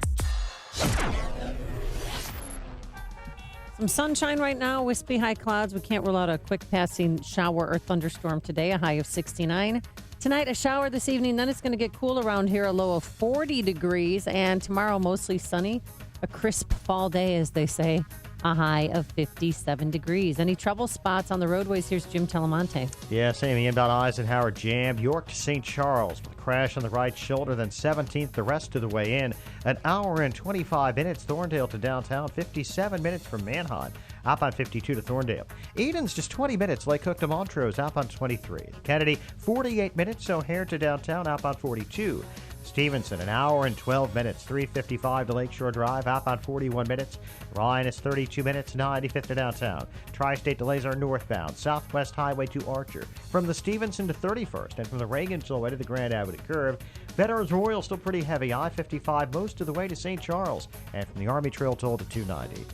Some sunshine right now, wispy high clouds. We can't rule out a quick passing shower or thunderstorm today, a high of 69. Tonight, a shower this evening. Then it's going to get cool around here, a low of 40 degrees. And tomorrow, mostly sunny. A crisp fall day, as they say, a high of 57 degrees. Any trouble spots on the roadways? Here's Jim Telemonte. Yeah, same. The inbound Eisenhower jammed. York to St. Charles with a crash on the right shoulder, then 17th the rest of the way in. An hour and 25 minutes. Thorndale to downtown, 57 minutes from Manheim. Outbound 52 to Thorndale. Eden's just 20 minutes. Lake Cook to Montrose, outbound 23. Kennedy, 48 minutes. O'Hare to downtown, outbound 42. Stevenson, an hour and 12 minutes, 3:55 to Lakeshore Drive, outbound 41 minutes. Ryan is 32 minutes, 95th to downtown. Tri-State delays are northbound, Southwest Highway to Archer, from the Stevenson to 31st, and from the Reaganville way to the Grand Avenue curve. Veterans Royal still pretty heavy, I-55 most of the way to St. Charles, and from the Army Trail toll to 290.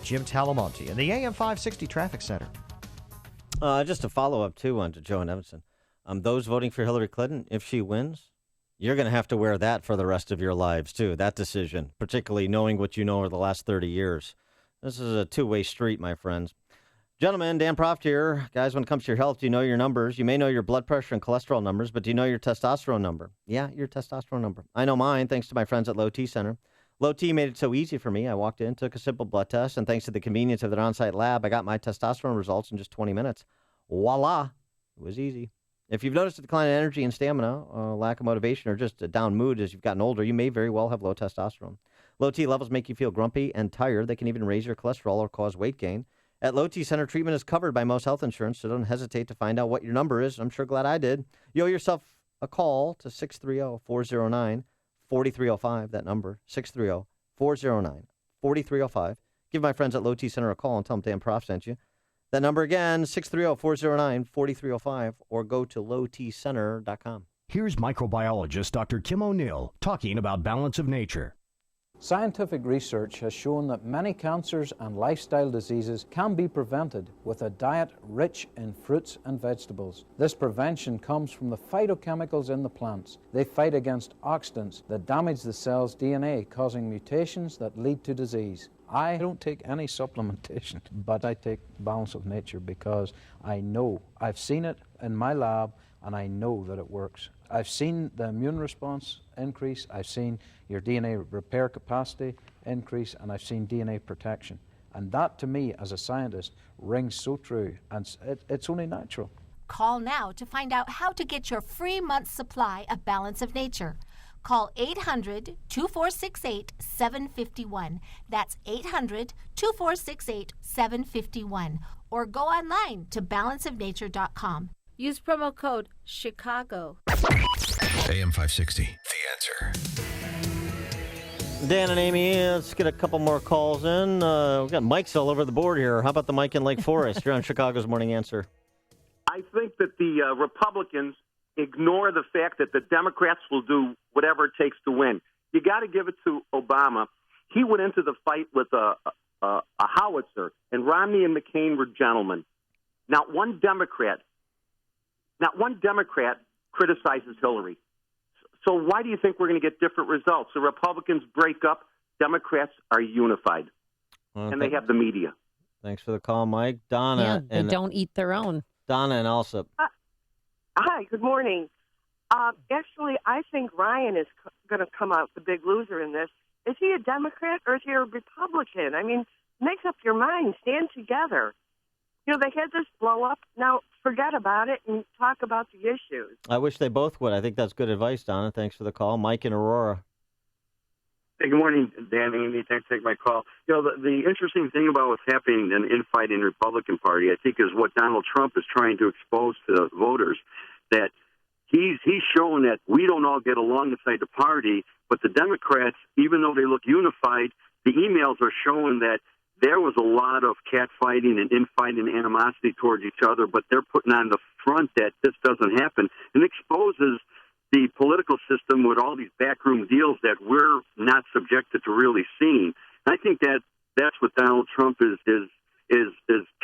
Jim Talamonte in the AM 560 Traffic Center. Just a follow-up, too, on to Joe and Evanston. Those voting for Hillary Clinton, if she wins, you're going to have to wear that for the rest of your lives, too, that decision, particularly knowing what you know over the last 30 years. This is a two-way street, my friends. Gentlemen, Dan Proft here. Guys, when it comes to your health, do you know your numbers? You may know your blood pressure and cholesterol numbers, but do you know your testosterone number? Yeah, your testosterone number. I know mine, thanks to my friends at Low T Center. Low T made it so easy for me. I walked in, took a simple blood test, and thanks to the convenience of their on-site lab, I got my testosterone results in just 20 minutes. Voila. It was easy. If you've noticed a decline in energy and stamina, lack of motivation, or just a down mood as you've gotten older, you may very well have low testosterone. Low T levels make you feel grumpy and tired. They can even raise your cholesterol or cause weight gain. At Low T Center, treatment is covered by most health insurance, so don't hesitate to find out what your number is. I'm sure glad I did. You owe yourself a call to 630-409-4305, that number, 630-409-4305. Give my friends at Low T Center a call and tell them Dan Proft sent you. That number again, 630-409-4305, or go to lowtcenter.com. Here's microbiologist Dr. Kim O'Neill talking about balance of nature. Scientific research has shown that many cancers and lifestyle diseases can be prevented with a diet rich in fruits and vegetables. This prevention comes from the phytochemicals in the plants. They fight against oxidants that damage the cell's DNA, causing mutations that lead to disease. I don't take any supplementation, but I take Balance of Nature because I know, I've seen it in my lab, and I know that it works. I've seen the immune response increase, I've seen your DNA repair capacity increase, and I've seen DNA protection. And that, to me, as a scientist, rings so true, and it's only natural. Call now to find out how to get your free month's supply of Balance of Nature. Call 800-2468-751. That's 800-2468-751. Or go online to balanceofnature.com. Use promo code CHICAGO. AM 560, The Answer. Dan and Amy, let's get a couple more calls in. We've got mics all over the board here. How about the mic in Lake Forest? You're on Chicago's Morning Answer. I think that the Republicans ignore the fact that the Democrats will do whatever it takes to win. You got to give it to Obama. He went into the fight with a howitzer, and Romney and McCain were gentlemen. Not one Democrat criticizes Hillary. So why do you think we're going to get different results? The Republicans break up, Democrats are unified, and they have the media. Thanks for the call, Mike. Donna. Yeah, they don't eat their own. Donna and Alsop. Hi, good morning. Actually, I think Ryan is going to come out the big loser in this. Is he a Democrat or is he a Republican? I mean, make up your mind. Stand together. You know, they had this blow up. Now, forget about it and talk about the issues. I wish they both would. I think that's good advice, Donna. Thanks for the call. Mike and Aurora. Hey, good morning, Dan and Amy. Thanks for taking my call. You know, the interesting thing about what's happening in the infight in the Republican Party, I think, is what Donald Trump is trying to expose to the voters, that he's showing that we don't all get along inside the party, but the Democrats, even though they look unified, the emails are showing that there was a lot of catfighting and infighting and animosity towards each other, but they're putting on the front that this doesn't happen and exposes the political system with all these backroom deals that we're not subjected to really seeing. I think that's what Donald Trump is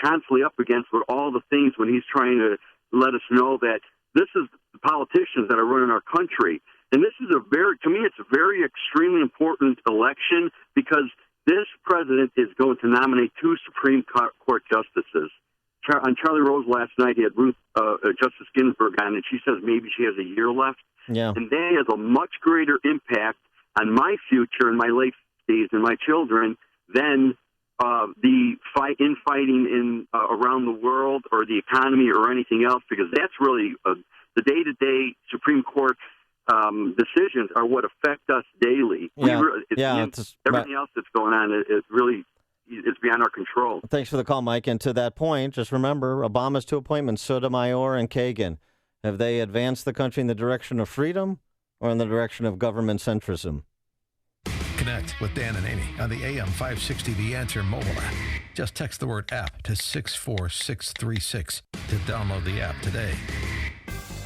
constantly up against with all the things when he's trying to let us know that this is the politicians that are running our country. And this is to me, it's a very extremely important election because this president is going to nominate 2 Supreme Court justices. On Charlie Rose last night, he had Justice Ginsburg on, and she says maybe she has a year left. Yeah. And that has a much greater impact on my future and my late days and my children than the infighting in around the world or the economy or anything else, because that's really the day-to-day Supreme Court decisions are what affect us daily. Yeah. Everything else that's going on is really is beyond our control. Thanks for the call, Mike. And to that point, just remember, Obama's 2 appointments, Sotomayor and Kagan. Have they advanced the country in the direction of freedom or in the direction of government centrism? Connect with Dan and Amy on the AM 560 The Answer mobile app. Just text the word app to 64636 to download the app today.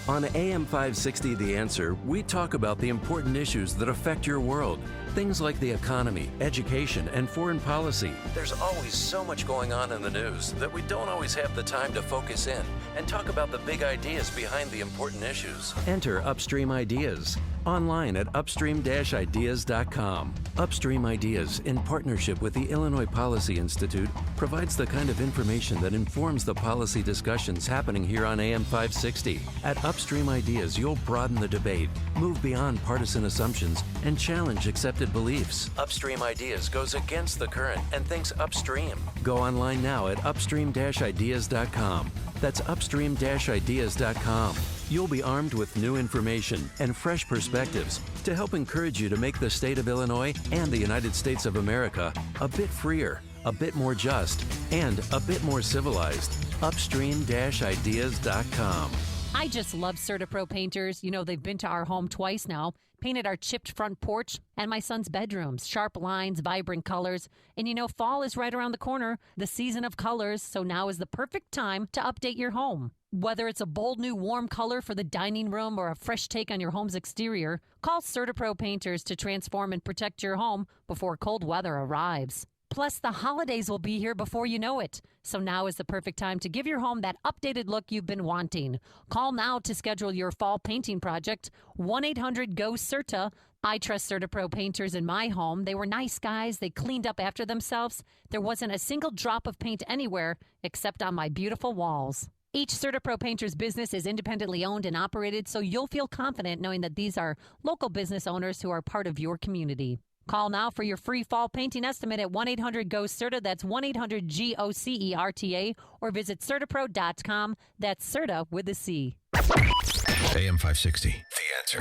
On AM 560 The Answer, we talk about the important issues that affect your world. Things like the economy, education, and foreign policy. There's always so much going on in the news that we don't always have the time to focus in and talk about the big ideas behind the important issues. Enter Upstream Ideas online at upstream-ideas.com. Upstream Ideas, in partnership with the Illinois Policy Institute, provides the kind of information that informs the policy discussions happening here on AM 560. At Upstream Ideas, you'll broaden the debate, move beyond partisan assumptions, and challenge accepted beliefs. Upstream Ideas goes against the current and thinks upstream. Go online now at upstream-ideas.com. That's upstream-ideas.com. You'll be armed with new information and fresh perspectives to help encourage you to make the state of Illinois and the United States of America a bit freer, a bit more just, and a bit more civilized. Upstream-ideas.com. I just love CertaPro painters. You know, they've been to our home twice now, painted our chipped front porch and my son's bedrooms. Sharp lines, vibrant colors. And you know, fall is right around the corner, the season of colors, so now is the perfect time to update your home. Whether it's a bold new warm color for the dining room or a fresh take on your home's exterior, call CertaPro painters to transform and protect your home before cold weather arrives. Plus, the holidays will be here before you know it. So now is the perfect time to give your home that updated look you've been wanting. Call now to schedule your fall painting project. 1-800-GO-CERTA. I trust CertaPro painters in my home. They were nice guys. They cleaned up after themselves. There wasn't a single drop of paint anywhere except on my beautiful walls. Each CertaPro painter's business is independently owned and operated, so you'll feel confident knowing that these are local business owners who are part of your community. Call now for your free fall painting estimate at 1-800-GO-CERTA. That's 1-800-GOCERTA. Or visit CertaPro.com. That's Certa with a C. AM 560, The Answer.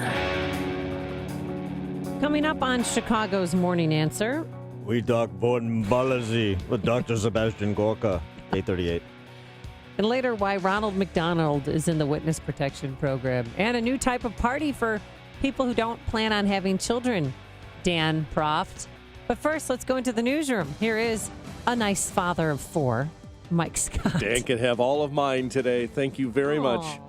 Coming up on Chicago's Morning Answer. We talk foreign policy with Dr. Sebastian Gorka, 838. And later, why Ronald McDonald is in the Witness Protection Program. And a new type of party for people who don't plan on having children. Dan Proft. But first, let's go into the newsroom. Here is a nice father of four, Mike Scott. Dan can have all of mine today. Thank you very much.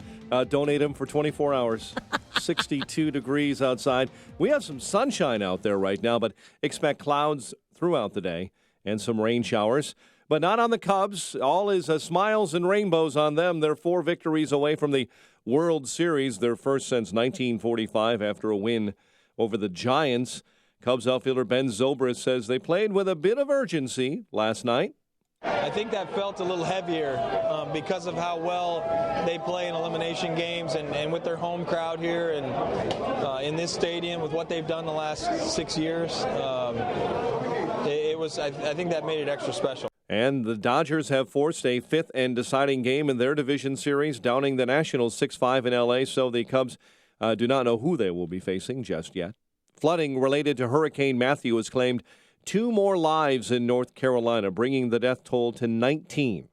Donate them for 24 hours. 62 degrees outside. We have some sunshine out there right now, but expect clouds throughout the day and some rain showers. But not on the Cubs. All is smiles and rainbows on them. They're 4 victories away from the World Series, their first since 1945 after a win over the Giants. Cubs outfielder Ben Zobrist says they played with a bit of urgency last night. I think that felt a little heavier because of how well they play in elimination games and with their home crowd here and in this stadium with what they've done the last 6 years. I think that made it extra special. And the Dodgers have forced a 5th and deciding game in their division series, downing the Nationals 6-5 in L.A., so the Cubs do not know who they will be facing just yet. Flooding related to Hurricane Matthew has claimed 2 more lives in North Carolina, bringing the death toll to 19.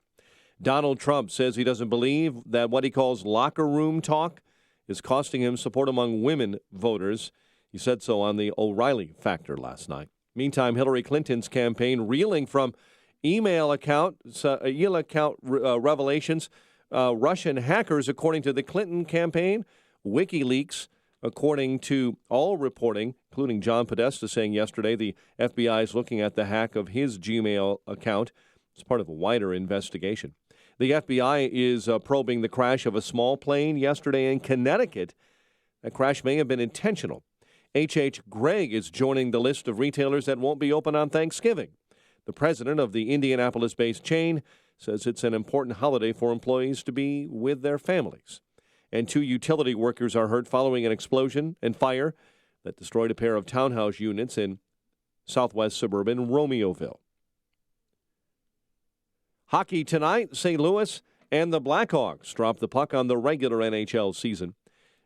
Donald Trump says he doesn't believe that what he calls locker room talk is costing him support among women voters. He said so on the O'Reilly Factor last night. Meantime, Hillary Clinton's campaign reeling from email account revelations. Russian hackers, according to the Clinton campaign, WikiLeaks, according to all reporting, including John Podesta saying yesterday the FBI is looking at the hack of his Gmail account as part of a wider investigation. The FBI is probing the crash of a small plane yesterday in Connecticut. That crash may have been intentional. H.H. Gregg is joining the list of retailers that won't be open on Thanksgiving. The president of the Indianapolis-based chain says it's an important holiday for employees to be with their families. And 2 utility workers are hurt following an explosion and fire that destroyed a pair of townhouse units in southwest suburban Romeoville. Hockey tonight, St. Louis and the Blackhawks drop the puck on the regular NHL season.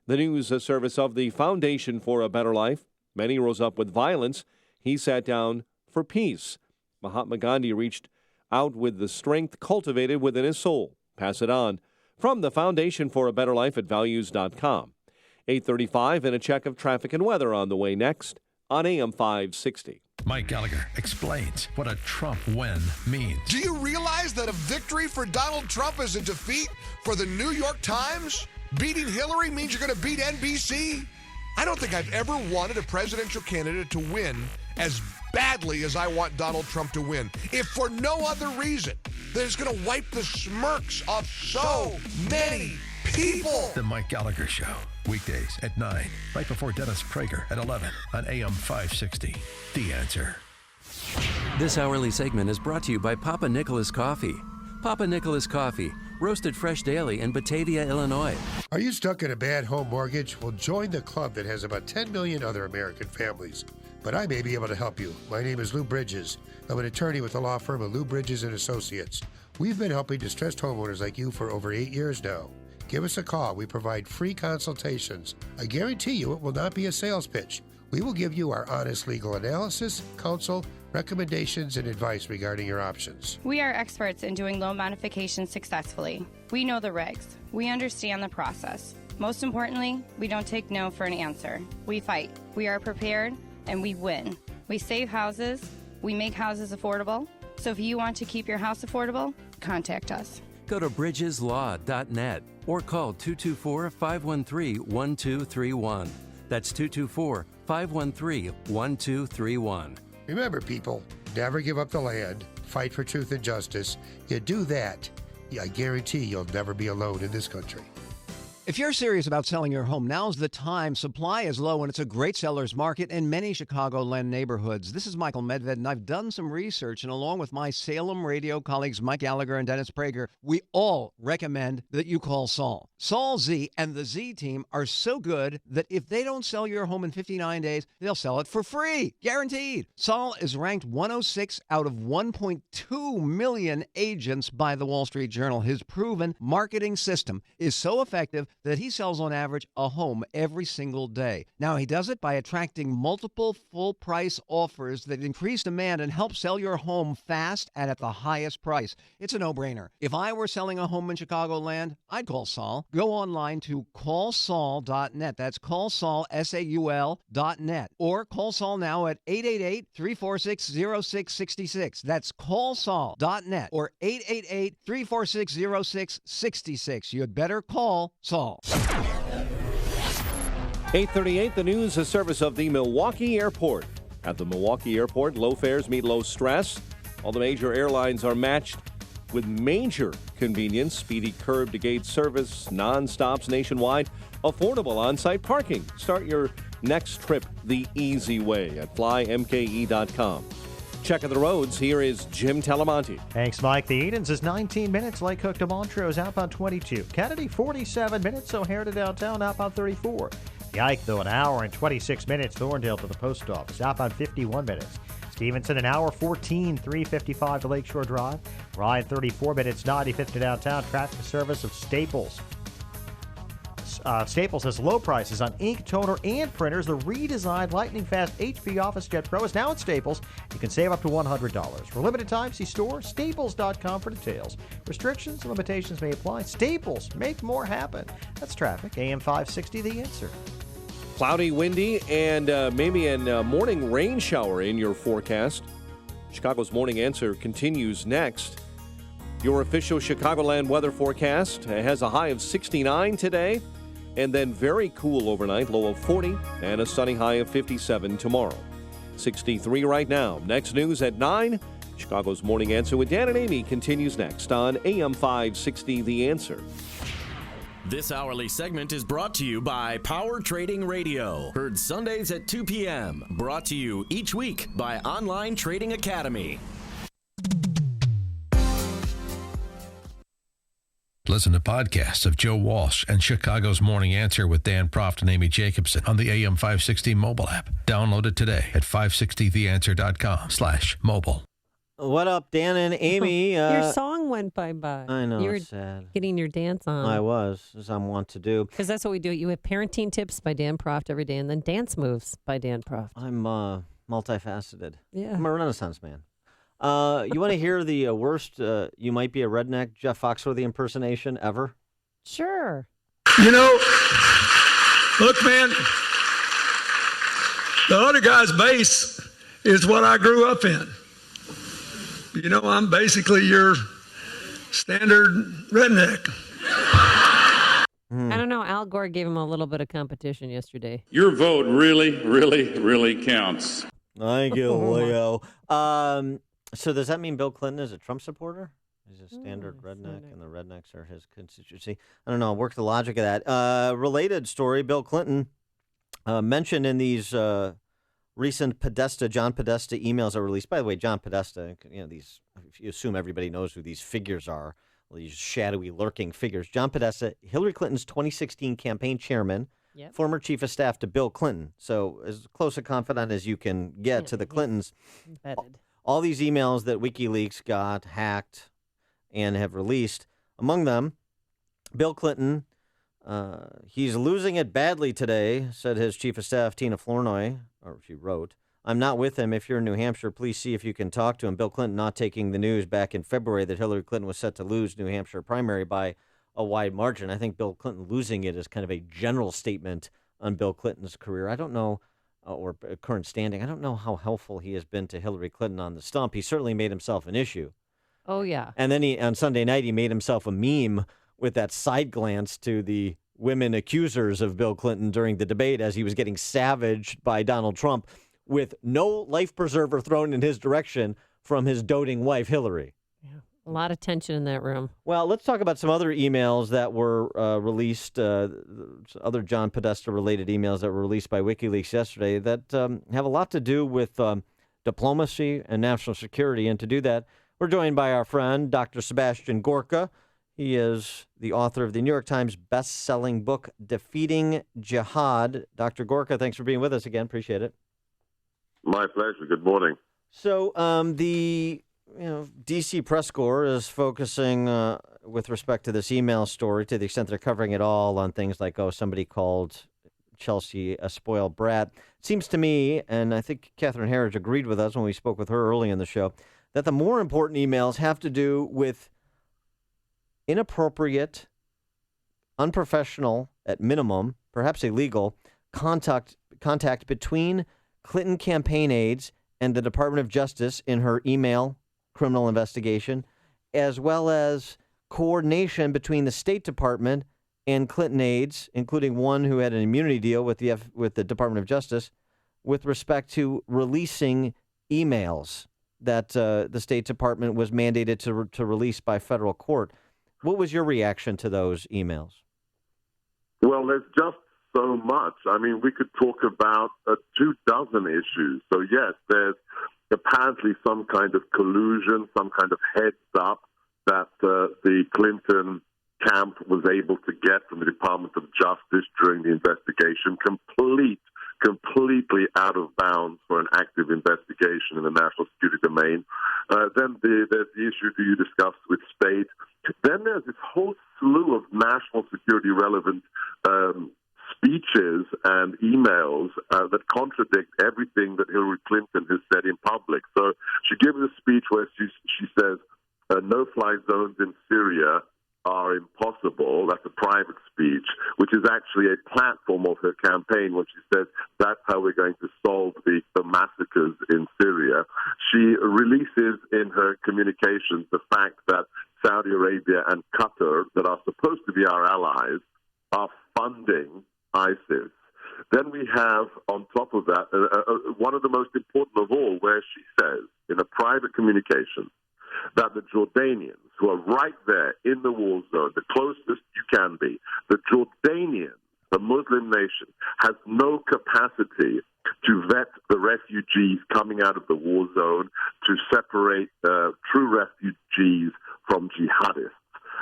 The news service of the Foundation for a Better Life. Many rose up with violence. He sat down for peace. Mahatma Gandhi reached out with the strength cultivated within his soul. Pass it on. From the Foundation for a Better Life at values.com. 8:35 and a check of traffic and weather on the way next on AM 560. Mike Gallagher explains what a Trump win means. Do you realize that a victory for Donald Trump is a defeat for the New York Times? Beating Hillary means you're going to beat NBC? I don't think I've ever wanted a presidential candidate to win as badly as I want Donald Trump to win, if for no other reason that it's going to wipe the smirks off so many people. The Mike Gallagher Show, weekdays at 9, right before Dennis Prager at 11 on AM 560. The Answer. This hourly segment is brought to you by Papa Nicholas Coffee. Papa Nicholas Coffee, roasted fresh daily in Batavia, Illinois. Are you stuck in a bad home mortgage? Well, join the club that has about 10 million other American families. But I may be able to help you. My name is Lou Bridges. I'm an attorney with the law firm of Lou Bridges & Associates. We've been helping distressed homeowners like you for over 8 years now. Give us a call. We provide free consultations. I guarantee you it will not be a sales pitch. We will give you our honest legal analysis, counsel, recommendations, and advice regarding your options. We are experts in doing loan modifications successfully. We know the regs. We understand the process. Most importantly, we don't take no for an answer. We fight. We are prepared, and we win. We save houses. We make houses affordable. So if you want to keep your house affordable, contact us. Go to bridgeslaw.net or call 224-513-1231. That's 224-513-1231. Remember, people, never give up the land. Fight for truth and justice. You do that, I guarantee you'll never be alone in this country. If you're serious about selling your home, now's the time. Supply is low, and it's a great seller's market in many Chicagoland neighborhoods. This is Michael Medved, and I've done some research, and along with my Salem radio colleagues Mike Gallagher and Dennis Prager, we all recommend that you call Saul. Saul Z and the Z team are so good that if they don't sell your home in 59 days, they'll sell it for free. Guaranteed. Saul is ranked 106 out of 1.2 million agents by the Wall Street Journal. His proven marketing system is so effective that he sells on average a home every single day. Now, he does it by attracting multiple full-price offers that increase demand and help sell your home fast and at the highest price. It's a no-brainer. If I were selling a home in Chicagoland, I'd call Saul. Go online to callsaul.net. That's callsaul, SAUL.net. Or call Saul now at 888-346-0666. That's callsaul.net or 888-346-0666. You'd better call Saul. 8:38, the news, a service of the Milwaukee Airport. At the Milwaukee Airport, low fares meet low stress. All the major airlines are matched with major convenience, speedy curb-to-gate service, non-stops nationwide, affordable on-site parking. Start your next trip the easy way at flymke.com. Checking the roads, here is Jim Talamonte. Thanks, Mike. The Edens is 19 minutes. Lake Hook to Montrose, outbound 22. Kennedy, 47 minutes. O'Hare to downtown, outbound 34. The Ike, though, an hour and 26 minutes. Thorndale to the post office, outbound 51 minutes. Stevenson, an hour 14, 3:55 to Lakeshore Drive. Ryan, 34 minutes, 95th to downtown. Traffic service of Staples. Staples has low prices on ink, toner, and printers. The redesigned Lightning Fast HP OfficeJet Pro is now at Staples. You can save up to $100. For limited time, see store staples.com for details. Restrictions and limitations may apply. Staples, make more happen. That's traffic. AM 560, The Answer. Cloudy, windy, and maybe a morning rain shower in your forecast. Chicago's Morning Answer continues next. Your official Chicagoland weather forecast has a high of 69 today, and then very cool overnight, low of 40, and a sunny high of 57 tomorrow. 63 right now. Next news at 9. Chicago's Morning Answer with Dan and Amy continues next on AM 560 The Answer. This hourly segment is brought to you by Power Trading Radio. Heard Sundays at 2 p.m. Brought to you each week by Online Trading Academy. Listen to podcasts of Joe Walsh and Chicago's Morning Answer with Dan Proft and Amy Jacobson on the AM 560 mobile app. Download it today at 560theanswer.com/mobile. What up, Dan and Amy? Your song went by. I know, You were it's sad. getting your dance on. I was, as I want to do. Because that's what we do. You have parenting tips by Dan Proft every day, and then dance moves by Dan Proft. I'm multifaceted. Yeah. I'm a Renaissance man. You want to hear the worst you might be a redneck Jeff Foxworthy impersonation ever? Sure. You know, look, man, the other guy's base is what I grew up in. You know, I'm basically your standard redneck. I don't know. Al Gore gave him a little bit of competition yesterday. Your vote really, really, really counts. Thank you, Leo. So does that mean Bill Clinton is a Trump supporter? He's a standard redneck, and the rednecks are his constituency. I don't know. Work the logic of that. Related story, Bill Clinton mentioned in these recent John Podesta emails that were released. By the way, John Podesta, these, if you assume everybody knows who these figures are, these shadowy, lurking figures. John Podesta, Hillary Clinton's 2016 campaign chairman, former chief of staff to Bill Clinton. So as close a confidant as you can get to the Clintons. All these emails that WikiLeaks got hacked and have released, among them, Bill Clinton, he's losing it badly today, said his chief of staff, Tina Flournoy, or she wrote. I'm not with him. If you're in New Hampshire, please see if you can talk to him. Bill Clinton not taking the news back in February that Hillary Clinton was set to lose New Hampshire primary by a wide margin. I think Bill Clinton losing it is kind of a general statement on Bill Clinton's career. I don't know, or current standing. I don't know how helpful he has been to Hillary Clinton on the stump. He certainly made himself an issue. Oh, yeah. And then on Sunday night, he made himself a meme with that side glance to the women accusers of Bill Clinton during the debate as he was getting savaged by Donald Trump with no life preserver thrown in his direction from his doting wife, Hillary. Yeah. A lot of tension in that room. Well, let's talk about some other emails that were released, other John Podesta-related emails that were released by WikiLeaks yesterday that have a lot to do with diplomacy and national security. And to do that, we're joined by our friend, Dr. Sebastian Gorka. He is the author of the New York Times best-selling book, Defeating Jihad. Dr. Gorka, thanks for being with us again. Appreciate it. My pleasure. Good morning. So the D.C. press corps is focusing with respect to this email story, to the extent they're covering it all on things like, somebody called Chelsea a spoiled brat. It seems to me, and I think Catherine Herridge agreed with us when we spoke with her early in the show, that the more important emails have to do with inappropriate, unprofessional, at minimum, perhaps illegal, contact between Clinton campaign aides and the Department of Justice in her email criminal investigation, as well as coordination between the State Department and Clinton aides, including one who had an immunity deal with the Department of Justice, with respect to releasing emails that the State Department was mandated to release by federal court. What was your reaction to those emails? Well, there's just so much. I mean, we could talk about 24 issues. So, yes, there's apparently some kind of collusion, some kind of heads up that the Clinton camp was able to get from the Department of Justice during the investigation, completely out of bounds for an active investigation in the national security domain. Then there's the issue that you discussed with state. Then there's this whole slew of national security relevant speeches and emails that contradict everything that Hillary Clinton has said in public. So she gives a speech where she says no-fly zones in Syria are impossible. That's a private speech, which is actually a platform of her campaign when she says that's how we're going to solve the massacres in Syria. She releases in her communications the fact that Saudi Arabia and Qatar, that are supposed to be our allies, are funding ISIS. Then we have, on top of that, one of the most important of all, where she says in a private communication that the Jordanians, who are right there in the war zone, the closest you can be, the Jordanians, the Muslim nation, has no capacity to vet the refugees coming out of the war zone, to separate true refugees from jihadists.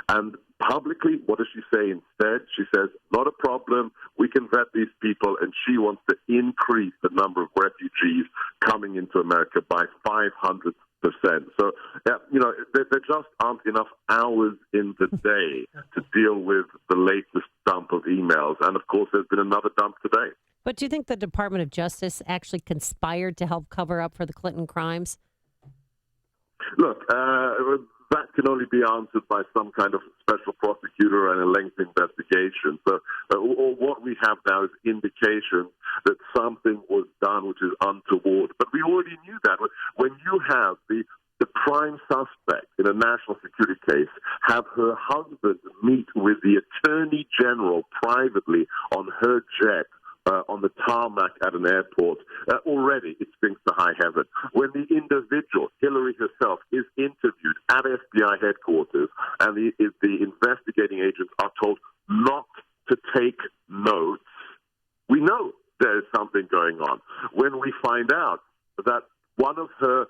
And publicly, what does she say instead? She says, not a problem, we can vet these people, and she wants to increase the number of refugees coming into America by 500%. So, there just aren't enough hours in the day to deal with the latest dump of emails. And, of course, there's been another dump today. But do you think the Department of Justice actually conspired to help cover up for the Clinton crimes? Look, that can only be answered by some kind of special prosecutor and a lengthy investigation. So what we have now is indication that something was done which is untoward. But we already knew that. When you have the prime suspect in a national security case have her husband meet with the attorney general privately on her jet, on the tarmac at an airport, already it stinks to high heaven. When the individual, Hillary herself, is interviewed at FBI headquarters and the investigating agents are told not to take notes, we know there is something going on. When we find out that one of her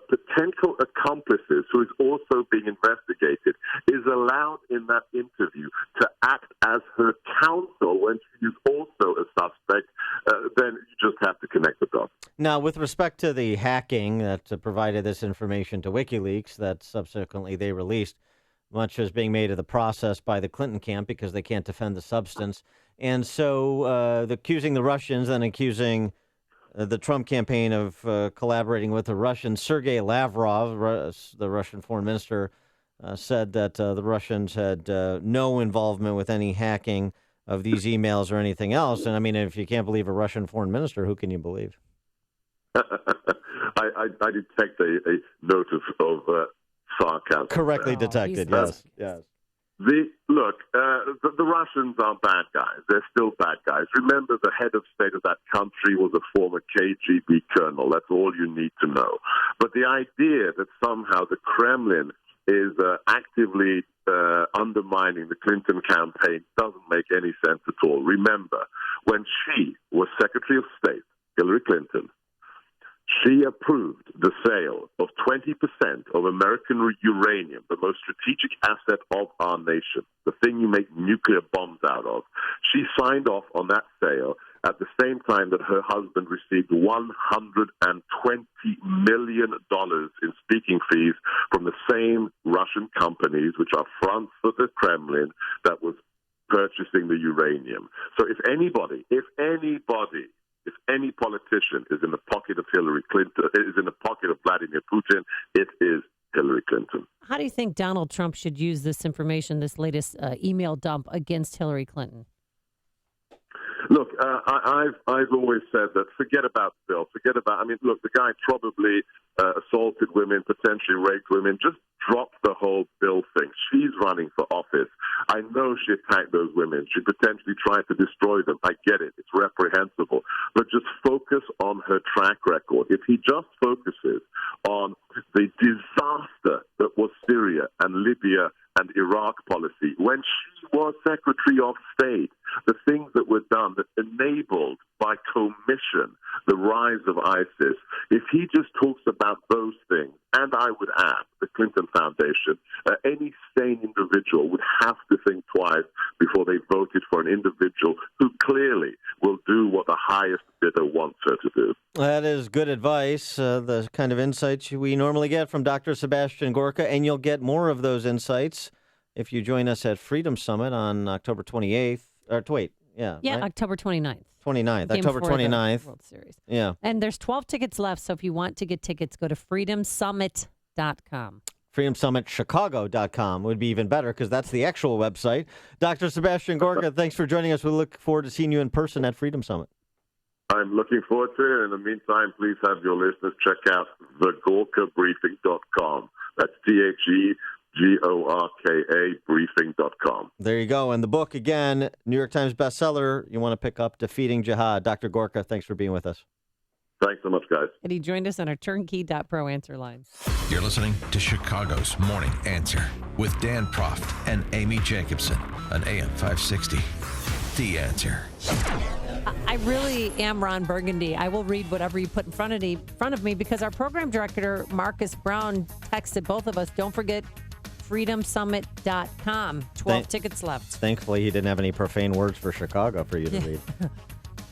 potential accomplices, who is also being investigated, is allowed in that interview to act as her counsel when she is also a suspect, then you just have to connect the dots. Now, with respect to the hacking that provided this information to WikiLeaks that subsequently they released, much is being made of the process by the Clinton camp because they can't defend the substance. And so accusing the Russians and accusing the Trump campaign of collaborating with the Russians. Sergei Lavrov, the Russian foreign minister, said that the Russians had no involvement with any hacking of these emails or anything else. And I mean, if you can't believe a Russian foreign minister, who can you believe? I detect a note of sarcasm. Correctly detected, yes. The Russians are bad guys. They're still bad guys. Remember, the head of state of that country was a former KGB colonel. That's all you need to know. But the idea that somehow the Kremlin is actively undermining the Clinton campaign doesn't make any sense at all. Remember, when she was Secretary of State, Hillary Clinton, she approved the sale of 20% of American uranium, the most strategic asset of our nation, the thing you make nuclear bombs out of. She signed off on that sale at the same time that her husband received $120 million in speaking fees from the same Russian companies, which are fronts for the Kremlin, that was purchasing the uranium. So if any politician is in the pocket of Hillary Clinton, is in the pocket of Vladimir Putin, it is Hillary Clinton. How do you think Donald Trump should use this information, this latest email dump, against Hillary Clinton? Look, I've always said that forget about Bill. Look, the guy probably assaulted women, potentially raped women. Just drop the whole Bill thing. She's running for office. I know she attacked those women. She potentially tried to destroy them. I get it. It's reprehensible. But just focus on her track record. If he just focuses on the disaster that was Syria and Libya and Iraq policy, when she was Secretary of State, the things that were done that enabled by commission the rise of ISIS, if he just talks about those things, and I would add the Clinton Foundation, any sane individual would have to think twice before they voted for an individual who clearly will do what the highest bidder wants her to do. That is good advice, the kind of insights we normally get from Dr. Sebastian Gorka, and you'll get more of those insights if you join us at Freedom Summit on October 28th. Yeah, right? October 29th. 29th, Game October before the 29th. World Series. Yeah. And there's 12 tickets left, so if you want to get tickets, go to freedomsummit.com. FreedomSummitChicago.com would be even better because that's the actual website. Dr. Sebastian Gorka, thanks for joining us. We look forward to seeing you in person at Freedom Summit. I'm looking forward to it. In the meantime, please have your listeners check out thegorkabriefing.com. That's THEGORKA briefing.com. There you go. And the book, again, New York Times bestseller, you want to pick up, Defeating Jihad. Dr. Gorka, thanks for being with us. Thanks so much, guys. And he joined us on our turnkey.pro answer line. You're listening to Chicago's Morning Answer with Dan Proft and Amy Jacobson on AM 560. The Answer. I really am Ron Burgundy. I will read whatever you put in front of me because our program director, Marcus Brown, texted both of us, don't forget freedomsummit.com. 12 tickets left. Thankfully, he didn't have any profane words for Chicago for you to read.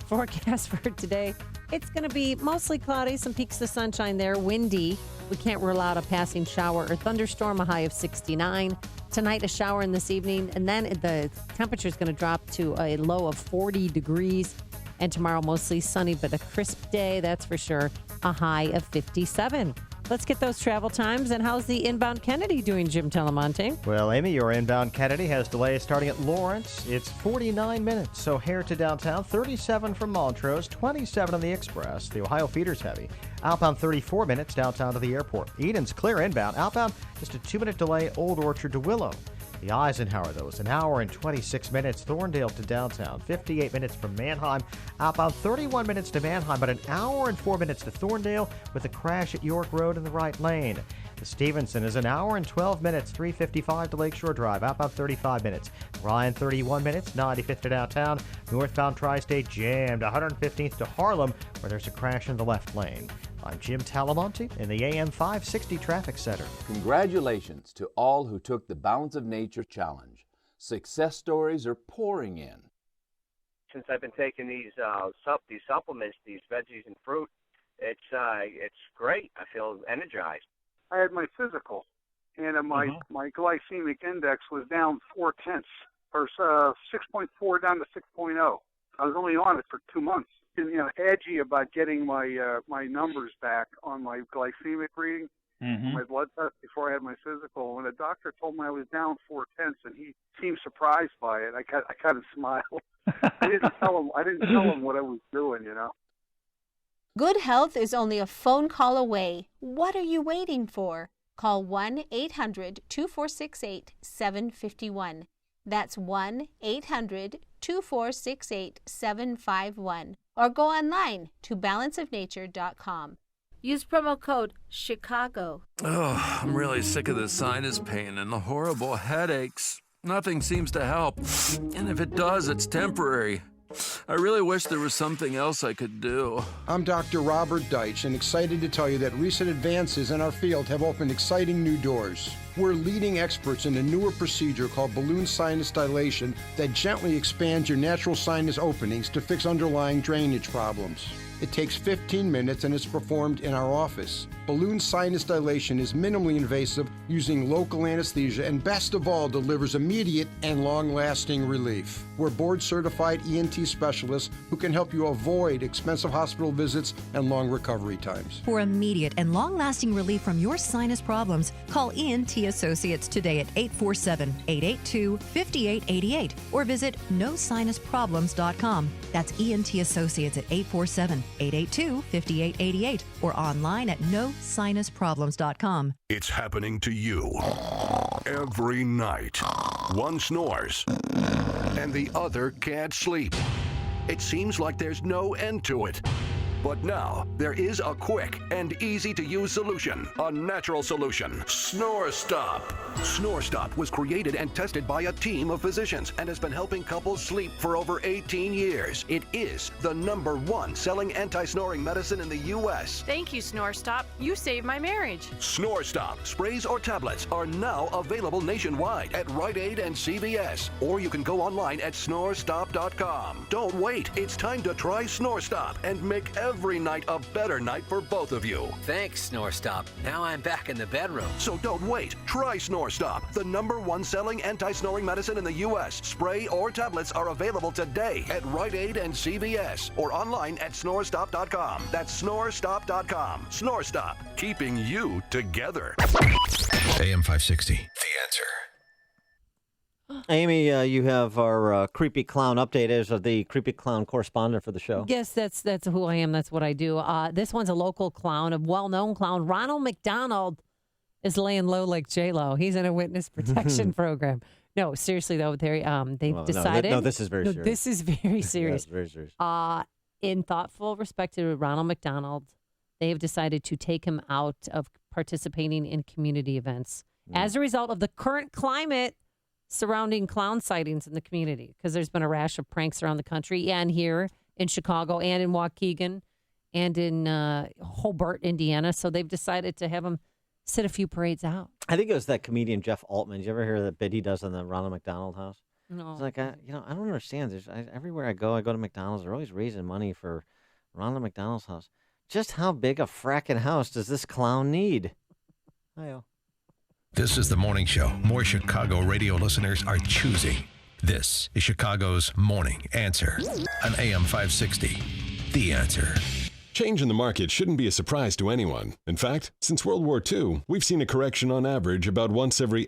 Forecast for today. It's going to be mostly cloudy, some peaks of sunshine there, windy. We can't rule out a passing shower or thunderstorm, a high of 69. Tonight, a shower in this evening, and then the temperature is going to drop to a low of 40 degrees. And tomorrow, mostly sunny, but a crisp day, that's for sure, a high of 57. Let's get those travel times. And how's the inbound Kennedy doing, Jim Telemonte? Well, Amy, your inbound Kennedy has delays starting at Lawrence. It's 49 minutes. So O'Hare to downtown, 37 from Montrose, 27 on the Express. The Ohio feeder's heavy. Outbound 34 minutes downtown to the airport. Eden's clear inbound. Outbound, just a 2-minute delay, Old Orchard to Willow. The Eisenhower, though, is an hour and 26 minutes. Thorndale to downtown, 58 minutes from Manheim. Outbound 31 minutes to Manheim, but an hour and 4 minutes to Thorndale with a crash at York Road in the right lane. The Stevenson is an hour and 12 minutes, 3:55 to Lakeshore Drive. Outbound 35 minutes. Ryan 31 minutes, 95th to downtown. Northbound Tri-State jammed, 115th to Harlem, where there's a crash in the left lane. I'm Jim Talamonte in the AM 560 Traffic Center. Congratulations to all who took the Balance of Nature Challenge. Success stories are pouring in. Since I've been taking these supplements, these veggies and fruit, it's great. I feel energized. I had my physical, and my glycemic index was down 0.4, or 6.4 down to 6.0. I was only on it for 2 months. Edgy about getting my my numbers back on my glycemic reading, my blood test before I had my physical. When the doctor told me I was down 0.4, and he seemed surprised by it, I kind of smiled. I didn't tell him what I was doing, Good health is only a phone call away. What are you waiting for? Call 1-800-2468-751. That's 1-800-2468-751. Or go online to balanceofnature.com. Use promo code CHICAGO. Oh, I'm really sick of the sinus pain and the horrible headaches. Nothing seems to help. And if it does, it's temporary. I really wish there was something else I could do. I'm Dr. Robert Deitch and excited to tell you that recent advances in our field have opened exciting new doors. We're leading experts in a newer procedure called balloon sinus dilation that gently expands your natural sinus openings to fix underlying drainage problems. It takes 15 minutes and is performed in our office. Balloon sinus dilation is minimally invasive using local anesthesia and best of all delivers immediate and long-lasting relief. We're board-certified ENT specialists who can help you avoid expensive hospital visits and long recovery times. For immediate and long-lasting relief from your sinus problems, call ENT Associates today at 847-882-5888 or visit nosinusproblems.com. That's ENT Associates at 847-882-5888 or online at nosinusproblems.com. It's happening to you every night. One snores and the other can't sleep. It seems like there's no end to it. But now, there is a quick and easy-to-use solution, a natural solution, Snore Stop. Snore Stop was created and tested by a team of physicians and has been helping couples sleep for over 18 years. It is the #1 selling anti-snoring medicine in the U.S. Thank you, Snore Stop. You saved my marriage. Snore Stop sprays or tablets are now available nationwide at Rite Aid and CVS. Or you can go online at snorestop.com. Don't wait. It's time to try Snore Stop and make every night a better night for both of you. Thanks, Snore Stop. Now I'm back in the bedroom. So don't wait. Try Snore Stop, the #1 selling anti-snoring medicine in the U.S. Spray or tablets are available today at Rite Aid and CVS or online at snorestop.com. That's snorestop.com. Snore Stop, keeping you together. AM 560, The Answer. Amy, you have our creepy clown update as the creepy clown correspondent for the show. Yes, that's who I am. That's what I do. This one's a local clown, a well-known clown. Ronald McDonald is laying low like J-Lo. He's in a witness protection program. No, seriously though, they've decided. No, this is very serious. This is very serious. Yes, very serious. In thoughtful respect to Ronald McDonald, they have decided to take him out of participating in community events as a result of the current climate surrounding clown sightings in the community, because there's been a rash of pranks around the country and here in Chicago and in Waukegan and in Hobart, Indiana. So they've decided to have him sit a few parades out. I think it was that comedian Jeff Altman. Did you ever hear that bit he does on the Ronald McDonald House? No. It's like, I don't understand. Everywhere I go to McDonald's. They're always raising money for Ronald McDonald's house. Just how big a fracking house does this clown need? Hi-yo. This is the morning show more Chicago radio listeners are choosing. This is Chicago's Morning Answer on AM 560. The Answer. Change in the market shouldn't be a surprise to anyone. In fact, since World War II, we've seen a correction on average about once every